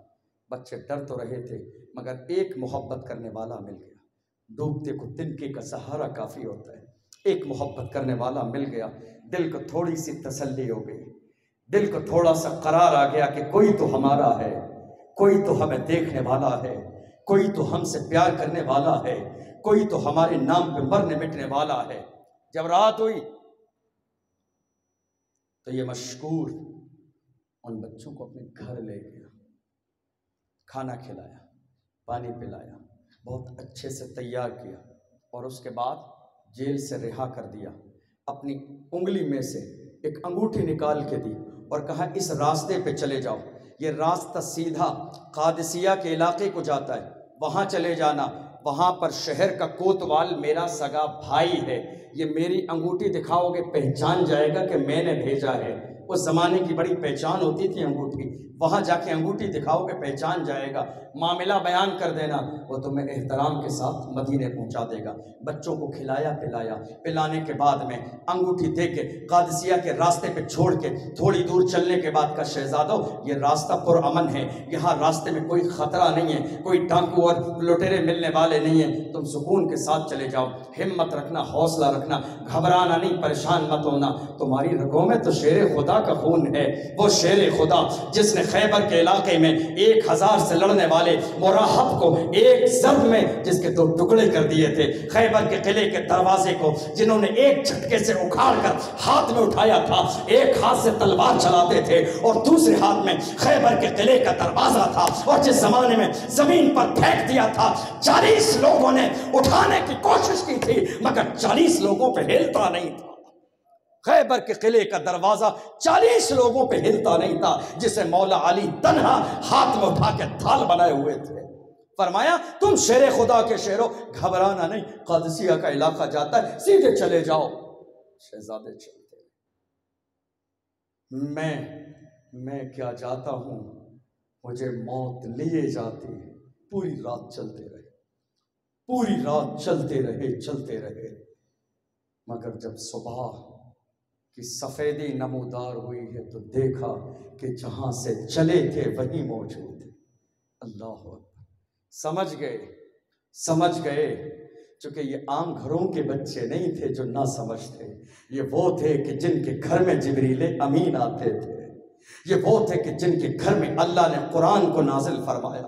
S1: بچے ڈر تو رہے تھے مگر ایک محبت کرنے والا مل گیا. ڈوبتے کو تنکے کا سہارا کافی ہوتا ہے. ایک محبت کرنے والا مل گیا. دل کو تھوڑی سی تسلی ہو گئی, دل کو تھوڑا سا قرار آ گیا کہ کوئی تو ہمارا ہے, کوئی تو ہمیں دیکھنے والا ہے, کوئی تو ہم سے پیار کرنے والا ہے, کوئی تو ہمارے نام پہ مرنے مٹنے والا ہے. جب رات ہوئی تو یہ مشکور ان بچوں کو اپنے گھر لے گیا, کھانا کھلایا, پانی پلایا, بہت اچھے سے تیار کیا اور اس کے بعد جیل سے رہا کر دیا. اپنی انگلی میں سے ایک انگوٹھی نکال کے دی اور کہا اس راستے پہ چلے جاؤ, یہ راستہ سیدھا قادسیہ کے علاقے کو جاتا ہے, وہاں چلے جانا. وہاں پر شہر کا کوتوال میرا سگا بھائی ہے، یہ میری انگوٹھی دکھاؤ گے پہچان جائے گا کہ میں نے بھیجا ہے۔ اس زمانے کی بڑی پہچان ہوتی تھی انگوٹھی، وہاں جا کے انگوٹھی دکھاؤ گے پہچان جائے گا، معاملہ بیان کر دینا، وہ تمہیں احترام کے ساتھ مدینے پہنچا دے گا۔ بچوں کو کھلایا پلایا، پلانے کے بعد میں انگوٹھی دے کے قادسیہ کے راستے پہ چھوڑ کے تھوڑی دور چلنے کے بعد کا شہزادو یہ راستہ پرامن ہے، یہاں راستے میں کوئی خطرہ نہیں ہے، کوئی ڈاکو اور لٹیرے ملنے والے نہیں ہیں، تم سکون کے ساتھ چلے جاؤ، ہمت رکھنا، حوصلہ رکھنا، گھبرانا نہیں، پریشان مت ہونا، تمہاری رگوں میں تو شیر خدا کا خون ہے، وہ شیر خدا جس نے خیبر کے علاقے میں 1000 سے لڑنے والے مراحب کو ایک ضرب میں جس کے 2 ٹکڑے کر دیے تھے، خیبر کے قلعے کے دروازے کو جنہوں نے ایک جھٹکے سے اکھاڑ کر ہاتھ میں اٹھایا تھا، ایک ہاتھ سے تلوار چلاتے تھے اور دوسرے ہاتھ میں خیبر کے قلعے کا دروازہ تھا، اور جس زمانے میں زمین پر پھینک دیا تھا 40 لوگوں نے اٹھانے کی کوشش کی تھی مگر 40 لوگوں پہ ہلتا نہیں تھا۔ خیبر کے قلعے کا دروازہ 40 لوگوں پہ ہلتا نہیں تھا، جسے مولا علی تنہا ہاتھ میں اٹھا کے ڈھال بنائے ہوئے تھے۔ فرمایا تم شیر خدا کے شیرو، گھبرانا نہیں، قادسیہ کا علاقہ جاتا ہے، سیدھے چلے جاؤ۔ شہزادے چلتے، میں کیا جاتا ہوں، مجھے موت لیے جاتی ہے۔ پوری رات چلتے رہے، پوری رات چلتے رہے، مگر جب صبح کی سفیدی نمودار ہوئی ہے تو دیکھا کہ جہاں سے چلے تھے وہیں موجود ہے۔ اللہ اکبر، سمجھ گئے، چونکہ یہ عام گھروں کے بچے نہیں تھے جو نہ سمجھ تھے، یہ وہ تھے کہ جن کے گھر میں جبریل امین آتے تھے، یہ وہ تھے کہ جن کے گھر میں اللہ نے قرآن کو نازل فرمایا،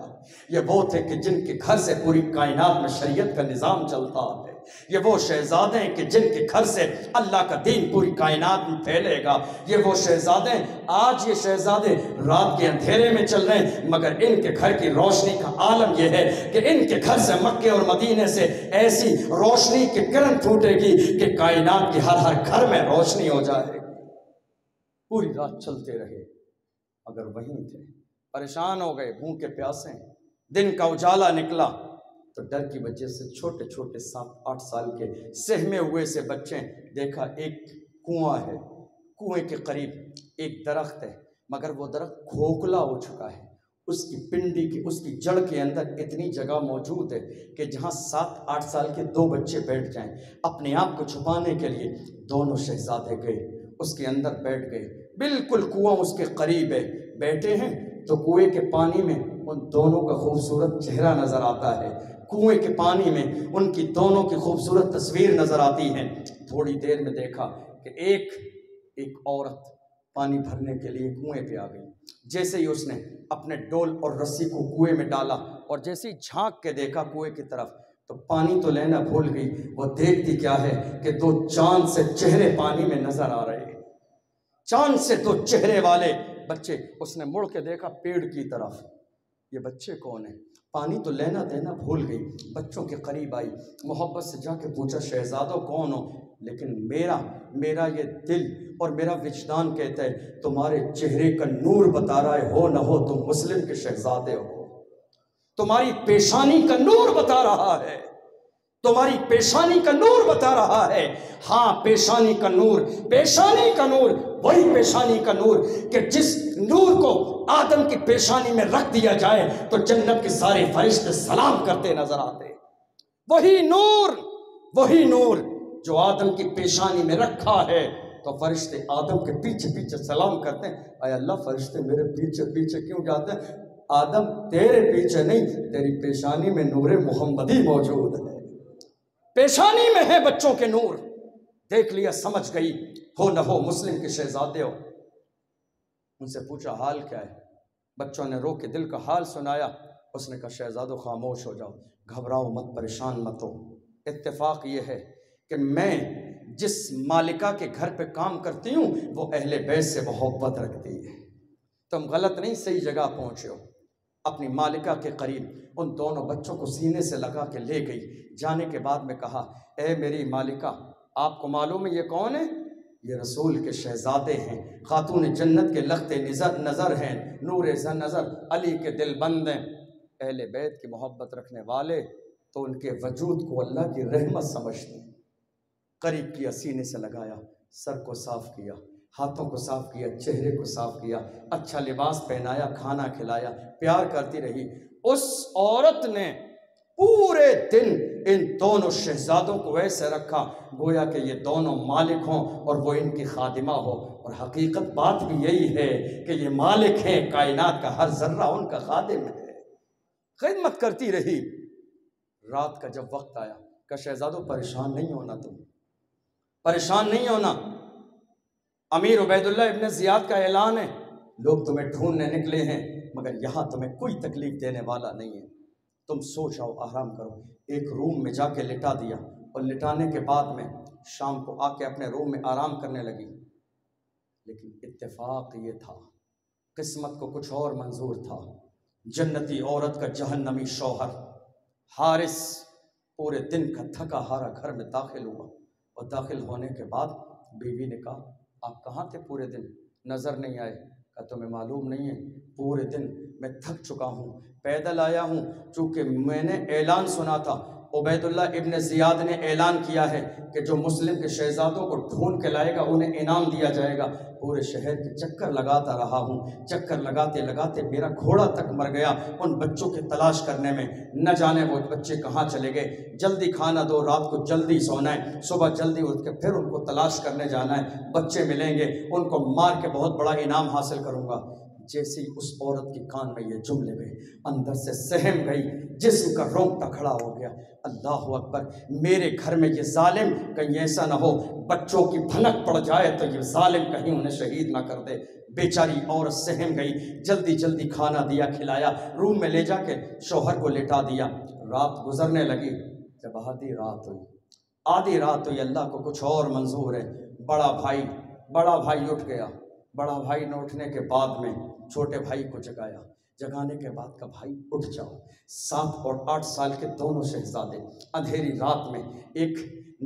S1: یہ وہ تھے کہ جن کے گھر سے پوری کائنات میں شریعت کا نظام چلتا ہے، یہ وہ شہزادے ہیں کہ جن کے گھر سے اللہ کا دین پوری کائنات میں پھیلے گا، یہ وہ شہزادے، آج یہ شہزادے رات کے اندھیرے میں چل رہے ہیں مگر ان کے گھر کی روشنی کا عالم یہ ہے کہ ان کے گھر سے مکے اور مدینے سے ایسی روشنی کی کرن پھوٹے گی کہ کائنات کی ہر گھر میں روشنی ہو جائے گی۔ پوری رات چلتے رہے مگر وہیں تھے، پریشان ہو گئے، بھوکے پیاسے، دن کا اجالا نکلا تو ڈر کی وجہ سے چھوٹے چھوٹے 7-8 سال کے سہمے ہوئے سے بچے، دیکھا ایک کنواں ہے، کنویں کے قریب ایک درخت ہے مگر وہ درخت کھوکھلا ہو چکا ہے، اس کی پنڈی کی، اس کی جڑ کے اندر اتنی جگہ موجود ہے کہ جہاں 7-8 سال کے 2 بچے بیٹھ جائیں۔ اپنے آپ کو چھپانے کے لیے دونوں شہزادے گئے، اس کے اندر بیٹھ گئے، بالکل کنواں اس کے قریب ہے، بیٹھے ہیں تو کنویں کے پانی میں ان دونوں کا خوبصورت چہرہ نظر آتا ہے، کنویں کے پانی میں ان کی دونوں کی خوبصورت تصویر نظر آتی ہے۔ تھوڑی دیر میں دیکھا کہ ایک عورت پانی بھرنے کے لیے کنویں پہ آ گئی، جیسے ہی اس نے اپنے ڈول اور رسی کو کنویں میں ڈالا اور جیسے ہی جھانک کے دیکھا کنویں کی طرف تو پانی تو لینا بھول گئی، وہ دیکھتی کیا ہے کہ 2 چاند سے چہرے پانی میں نظر آ رہے ہیں، چاند سے 2 چہرے والے بچے۔ اس نے مڑ کے دیکھا پیڑ کی طرف، یہ بچے کون ہیں؟ پانی تو لینا دینا بھول گئی، بچوں کے قریب آئی، محبت سے جا کے پوچھا شہزادو کون ہو؟ لیکن میرا یہ دل اور میرا وجدان کہتا ہے تمہارے چہرے کا نور بتا رہا ہے، ہو نہ ہو تم مسلم کے شہزادے ہو، تمہاری پیشانی کا نور بتا رہا ہے، تمہاری پیشانی کا نور بتا رہا ہے۔ ہاں، پیشانی کا نور وہی پیشانی کا نور کہ جس نور کو آدم کی پیشانی میں رکھ دیا جائے تو جنت کے سارے فرشتے سلام کرتے نظر آتے، وہی نور جو آدم کی پیشانی میں رکھا ہے تو فرشتے آدم کے پیچھے پیچھے سلام کرتے ہیں، اے اللہ فرشتے میرے پیچھے پیچھے کیوں جاتے ہیں؟ آدم تیرے پیچھے نہیں، تیری پیشانی میں نور محمدی موجود ہے، پیشانی میں ہے بچوں کے نور۔ دیکھ لیا، سمجھ گئی، ہو نہ ہو مسلم کے شہزادے ہو۔ ان سے پوچھا حال کیا ہے؟ بچوں نے رو کے دل کا حال سنایا۔ اس نے کہا شہزادو خاموش ہو جاؤ، گھبراؤ مت، پریشان مت ہو، اتفاق یہ ہے کہ میں جس مالکہ کے گھر پہ کام کرتی ہوں وہ اہل بیت سے محبت رکھتی ہے، تم غلط نہیں، صحیح جگہ پہنچے ہو۔ اپنی مالکہ کے قریب ان دونوں بچوں کو سینے سے لگا کے لے گئی، جانے کے بعد میں کہا اے میری مالکہ، آپ کو معلوم ہے یہ کون ہے؟ یہ رسول کے شہزادے ہیں، خاتون جنت کے لخت نظر ہیں، نور نظر، علی کے دل بند ہیں، اہل بیت کی محبت رکھنے والے تو ان کے وجود کو اللہ کی رحمت سمجھتے ہیں۔ قریب کیا، سینے سے لگایا، سر کو صاف کیا، ہاتھوں کو صاف کیا، چہرے کو صاف کیا، اچھا لباس پہنایا، کھانا کھلایا، پیار کرتی رہی۔ اس عورت نے پورے دن ان دونوں شہزادوں کو ایسے رکھا گویا کہ یہ دونوں مالک ہوں اور وہ ان کی خادمہ ہو، اور حقیقت بات بھی یہی ہے کہ یہ مالک ہیں، کائنات کا ہر ذرہ ان کا خادم ہے۔ خدمت کرتی رہی۔ رات کا جب وقت آیا کہ شہزادوں پریشان نہیں ہونا، تم پریشان نہیں ہونا، امیر عبید اللہ ابن زیاد کا اعلان ہے، لوگ تمہیں ڈھونڈنے نکلے ہیں مگر یہاں تمہیں کوئی تکلیف دینے والا نہیں ہے، تم سو جاؤ، آرام کرو۔ ایک روم میں جا کے لٹا دیا، اور لٹانے کے بعد میں شام کو آ کے اپنے روم میں آرام کرنے لگی۔ لیکن اتفاق یہ تھا، قسمت کو کچھ اور منظور تھا۔ جنتی عورت کا جہنمی شوہر حارث پورے دن کا تھکا ہارا گھر میں داخل ہوا، اور داخل ہونے کے بعد بیوی نے کہا آپ کہاں تھے پورے دن، نظر نہیں آئے؟ کہا تمہیں معلوم نہیں ہے، پورے دن میں تھک چکا ہوں، پیدل آیا ہوں، چونکہ میں نے اعلان سنا تھا، عبید اللہ ابن زیاد نے اعلان کیا ہے کہ جو مسلم کے شہزادوں کو ڈھونڈ کے لائے گا انہیں انعام دیا جائے گا۔ پورے شہر کے چکر لگاتا رہا ہوں، چکر لگاتے لگاتے میرا گھوڑا تک مر گیا ان بچوں کی تلاش کرنے میں، نہ جانے وہ بچے کہاں چلے گئے۔ جلدی کھانا دو، رات کو جلدی سونا ہے، صبح جلدی اٹھ کے پھر ان کو تلاش کرنے جانا ہے، بچے ملیں گے، ان کو مار کے بہت بڑا انعام حاصل کروں گا۔ جیسی اس عورت کے کان میں یہ جملے گئے، اندر سے سہم گئی، جسم کا رونگٹا کھڑا ہو گیا۔ اللہ اکبر، میرے گھر میں یہ ظالم کہیں ایسا نہ ہو بچوں کی بھنک پڑ جائے تو یہ ظالم کہیں انہیں شہید نہ کر دے۔ بیچاری عورت سہم گئی، جلدی جلدی کھانا دیا، کھلایا، روم میں لے جا کے شوہر کو لٹا دیا۔ رات گزرنے لگی، جب آدھی رات ہوئی، اللہ کو کچھ اور منظور ہے۔ بڑا بھائی اٹھ گیا۔ بڑا بھائی نے اٹھنے کے بعد میں چھوٹے بھائی کو جگایا، جگانے کے بعد کا بھائی اٹھ جاؤ۔ 7 اور 8 سال کے دونوں شہزادے اندھیری رات میں ایک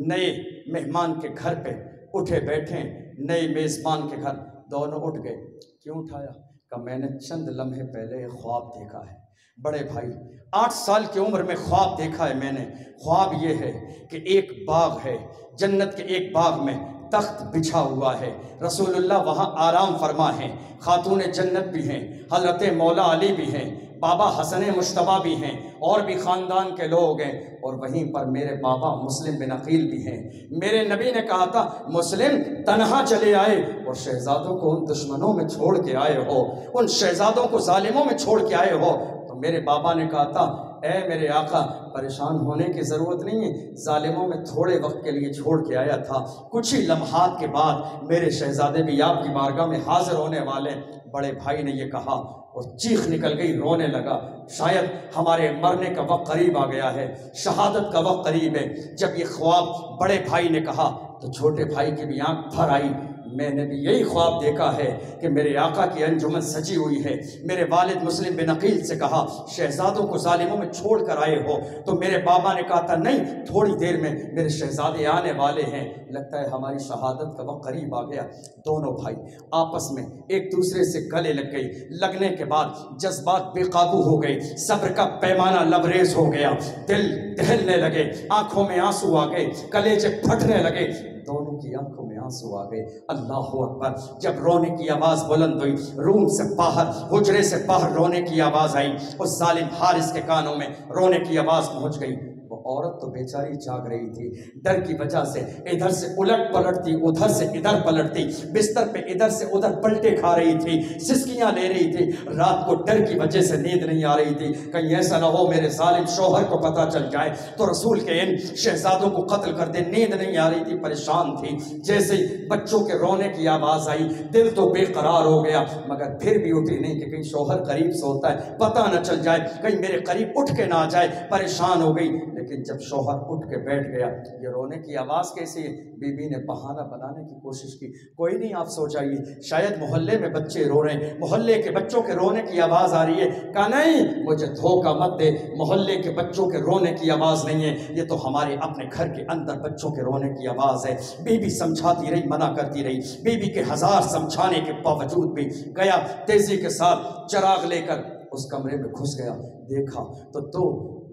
S1: نئے مہمان کے گھر پہ اٹھے بیٹھے، نئے میزبان کے گھر، دونوں اٹھ گئے۔ کیوں اٹھایا؟ کہ میں نے چند لمحے پہلے ایک خواب دیکھا ہے۔ بڑے بھائی 8 سال کی عمر میں خواب دیکھا ہے میں نے، خواب یہ ہے کہ ایک باغ ہے، جنت کے ایک باغ میں تخت بچھا ہوا ہے، رسول اللہ وہاں آرام فرما ہیں، خاتون جنت بھی ہیں، حضرت مولا علی بھی ہیں، بابا حسن مشتبہ بھی ہیں، اور بھی خاندان کے لوگ ہیں، اور وہیں پر میرے بابا مسلم بن عقیل بھی ہیں۔ میرے نبی نے کہا تھا مسلم تنہا چلے آئے اور شہزادوں کو ان دشمنوں میں چھوڑ کے آئے ہو، ان شہزادوں کو ظالموں میں چھوڑ کے آئے ہو۔ تو میرے بابا نے کہا تھا اے میرے آقا پریشان ہونے کی ضرورت نہیں ہے، ظالموں میں تھوڑے وقت کے لیے چھوڑ کے آیا تھا، کچھ ہی لمحات کے بعد میرے شہزادے بھی آپ کی بارگاہ میں حاضر ہونے والے۔ بڑے بھائی نے یہ کہا اور چیخ نکل گئی، رونے لگا، شاید ہمارے مرنے کا وقت قریب آ گیا ہے، شہادت کا وقت قریب ہے۔ جب یہ خواب بڑے بھائی نے کہا تو چھوٹے بھائی کی بھی آنکھ بھر آئی، میں نے بھی یہی خواب دیکھا ہے کہ میرے آقا کی انجمن سجی ہوئی ہے۔ میرے والد مسلم بن عقیل سے کہا شہزادوں کو ظالموں میں چھوڑ کر آئے ہو، تو میرے بابا نے کہا تھا نہیں تھوڑی دیر میں میرے شہزادے آنے والے ہیں، لگتا ہے ہماری شہادت کا وقت قریب آ گیا۔ دونوں بھائی آپس میں ایک دوسرے سے گلے لگ گئی، لگنے کے بعد جذبات بے قابو ہو گئے، صبر کا پیمانہ لبریز ہو گیا، دل دہلنے لگے، آنکھوں میں آنسو آ گئے، کلیجے پھٹنے لگے، دونوں کی آنکھوں میں آنسو آ گئے۔ اللہ اکبر، جب رونے کی آواز بلند ہوئی، روم سے باہر، حجرے سے باہر رونے کی آواز آئی، اس ظالم حارث کے کانوں میں رونے کی آواز پہنچ گئی۔ وہ عورت تو بیچاری جاگ رہی تھی، ڈر کی وجہ سے ادھر سے الٹ پلٹتی، ادھر سے ادھر پلٹتی، بستر پہ ادھر سے ادھر پلٹے کھا رہی تھی، سسکیاں لے رہی تھی، رات کو ڈر کی وجہ سے نیند نہیں آ رہی تھی، کہیں ایسا نہ ہو میرے ظالم شوہر کو پتہ چل جائے تو رسول کے ان شہزادوں کو قتل کر دے۔ نیند نہیں آ رہی تھی، پریشان تھی۔ جیسے بچوں کے رونے کی آواز آئی، دل تو بے قرار ہو گیا، مگر پھر بھی اٹھی نہیں کہ کہیں شوہر قریب سوتا ہے، پتہ نہ چل جائے، کہیں میرے قریب اٹھ کے نہ آ جائے، پریشان ہو گئی۔ لیکن جب شوہر اٹھ کے بیٹھ گیا، یہ رونے کی آواز کیسی ہے؟ بی بی نے بہانہ بنانے کی کوشش کی، کوئی نہیں آپ سو جائیے، شاید محلے میں بچے رو رہے ہیں، محلے کے بچوں کے رونے کی آواز آ رہی ہے۔ کہا نہیں، مجھے دھوکہ مت دے، محلے کے بچوں کے رونے کی آواز نہیں ہے، یہ تو ہمارے اپنے گھر کے اندر بچوں کے رونے کی آواز ہے۔ بی بی سمجھاتی رہی، منع کرتی رہی، بی بی کے 1000 سمجھانے کے باوجود بھی گیا، تیزی کے ساتھ چراغ لے کر اس کمرے میں گھس گیا، دیکھا تو دو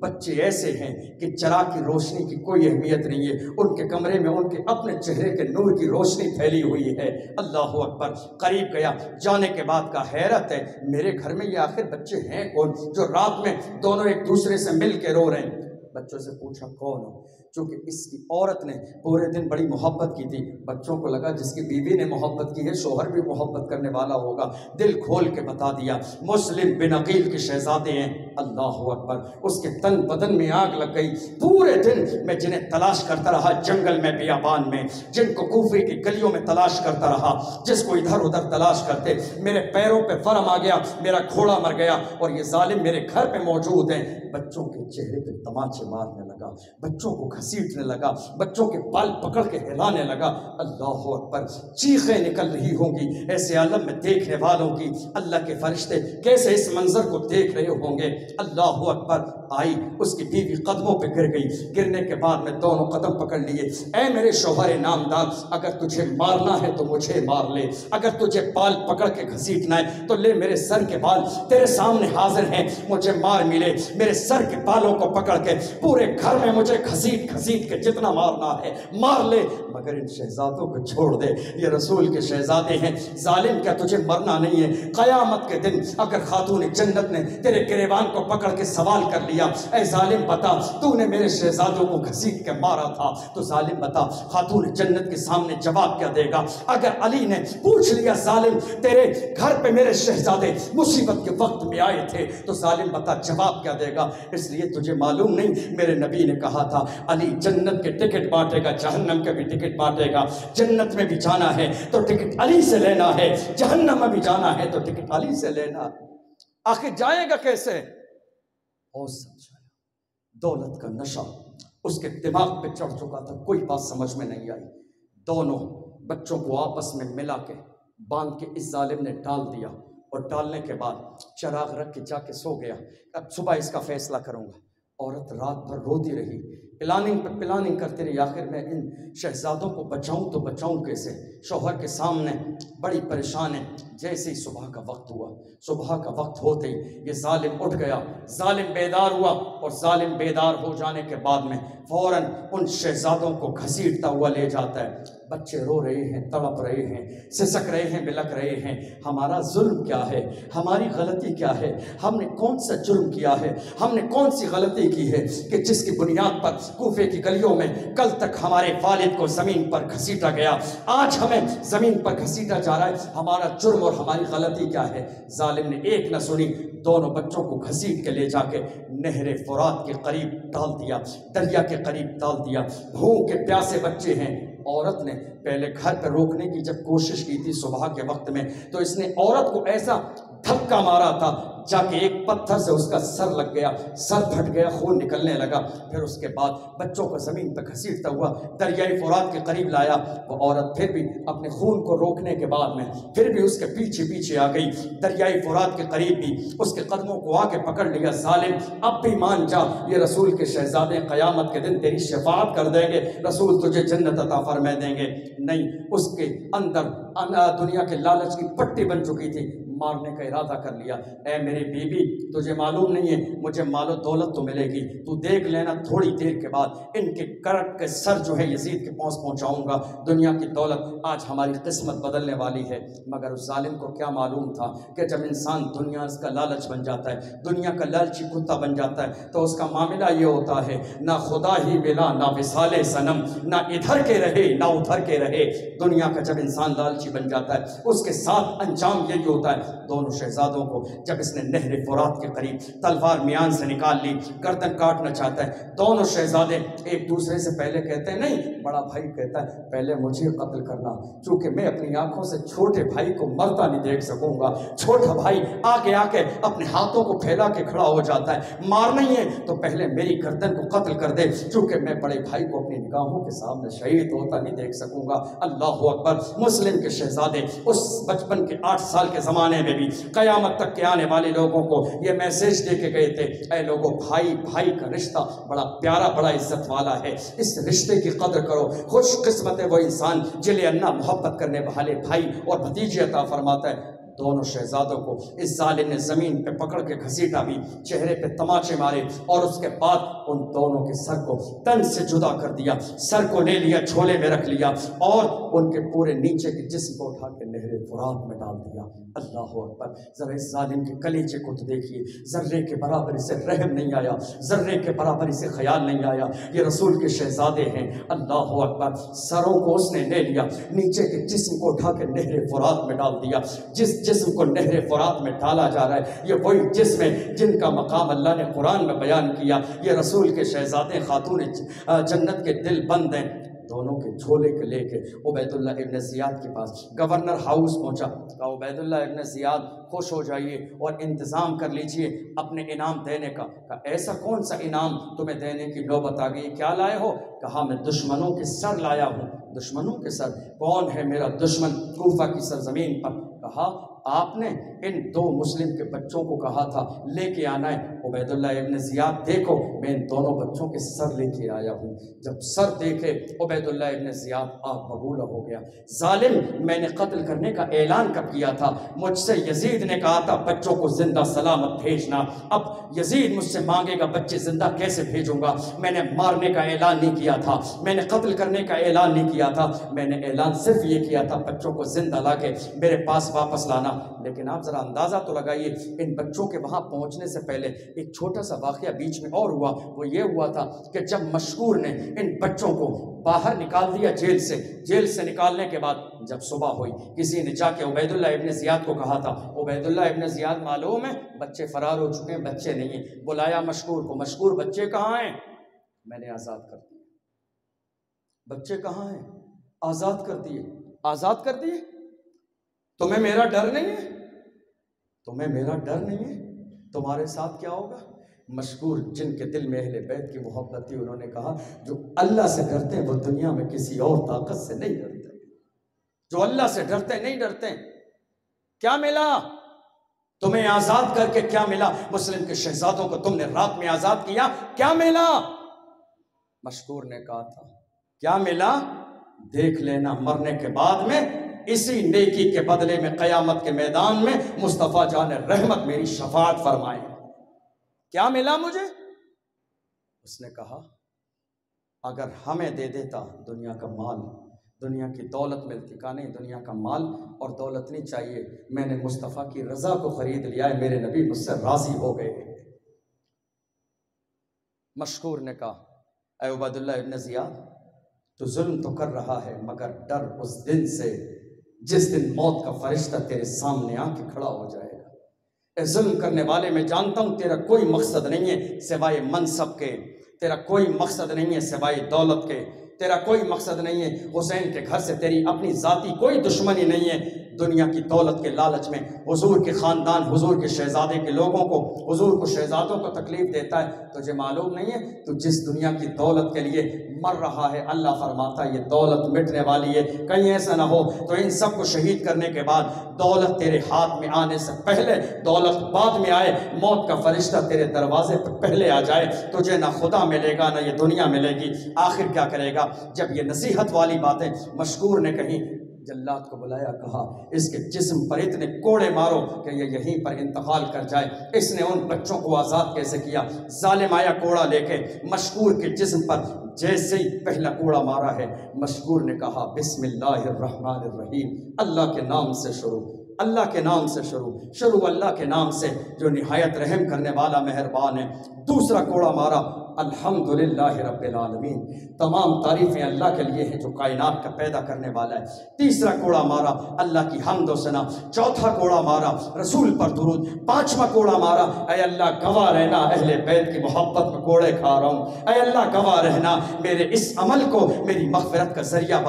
S1: بچے ایسے ہیں کہ چراغ کی روشنی کی کوئی اہمیت نہیں ہے، ان کے کمرے میں ان کے اپنے چہرے کے نور کی روشنی پھیلی ہوئی ہے۔ اللہ اکبر۔ قریب گیا، جانے کے بعد کا حیرت ہے میرے گھر میں یہ آخر بچے ہیں کون جو رات میں دونوں ایک دوسرے سے مل کے رو رہے ہیں؟ بچوں سے پوچھا کون ہو؟ چونکہ اس کی عورت نے پورے دن بڑی محبت کی تھی، بچوں کو لگا جس کی بیوی نے محبت کی ہے شوہر بھی محبت کرنے والا ہوگا، دل کھول کے بتا دیا مسلم بن عقیل کے شہزادے ہیں۔ اللہ اکبر۔ اس کے تن بدن میں آگ لگ گئی۔ پورے دن میں جنہیں تلاش کرتا رہا، جنگل میں بیابان میں، جن کو کوفے کی گلیوں میں تلاش کرتا رہا، جس کو ادھر ادھر تلاش کرتے، میرے پیروں پہ ورم آ گیا، میرا گھوڑا مر گیا اور یہ ظالم میرے گھر پہ موجود ہیں۔ بچوں کے چہرے پہ تماچے مارنے لگا، بچوں کو گھسیٹنے لگا، بچوں کے بال پکڑ کے ہلانے لگا۔ اللہ اکبر۔ چیخیں نکل رہی ہوں گی، ایسے عالم میں دیکھنے والوں کی اللہ کے فرشتے کیسے اس منظر کو دیکھ رہے ہوں گے۔ اللہ اکبر۔ آئی، اس کی بیوی قدموں پہ گر گئی، گرنے کے بعد میں دونوں قدم پکڑ لیے۔ اے میرے شوہر نامدار، اگر تجھے مارنا ہے تو مجھے مار لے، اگر تجھے بال پکڑ کے گھسیٹنا ہے تو لے، میرے سر کے بال تیرے سامنے حاضر ہیں، مجھے مار ملے، میرے سر کے بالوں کو پکڑ کے پورے گھر میں مجھے گھسیٹ گھسیٹ کے جتنا مارنا ہے مار لے، مگر ان شہزادوں کو چھوڑ دے، یہ رسول کے شہزادے ہیں۔ ظالم، کیا تجھے مرنا نہیں ہے؟ قیامت کے دن اگر خاتون جنت نے تیرے گریبان کو پکڑ کے سوال کر لیا، اے ظالم بتا تو نے میرے شہزادوں کو گھسیٹ کے مارا تھا، تو ظالم بتا خاتون جنت کے سامنے جواب کیا دے گا؟ اگر علی نے پوچھ لیا ظالم تیرے گھر پہ میرے شہزادے مصیبت کے وقت میں آئے تھے، تو ظالم بتا جواب کیا دے گا؟ اس لیے تجھے معلوم نہیں، میرے نبی نے کہا تھا علی جنت کے ٹکٹ بانٹے گا، جہنم کے بھی ٹکٹ بانٹے گا۔ جنت میں بھی جانا ہے تو ٹکٹ علی سے لینا ہے، جہنم میں بھی جانا ہے تو ٹکٹ علی سے لینا ہے۔ آخر جائے گا کیسے؟ اور سمجھایا، دولت کا نشہ اس کے دماغ پہ چڑھ چکا تھا، کوئی بات سمجھ میں نہیں آئی۔ دونوں بچوں کو آپس میں ملا کے باندھ کے اس ظالم نے ڈال دیا، اور ڈالنے کے بعد چراغ رکھ کے جا کے سو گیا۔ اب صبح اس کا فیصلہ کروں گا۔ عورت رات بھر روتی رہی، پلاننگ پر پلاننگ کرتی رہی، آخر میں ان شہزادوں کو بچاؤں تو بچاؤں کیسے؟ شوہر کے سامنے بڑی پریشان ہے۔ جیسے ہی صبح کا وقت ہوا، صبح کا وقت ہوتے ہی یہ ظالم اٹھ گیا، ظالم بیدار ہوا، اور ظالم بیدار ہو جانے کے بعد میں فوراً ان شہزادوں کو گھسیٹتا ہوا لے جاتا ہے۔ بچے رو رہے ہیں، تڑپ رہے ہیں، سسک رہے ہیں، بلک رہے ہیں۔ ہمارا ظلم کیا ہے؟ ہماری غلطی کیا ہے؟ ہم نے کون سا جرم کیا ہے؟ ہم نے کون سی غلطی کی ہے کہ جس کی بنیاد پر کوفے کی گلیوں میں کل تک ہمارے والد کو زمین پر گھسیٹا گیا، آج ہمیں زمین پر گھسیٹا جا رہا ہے؟ ہمارا جرم اور ہماری غلطی کیا ہے؟ ظالم نے ایک نہ سنی، دونوں بچوں کو گھسیٹ کے لے جا کے نہر فرات کے قریب ڈال دیا، دریا کے قریب ڈال دیا۔ بھوک کے پیاسے بچے ہیں۔ عورت نے پہلے گھر پہ روکنے کی جب کوشش کی تھی صبح کے وقت میں، تو اس نے عورت کو ایسا دھکا مارا تھا جا کے ایک پتھر سے اس کا سر لگ گیا، سر پھٹ گیا، خون نکلنے لگا۔ پھر اس کے بعد بچوں کو زمین پہ گھسیٹتا ہوا دریائے فرات کے قریب لایا۔ وہ عورت پھر بھی اپنے خون کو روکنے کے بعد میں پھر بھی اس کے پیچھے پیچھے آ گئی، دریائے فرات کے قریب بھی اس کے قدموں کو آ کے پکڑ لیا۔ ظالم اب بھی مان جا، یہ رسول کے شہزادے قیامت کے دن تیری شفاعت کر دیں گے، رسول تجھے جنت عطا فرما دیں گے۔ نہیں، اس کے اندر دنیا کے لالچ کی پٹی بن چکی تھی، مارنے کا ارادہ کر لیا۔ اے میری بیوی، تجھے معلوم نہیں ہے مجھے مال و دولت تو ملے گی، تو دیکھ لینا تھوڑی دیر کے بعد ان کے کرٹ کے سر جو ہے یزید کے پاس پہنچاؤں گا، دنیا کی دولت آج ہماری قسمت بدلنے والی ہے۔ مگر اس ظالم کو کیا معلوم تھا کہ جب انسان دنیا کا لالچ بن جاتا ہے، دنیا کا لالچی کتا بن جاتا ہے، تو اس کا معاملہ یہ ہوتا ہے نہ خدا ہی ملا نہ وصال صنم، نہ ادھر کے رہے نہ ادھر کے رہے۔ دنیا کا جب انسان لالچی بن جاتا ہے اس کے ساتھ انجام یہی ہوتا ہے۔ دونوں شہزادوں کو جب اس نے نہر فرات کے قریب تلوار میان سے نکال لی، گردن کاٹنا چاہتا ہے، دونوں شہزادے ایک دوسرے سے پہلے کہتے ہیں نہیں، بڑا بھائی کہتا ہے پہلے مجھے قتل کرنا، چونکہ میں اپنی آنکھوں سے چھوٹے بھائی کو مرتا نہیں دیکھ سکوں گا۔ چھوٹا بھائی آگے آ کے اپنے ہاتھوں کو پھیلا کے کھڑا ہو جاتا ہے، مار نہیں ہے تو پہلے میری گردن کو قتل کر دے، چونکہ میں بڑے بھائی کو اپنی نگاہوں کے سامنے شہید ہوتا نہیں دیکھ سکوں گا۔ اللہ اکبر۔ مسلم کے شہزادے اس بچپن کے 8 سال کے زمانے میں بھی قیامت تک کے آنے والے لوگوں کو یہ میسیج دے کے گئے تھے، اے لوگوں، بھائی بھائی کا رشتہ بڑا پیارا، بڑا عزت والا ہے، اس رشتے کی قدر کرو۔ خوش قسمت ہے وہ انسان جنہیں اللہ محبت کرنے والے بھائی اور بھتیجے عطا فرماتا ہے۔ دونوں شہزادوں کو اس ظالم نے زمین پہ پکڑ کے گھسیٹا بھی، چہرے پہ تماچے مارے، اور اس کے بعد ان دونوں کے سر کو تن سے جدا کر دیا، سر کو لے لیا، جھولے میں رکھ لیا، اور ان کے پورے نیچے کے جسم کو اٹھا کے نہر فرات میں ڈال دیا۔ اللہ اکبر! ذرا اس ظالم کے کلیجے کو تو دیکھیے، ذرے کے برابر اسے رحم نہیں آیا، ذرے کے برابر اسے خیال نہیں آیا، یہ رسول کے شہزادے ہیں۔ اللہ اکبر! سروں کو اس نے لے لیا، نیچے کے جسم کو اٹھا کے نہر فرات میں ڈال دیا۔ جس جسم کو نہر فرات میں ڈالا جا رہا ہے، یہ وہی جسم ہے جن کا مقام اللہ نے قرآن میں بیان کیا۔ یہ رسول کے شہزادے، خاتون جنت کے دل بند ہیں۔ دونوں کے جھولے کے لے کے عبید اللہ ابن زیاد کے پاس گورنر ہاؤس پہنچا، کہا عبید اللہ ابن زیاد خوش ہو جائیے اور انتظام کر لیجئے اپنے انعام دینے کا۔ کہا ایسا کون سا انعام تمہیں دینے کی نوبت آ گئی، کیا لائے ہو؟ کہا میں دشمنوں کے سر لایا ہوں۔ دشمنوں کے سر؟ کون ہے میرا دشمن کوفہ کی سرزمین پر؟ کہا آپ نے ان دو مسلم کے بچوں کو کہا تھا لے کے آنا ہے۔ عبید اللہ ابن زیاد دیکھو میں ان دونوں بچوں کے سر لے کے آیا ہوں۔ جب سر دیکھے عبید اللہ ابن زیاد آگ ببولہ ہو گیا۔ ظالم، میں نے قتل کرنے کا اعلان کب کیا تھا؟ مجھ سے یزید نے کہا تھا بچوں کو زندہ سلامت بھیجنا، اب یزید مجھ سے مانگے گا بچے زندہ کیسے بھیجوں گا؟ میں نے مارنے کا اعلان نہیں کیا تھا، میں نے قتل کرنے کا اعلان نہیں کیا تھا، میں نے اعلان صرف یہ کیا تھا بچوں کو زندہ لا کے میرے پاس واپس لانا۔ لیکن آپ ذرا اندازہ تو لگائیے، ان بچوں کے وہاں پہنچنے سے پہلے ایک چھوٹا سا واقعہ بیچ میں اور ہوا۔ وہ یہ ہوا تھا کہ جب مشکور نے ان بچوں کو باہر نکال دیا جیل سے نکالنے کے بعد جب صبح ہوئی، کسی نے جا کے عبید اللہ ابن زیاد کو کہا تھا عبید اللہ ابن زیاد معلوم ہے بچے فرار ہو چکے ہیں، بچے نہیں ہیں۔ بلایا مشکور کو، مشکور بچے کہاں ہیں؟ میں نے آزاد کر دیے۔ بچے کہاں ہیں؟ آزاد کر دیے۔ آزاد کر دیے؟ تمہیں میرا ڈر نہیں ہے؟ تمہیں میرا ڈر نہیں ہے؟ تمہارے ساتھ کیا ہوگا؟ مشکور جن کے دل میں اہل بیت کی محبت تھی، انہوں نے کہا جو اللہ سے ڈرتے ہیں وہ دنیا میں کسی اور طاقت سے نہیں ڈرتے، جو اللہ سے ڈرتے نہیں ڈرتے۔ کیا ملا تمہیں آزاد کر کے؟ کیا ملا؟ مسلم کے شہزادوں کو تم نے رات میں آزاد کیا، کیا ملا؟ مشکور نے کہا تھا کیا ملا؟ دیکھ لینا مرنے کے بعد میں اسی نیکی کے بدلے میں قیامت کے میدان میں مصطفیٰ جان رحمت میری شفاعت فرمائے۔ کیا ملا مجھے؟ اس نے کہا اگر ہمیں دے دیتا دنیا کا مال، دنیا کی دولت ملتی۔ کہا نہیں، دنیا کا مال اور دولت نہیں چاہیے، میں نے مصطفیٰ کی رضا کو خرید لیا ہے، میرے نبی مجھ سے راضی ہو گئے۔ مشکور نے کہا اے عبید اللہ ابن زیاد، تو ظلم تو کر رہا ہے مگر ڈر اس دن سے جس دن موت کا فرشتہ تیرے سامنے آ کے کھڑا ہو جائے گا۔ اے ظلم کرنے والے، میں جانتا ہوں تیرا کوئی مقصد نہیں ہے سوائے منصب کے، تیرا کوئی مقصد نہیں ہے سوائے دولت کے، تیرا کوئی مقصد نہیں ہے، حسین کے گھر سے تیری اپنی ذاتی کوئی دشمنی نہیں ہے۔ دنیا کی دولت کے لالچ میں حضور کے خاندان، حضور کے شہزادے کے لوگوں کو، حضور کو شہزادوں کو تکلیف دیتا ہے۔ تجھے معلوم نہیں ہے تو جس دنیا کی دولت کے لیے مر رہا ہے، اللہ فرماتا ہے یہ دولت مٹنے والی ہے، کہیں ایسا نہ ہو تو ان سب کو شہید کرنے کے بعد دولت تیرے ہاتھ میں آنے سے پہلے دولت بعد میں آئے، موت کا فرشتہ تیرے دروازے پر پہلے آ جائے، تجھے نہ خدا ملے گا نہ یہ دنیا ملے گی۔ آخر کیا کرے گا؟ جب یہ نصیحت والی باتیں مشکور نے کہیں، جلاد کو بلایا، کہا اس کے جسم پر اتنے کوڑے مارو کہ یہ یہیں پر انتقال کر جائے۔ اس نے ان بچوں کو آزاد کیسے کیا؟ ظالم آیا کوڑا لے کے، مشکور کے جسم پر جیسے ہی پہلا کوڑا مارا ہے، مشکور نے کہا بسم اللہ الرحمن الرحیم، اللہ کے نام سے شروع، اللہ کے نام سے شروع اللہ کے نام سے جو نہایت رحم کرنے والا مہربان ہے۔ دوسرا کوڑا مارا، الحمدللہ رب العالمین، تمام تعریفیں اللہ کے لیے ہیں جو کائنات کا پیدا کرنے والا ہے۔ تیسرا کوڑا مارا، اللہ کی حمد و ثنا۔ چوتھا کوڑا مارا، رسول پر درود۔ پانچواں کوڑا مارا، اے اللہ گواہ رہنا اہل بیت کی محبت میں کوڑے کھا رہا ہوں، اے اللہ گواہ رہنا میرے اس عمل کو میری مغفرت کا ذریعہ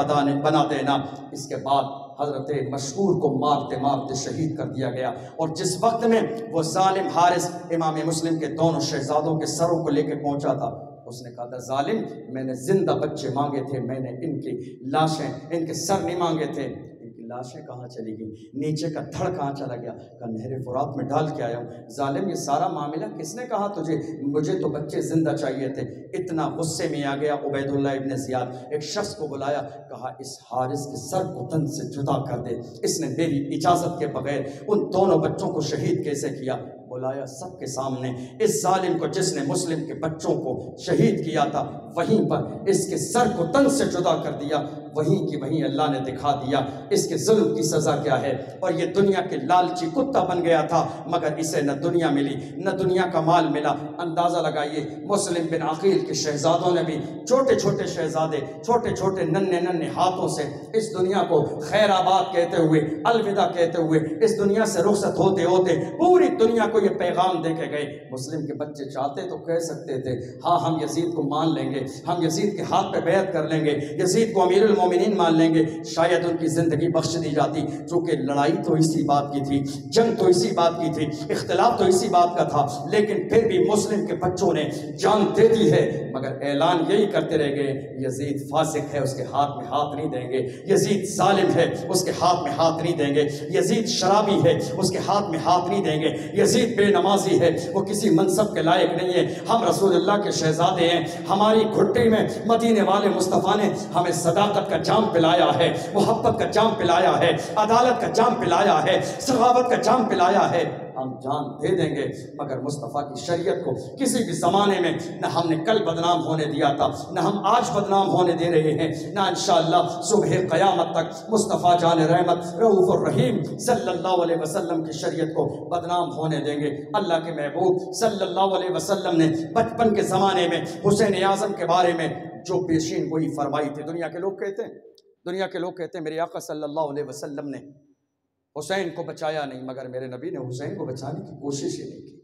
S1: بنا دینا۔ اس کے بعد حضرت مشکور کو مارتے مارتے شہید کر دیا گیا، اور جس وقت میں وہ ظالم حارث امام مسلم کے دونوں شہزادوں کے سروں کو لے کے پہنچا تھا، اس نے کہا تھا ظالم میں نے زندہ بچے مانگے تھے، میں نے ان کی لاشیں، ان کے سر نہیں مانگے تھے، ان کی لاشیں کہاں چلی گئیں, نیچے کا دھڑ کہاں چلا گیا؟ کہ نہر فرات میں ڈال کے آیا ہوں. ظالم یہ سارا معاملہ کس نے کہا تجھے؟ مجھے تو بچے زندہ چاہیے تھے. اتنا غصے میں آ گیا عبید اللہ ابن زیاد, ایک شخص کو بلایا, کہا اس حارث کے سر کو تن سے جدا کر دے, اس نے میری اجازت کے بغیر ان دونوں بچوں کو شہید کیسے کیا؟ بلایا سب کے سامنے. اس ظالم کو جس نے مسلم کے بچوں کو شہید کیا تھا وہیں پر اس کے سر کو تن سے جدا کر دیا. وہیں کی وہیں اللہ نے دکھا دیا اس کے ظلم کی سزا کیا ہے. اور یہ دنیا کے لالچی کتا بن گیا تھا, مگر اسے نہ دنیا ملی نہ دنیا کا مال ملا. اندازہ لگائیے مسلم بن عقیل کے شہزادوں نے بھی, چھوٹے چھوٹے شہزادے چھوٹے چھوٹے ننھے ننھے ہاتھوں سے اس دنیا کو خیر آباد کہتے ہوئے, الوداع کہتے ہوئے اس دنیا سے رخصت ہوتے ہوتے پوری دنیا کو یہ پیغام دے کے گئے. مسلم کے بچے چاہتے تو کہہ سکتے تھے ہاں ہم یزید کو مان لیں گے, ہم یزید کے ہاتھ پہ بیعت کر لیں گے, یزید کو امیر المومنین مان لیں گے, شاید ان کی زندگی بخش دی جاتی. چونکہ لڑائی تو اسی بات کی تھی, جنگ تو اسی بات کی تھی, اختلاف تو اسی بات کا تھا, لیکن پھر بھی مسلم کے بچوں نے جان دے دی ہے. مگر اعلان یہی کرتے رہ گئے یزید فاسق ہے, اس کے ہاتھ میں ہاتھ نہیں دیں گے. یزید ظالم ہے, اس کے ہاتھ میں ہاتھ نہیں دیں گے. یزید شرابی ہے, اس کے ہاتھ میں ہاتھ نہیں دیں گے. یزید بے نمازی ہے, وہ کسی منصب کے لائق نہیں ہے. ہم رسول اللہ کے شہزادے ہیں, ہماری گھٹی میں مدینے والے مصطفیٰ نے ہمیں صداقت کا جام پلایا ہے, محبت کا جام پلایا ہے, عدالت کا جام پلایا ہے, سخاوت کا جام پلایا ہے. ہم جان دے دیں گے, مگر مصطفیٰ کی شریعت کو کسی بھی زمانے میں نہ ہم نے کل بدنام ہونے دیا تھا, نہ ہم آج بدنام ہونے دے رہے ہیں, نہ انشاءاللہ صبح قیامت تک مصطفیٰ جان رحمت رؤوف الرحیم صلی اللہ علیہ وسلم کی شریعت کو بدنام ہونے دیں گے. اللہ کے محبوب صلی اللہ علیہ وسلم نے بچپن کے زمانے میں حسین اعظم کے بارے میں جو پیشین گوئی فرمائی تھی. دنیا کے لوگ کہتے ہیں میرے آقا صلی اللہ علیہ وسلم نے حسین کو بچایا نہیں, مگر میرے نبی نے حسین کو بچانے کی کوشش ہی نہیں کی.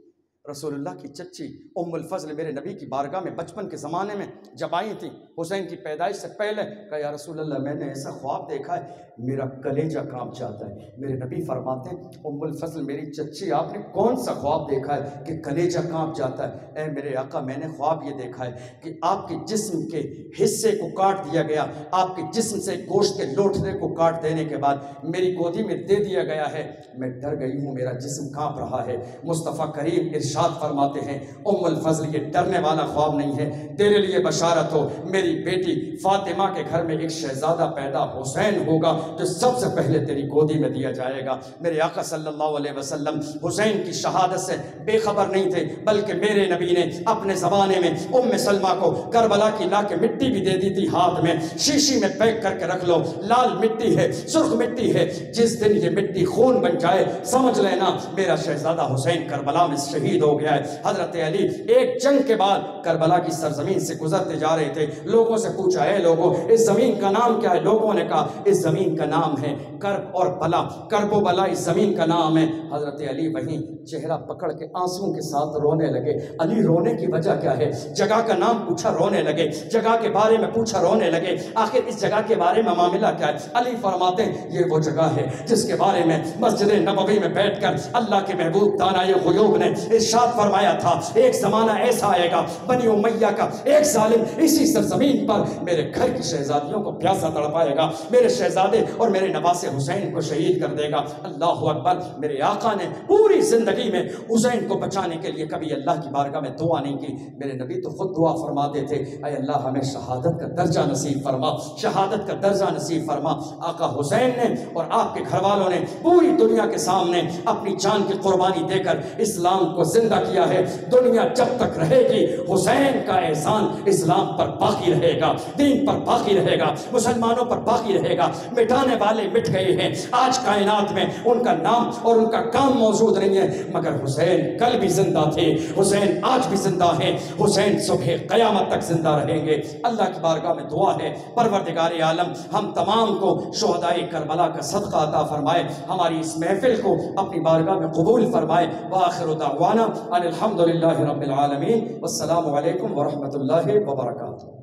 S1: رسول اللہ کی چچی ام الفضل میرے نبی کی بارگاہ میں بچپن کے زمانے میں جب آئی تھیں حسین کی پیدائش سے پہلے, کہا یا رسول اللہ میں نے ایسا خواب دیکھا ہے میرا کلیجہ کانپ جاتا ہے. میرے نبی فرماتے ہیں ام الفضل میری چچی آپ نے کون سا خواب دیکھا ہے کہ کلیجہ کانپ جاتا ہے؟ اے میرے آقا میں نے خواب یہ دیکھا ہے کہ آپ کے جسم کے حصے کو کاٹ دیا گیا, آپ کے جسم سے گوشت کے لوٹنے کو کاٹ دینے کے بعد میری گودی میں دے دیا گیا ہے. میں ڈر گئی ہوں, میرا جسم کانپ رہا ہے. مصطفیٰ کریم ارشاد فرماتے ہیں ام الفضل یہ ڈرنے والا خواب نہیں ہے, تیرے لیے بشارت ہو, میری بیٹی فاطمہ کے گھر میں ایک شہزادہ پیدا حسین ہوگا جو سب سے پہلے تیری گودی میں دیا جائے گا. میرے آقا صلی اللہ علیہ وسلم حسین کی شہادت سے بے خبر نہیں تھے, بلکہ میرے نبی نے اپنے زمانے میں ام سلمہ کو کربلا کی لا کے مٹی بھی دے دی تھی ہاتھ میں, شیشی میں پیک کر کے رکھ لو, لال مٹی ہے, سرخ مٹی ہے, جس دن یہ مٹی خون بن جائے سمجھ لینا میرا شہزادہ حسین کربلا میں شہید ہو گیا ہے. حضرت علی ایک جنگ کے بعد کربلا کی سرزمین سے گزرتے جا رہے تھے, لوگوں سے پوچھا اے لوگوں اس زمین کا نام کیا ہے؟ لوگوں نے کہا اس زمین کا نام ہے کرب اور بلا, کرب و بلا اس زمین کا نام ہے. حضرت علی وہیں چہرہ پکڑ کے آنسوں کے ساتھ رونے لگے. علی رونے کی وجہ کیا ہے؟ جگہ کا نام پوچھا رونے لگے, جگہ کے بارے میں پوچھا رونے لگے, آخر اس جگہ کے بارے میں معاملہ کیا ہے؟ علی فرماتے ہیں یہ وہ جگہ ہے جس کے بارے میں مسجد نبوی میں بیٹھ کر اللہ کے محبوب دانائے غیوب نے ارشاد فرمایا تھا ایک زمانہ ایسا آئے گا بنی امیہ کا ایک ظالم اسی سرزمین پر میرے گھر کی شہزادیوں کو پیاسا تڑپائے گا, میرے شہزادے اور میرے نواسے حسین کو شہید کر دے گا. اللہ اکبر. میرے آقا نے پوری زندگی میں حسین کو بچانے کے لیے کبھی اللہ کی بارگاہ میں دعا نہیں کی. میرے نبی تو خود دعا فرماتے تھے اے اللہ ہمیں شہادت کا درجہ نصیب فرما, شہادت کا درجہ نصیب فرما. آقا حسین نے اور آپ کے گھر والوں نے پوری دنیا کے سامنے اپنی جان کی قربانی دے کر اسلام کو زندہ کیا ہے. دنیا جب تک رہے گی حسین کا احسان اسلام پر باقی رہے گا, دین پر باقی رہے گا, مسلمانوں پر باقی رہے گا. مٹانے والے مٹ گئے ہیں, آج کائنات میں ان کا نام اور ان کا کام موجود نہیں ہے, مگر حسین کل بھی زندہ تھے, حسین آج بھی زندہ ہیں, حسین صبح قیامت تک زندہ رہیں گے. اللہ کی بارگاہ میں دعا ہے پروردگار عالم ہم تمام کو شہدائے کربلا کا صدقہ عطا فرمائے, ہماری اس محفل کو اپنی بارگاہ میں قبول فرمائے. وآخر دعوانا ان الحمدللہ رب العالمین, والسلام علیکم ورحمۃ اللہ وبرکاتہ.